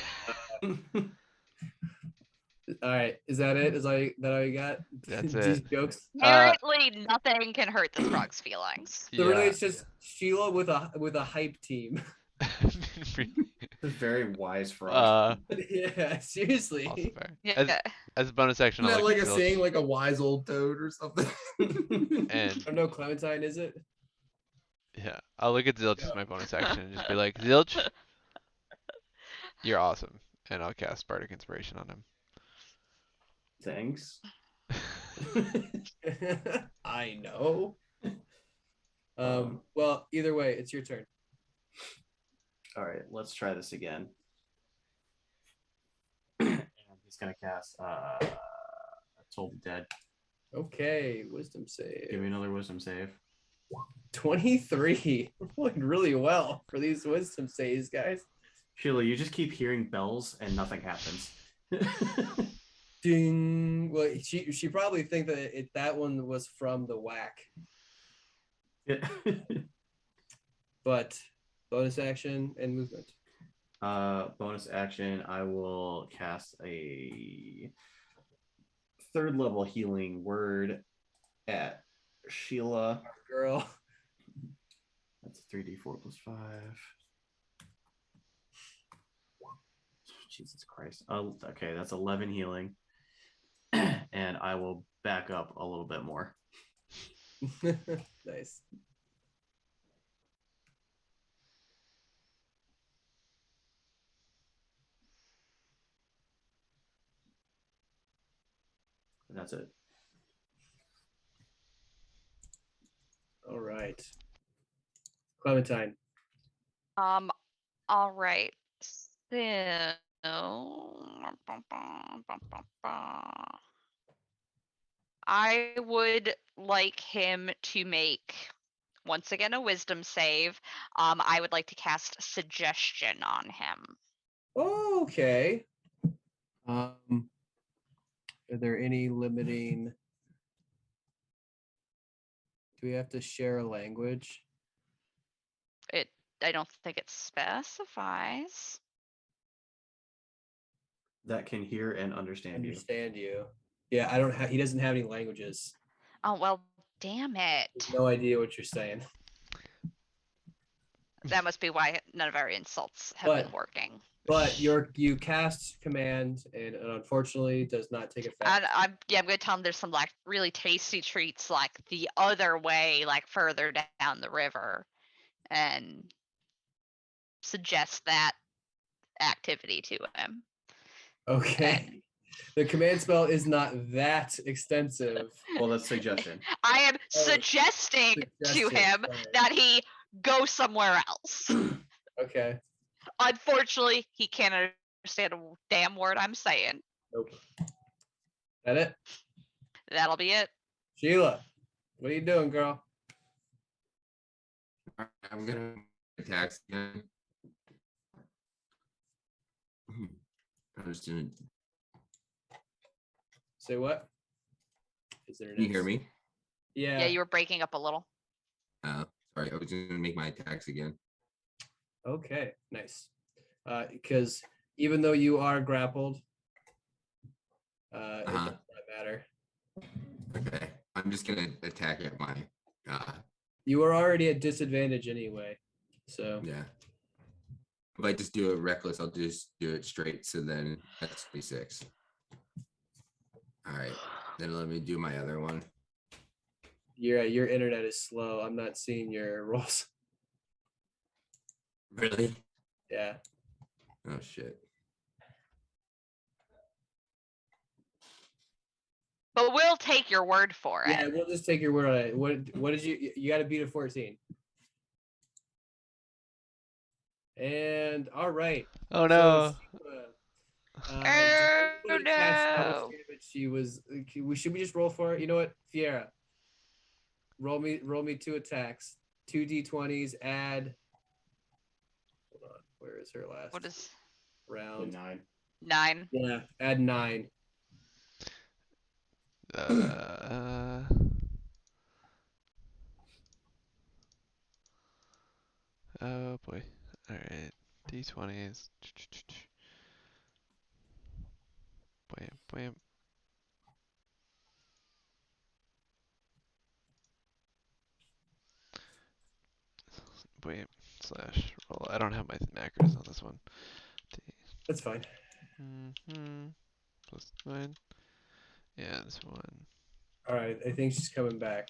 All right, is that it? Is that all you got? That's These it. jokes. Apparently, nothing can hurt this frog's feelings. So really, Yeah. it's just Sheila with a hype team. A very wise frog. Yeah, seriously. Also fair. Yeah. As a bonus action, Isn't I that like like a Zilch. saying, like a wise old toad or something? And I don't know, Clementine, is it? yeah, I'll look at Zilch as my bonus action and just be like, Zilch, you're awesome. And I'll cast Bardic Inspiration on him. Thanks. I know. Well, either way, it's your turn. All right, let's try this again. And he's gonna cast Toll the Dead. Okay, wisdom save. Give me another wisdom save. 23. Rolling really well for these wisdom saves, guys. Sheila, you just keep hearing bells and nothing happens. Ding. Well, she probably think that that one was from the whack. Yeah. But bonus action and movement. Bonus action, I will cast a 3rd level healing word at Sheila. Girl. That's 3d4 plus 5. Jesus Christ. Okay, that's 11 healing. And I will back up a little bit more. Nice. And that's it. All right. Clementine. All right. So I would like him to make once again a wisdom save. I would like to cast suggestion on him. Okay. Are there any limiting? Do we have to share a language? I don't think it specifies. That can hear and understand you. Yeah, I don't have. He doesn't have any languages. Oh well, damn it. No idea what you're saying. That must be why none of our insults have been working. But you cast command, and it unfortunately does not take effect. And I'm gonna tell him there's some like really tasty treats like the other way, like further down the river, and suggest that activity to him. Okay. The command spell is not that extensive. Well, that's suggestion. I am suggesting to him that he go somewhere else. Okay. Unfortunately, he can't understand a damn word I'm saying. Nope. That it? That'll be it. Sheila, what are you doing, girl? I'm gonna attack again. I'm just gonna. Say what? Can you hear me? Yeah. Yeah, you were breaking up a little. Sorry, I was gonna make my attacks again. Okay, nice. Because even though you are grappled, it does not matter. Okay, I'm just gonna attack at my. You are already at disadvantage anyway, so. Yeah. If I just do it reckless, I'll just do it straight. So then that's 26. All right, then let me do my other one. Your internet is slow. I'm not seeing your rolls. Really? Yeah. Oh shit. But we'll take your word for it. Yeah, we'll just take your word on it. What did you got to beat a 14? And all right. Oh no. Oh no. She was. Should we just roll for it? You know what, Fiera? Roll me 2 attacks, 2 d20s. Add. Hold on. Where is her last? What is round? 9. 9? Yeah, add 9. Oh boy. All right. D20s. Bam, bam. Wait, slash roll. I don't have my macros on this one. That's fine. Plus 9. Yeah, this one. All right, I think she's coming back.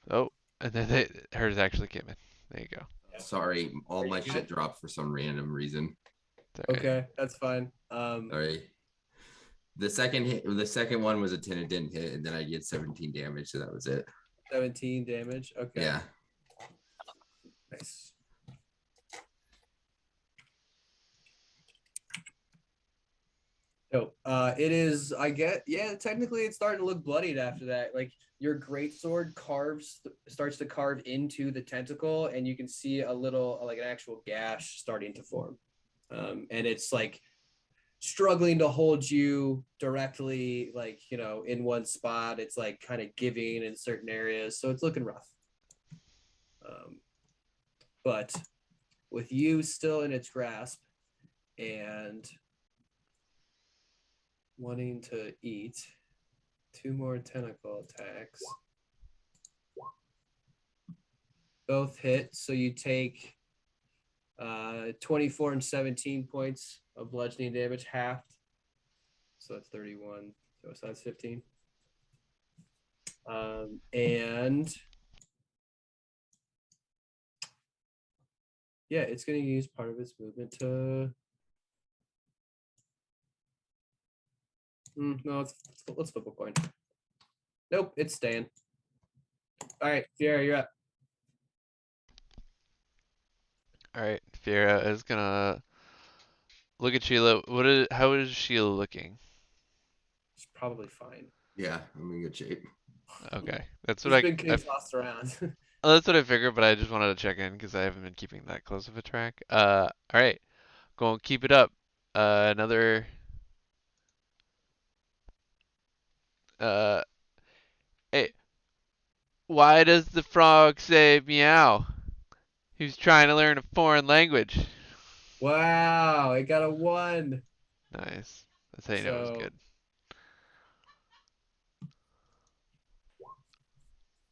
Oh, and then hers actually came in. There you go. Sorry, all my you shit dropped for some random reason. Okay, that's fine. All right. The second one was a 10. It didn't hit, and then I did 17 damage, so that was it. 17 damage. Okay. Yeah. Nice. So it is, technically it's starting to look bloodied after that. Like your greatsword starts to carve into the tentacle, and you can see a little, like an actual gash starting to form. And it's like struggling to hold you directly, like, in one spot. It's like kind of giving in certain areas. So it's looking rough. But with you still in its grasp and wanting to eat, 2 more tentacle attacks. Both hit, so you take 24 and 17 points of bludgeoning damage, halved. So that's 31. So that's 15. And yeah, it's going to use part of its movement to. No, let's flip a coin. Nope, it's staying. All right, Fiera, you're up. All right, Fiera is gonna look at Sheila. How is Sheila looking? It's probably fine. Yeah, I'm in good shape. Okay, that's She's what been getting tossed around. that's what I figured, but I just wanted to check in because I haven't been keeping that close of a track. All right, go and keep it up. Another. Hey, why does the frog say meow? He's trying to learn a foreign language. Wow, it got a 1. Nice. That's how you know it was good.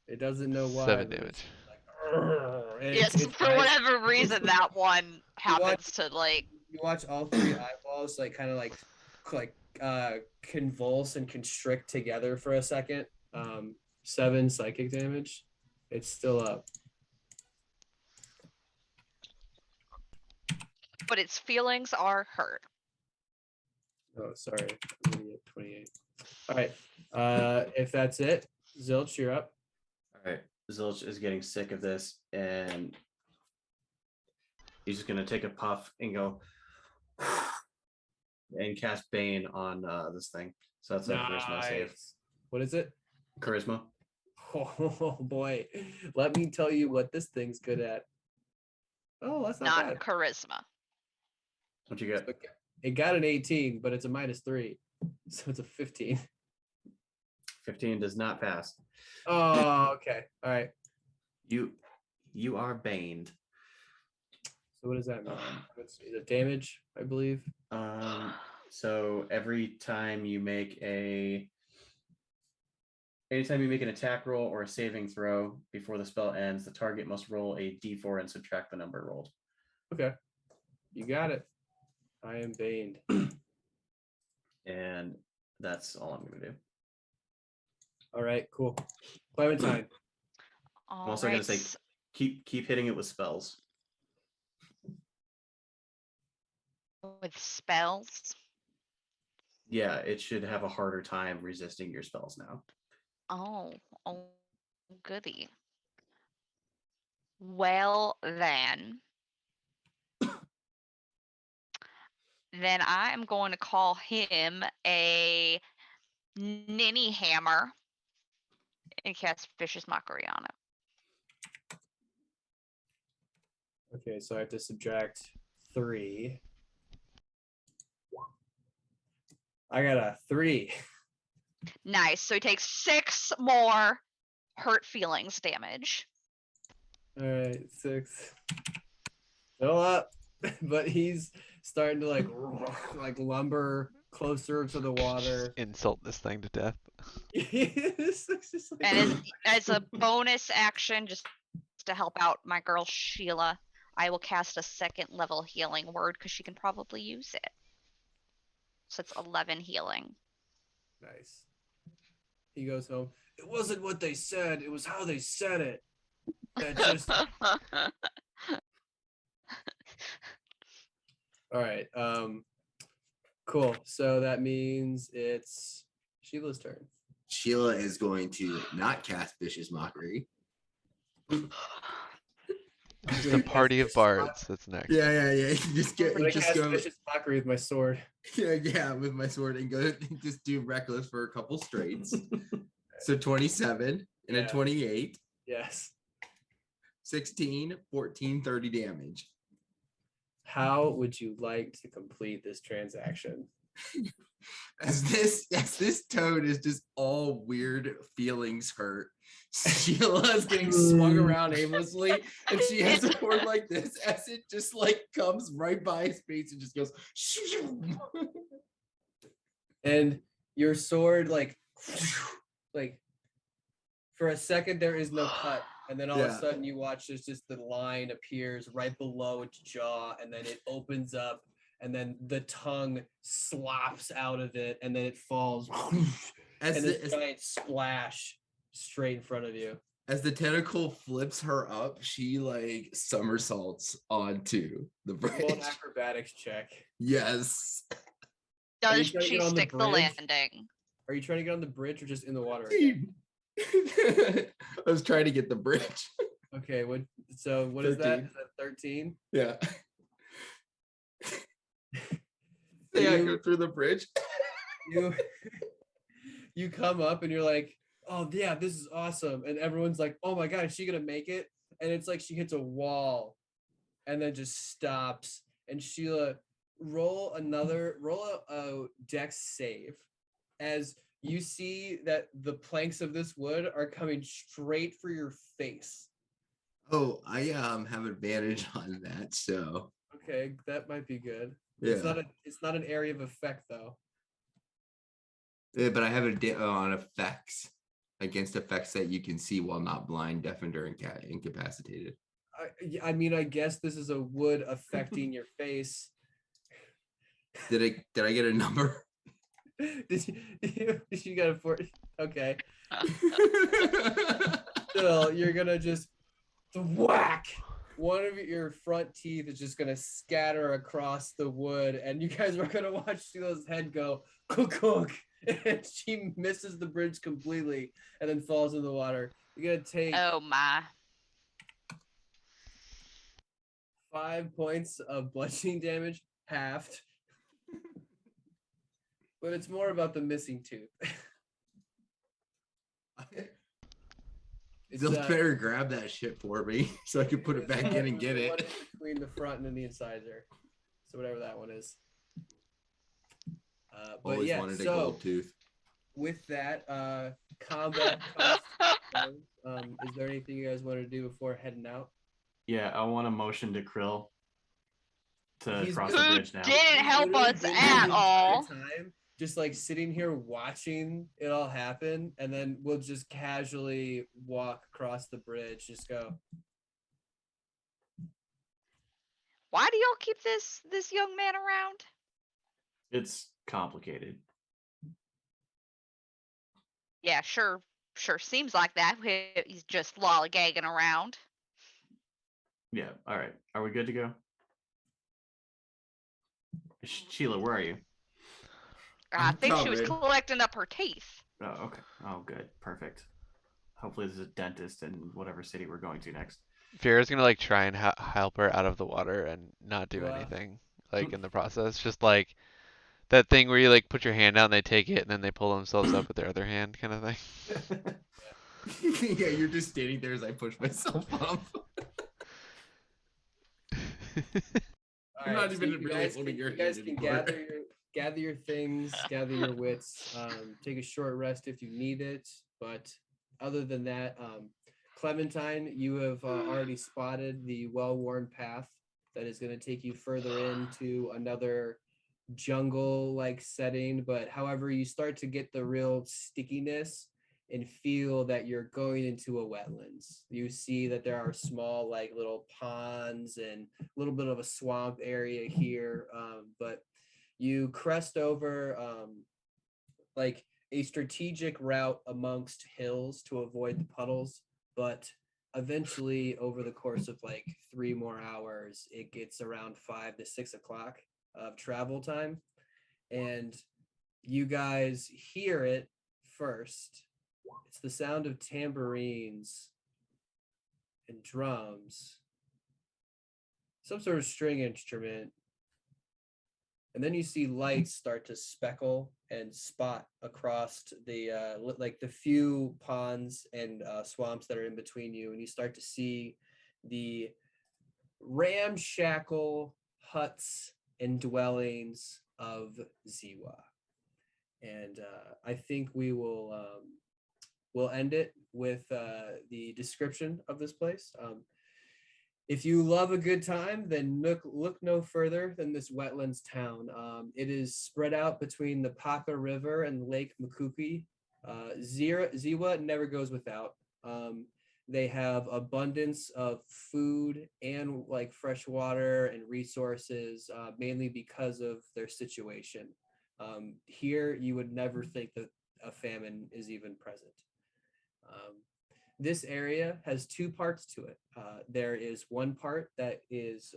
It doesn't know why. 7 damage. Yes, for whatever reason, that one happens to like. You watch all 3 eyeballs like kind of like convulse and constrict together for a second. 7 psychic damage. It's still up. But its feelings are hurt. Oh, sorry. I'm gonna get 28. All right. If that's it, Zilch, you're up. All right. Zilch is getting sick of this, and he's just gonna take a puff and go and cast Bane on this thing. So that's a charisma save. What is it? Charisma. Oh boy. Let me tell you what this thing's good at. Oh, that's not bad. Charisma. What'd you get? It got an 18, but it's a -3. So it's a 15. 15 does not pass. Oh, okay. All right. You are baned. So what does that mean? Is it damage, I believe? So anytime you make an attack roll or a saving throw before the spell ends, the target must roll a d4 and subtract the number rolled. Okay. You got it. I am baned. And that's all I'm going to do. All right, cool. Clementine. I'm also going to say keep hitting it with spells. With spells? Yeah, it should have a harder time resisting your spells now. Oh, goody. Well, then. then I am going to call him a ninny hammer and cast Vicious Mockery on him. Okay, so I have to subtract 3. I got a 3. Nice. So he takes 6 more hurt feelings damage. All right, 6. Still up, but he's starting to like lumber closer to the water. Insult this thing to death. And as a bonus action, just to help out my girl Sheila, I will cast a 2nd level healing word because she can probably use it. So it's 11 healing. Nice. He goes home. It wasn't what they said. It was how they said it. That just. All right. Cool. So that means it's Sheila's turn. Sheila is going to not cast Vicious Mockery. This is the party of bards. That's next. Yeah. Just go. Vicious Mockery with my sword. Yeah, with my sword and go just do reckless for a couple straights. So 27 and a 28. Yes. 16, 14, 30 damage. How would you like to complete this transaction? As this toad is just all weird feelings hurt. Sheila's getting swung around aimlessly, and she has a sword like this as it just like comes right by his face and just goes. And your sword like for a second there is no cut, and then all of a sudden you watch there's just the line appears right below its jaw, and then it opens up, and then the tongue slops out of it, and then it falls and this giant splash straight in front of you. As the tentacle flips her up, she like somersaults onto the bridge. Roll an acrobatics check. Yes. Does she stick the landing? Are you trying to get on the bridge or just in the water? I was trying to get the bridge. Okay, what is that? Is that 13? Yeah. Yeah, I go through the bridge. You come up and you're like, oh yeah, this is awesome. And everyone's like, oh my God, is she gonna make it? And it's like she hits a wall and then just stops. And Sheila, roll a dex save as you see that the planks of this wood are coming straight for your face. Oh, I have advantage on that, so okay, that might be good. Yeah. It's not an area of effect though. Yeah, but I have it on effects against effects that you can see while not blind, deafened, or incapacitated. I mean, I guess this is a wood affecting your face. Did I get a number? Did you got a 40? Okay. Still, you're gonna just whack. One of your front teeth is just gonna scatter across the wood, and you guys are gonna watch Sheila's head go cook, and she misses the bridge completely, and then falls in the water. You're gonna take. Oh my. 5 points of bludgeoning damage, halved. But it's more about the missing tooth. Zilch better grab that shit for me so I can put it back in and get it. Between the front and the incisor. So whatever that one is. Always wanted a gold tooth. With that, combat cost, is there anything you guys want to do before heading out? Yeah, I want to motion to Krill to cross the bridge now. Didn't help us at all. Just like sitting here watching it all happen, and then we'll just casually walk across the bridge. Just go. Why do y'all keep this young man around? It's complicated. Yeah, sure seems like that. He's just lollygagging around. Yeah, all right. Are we good to go? Sheila, where are you? I think she was collecting up her teeth. Oh, okay. Oh, good. Perfect. Hopefully there's a dentist in whatever city we're going to next. Vera's gonna like try and help her out of the water and not do anything. like in the process? Just like that thing where you like put your hand out and they take it and then they pull themselves up with their other hand kind of thing. Yeah, you're just standing there as I push myself up. I'm not even really holding your hand You guys can anymore. gather your things, gather your wits, take a short rest if you need it. But other than that, Clementine, you have already spotted the well-worn path that is going to take you further into another jungle-like setting. But however, you start to get the real stickiness and feel that you're going into a wetlands. You see that there are small, like little ponds and a little bit of a swamp area here, but you crest over like a strategic route amongst hills to avoid the puddles, but eventually over the course of like 3 more hours, it gets around 5 to 6 o'clock of travel time, and you guys hear it first. It's the sound of tambourines and drums, some sort of string instrument. And then you see lights start to speckle and spot across the like the few ponds and swamps that are in between you, and you start to see the ramshackle huts and dwellings of Ziwa. And I think we'll end it with the description of this place. If you love a good time, then look no further than this wetlands town. It is spread out between the Paka River and Lake Makuki. Ziwa never goes without. They have abundance of food and like fresh water and resources, mainly because of their situation. Here, you would never think that a famine is even present. This area has 2 parts to it. There is one part that is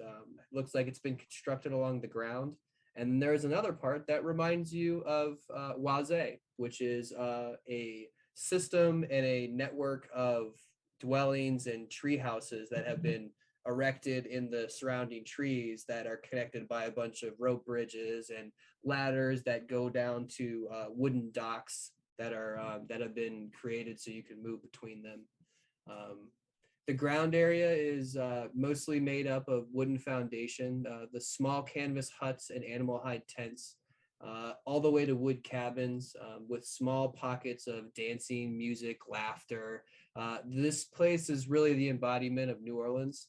looks like it's been constructed along the ground, and there's another part that reminds you of Waze, which is a system and a network of dwellings and tree houses that have been erected in the surrounding trees that are connected by a bunch of rope bridges and ladders that go down to wooden docks that have been created so you can move between them. The ground area is mostly made up of wooden foundation, the small canvas huts and animal hide tents, all the way to wood cabins with small pockets of dancing, music, laughter. This place is really the embodiment of New Orleans.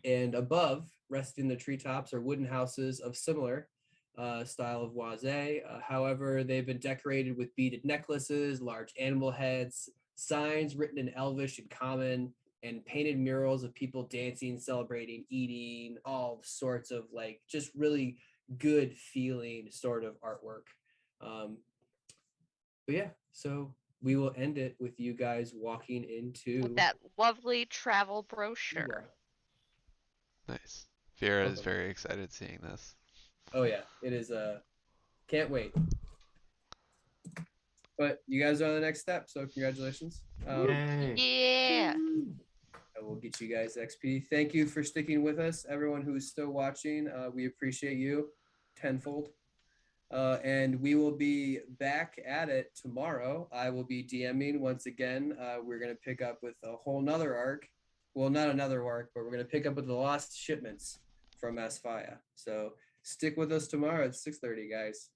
And above, resting the treetops, are wooden houses of similar style of Waze. However, they've been decorated with beaded necklaces, large animal heads, signs written in Elvish and Common, and painted murals of people dancing, celebrating, eating, all sorts of like just really good feeling sort of artwork. But yeah, so we will end it with you guys walking into with that lovely travel brochure. Nice. Vera is very excited seeing this. Oh yeah, it is. Can't wait. But you guys are on the next step, so congratulations. Yeah. I will get you guys XP. Thank you for sticking with us, everyone who's still watching. We appreciate you tenfold. And we will be back at it tomorrow. I will be DMing once again. We're going to pick up with a whole nother arc. Well, not another arc, but we're going to pick up with the lost shipments from Asphaya. So stick with us tomorrow at 6:30, guys.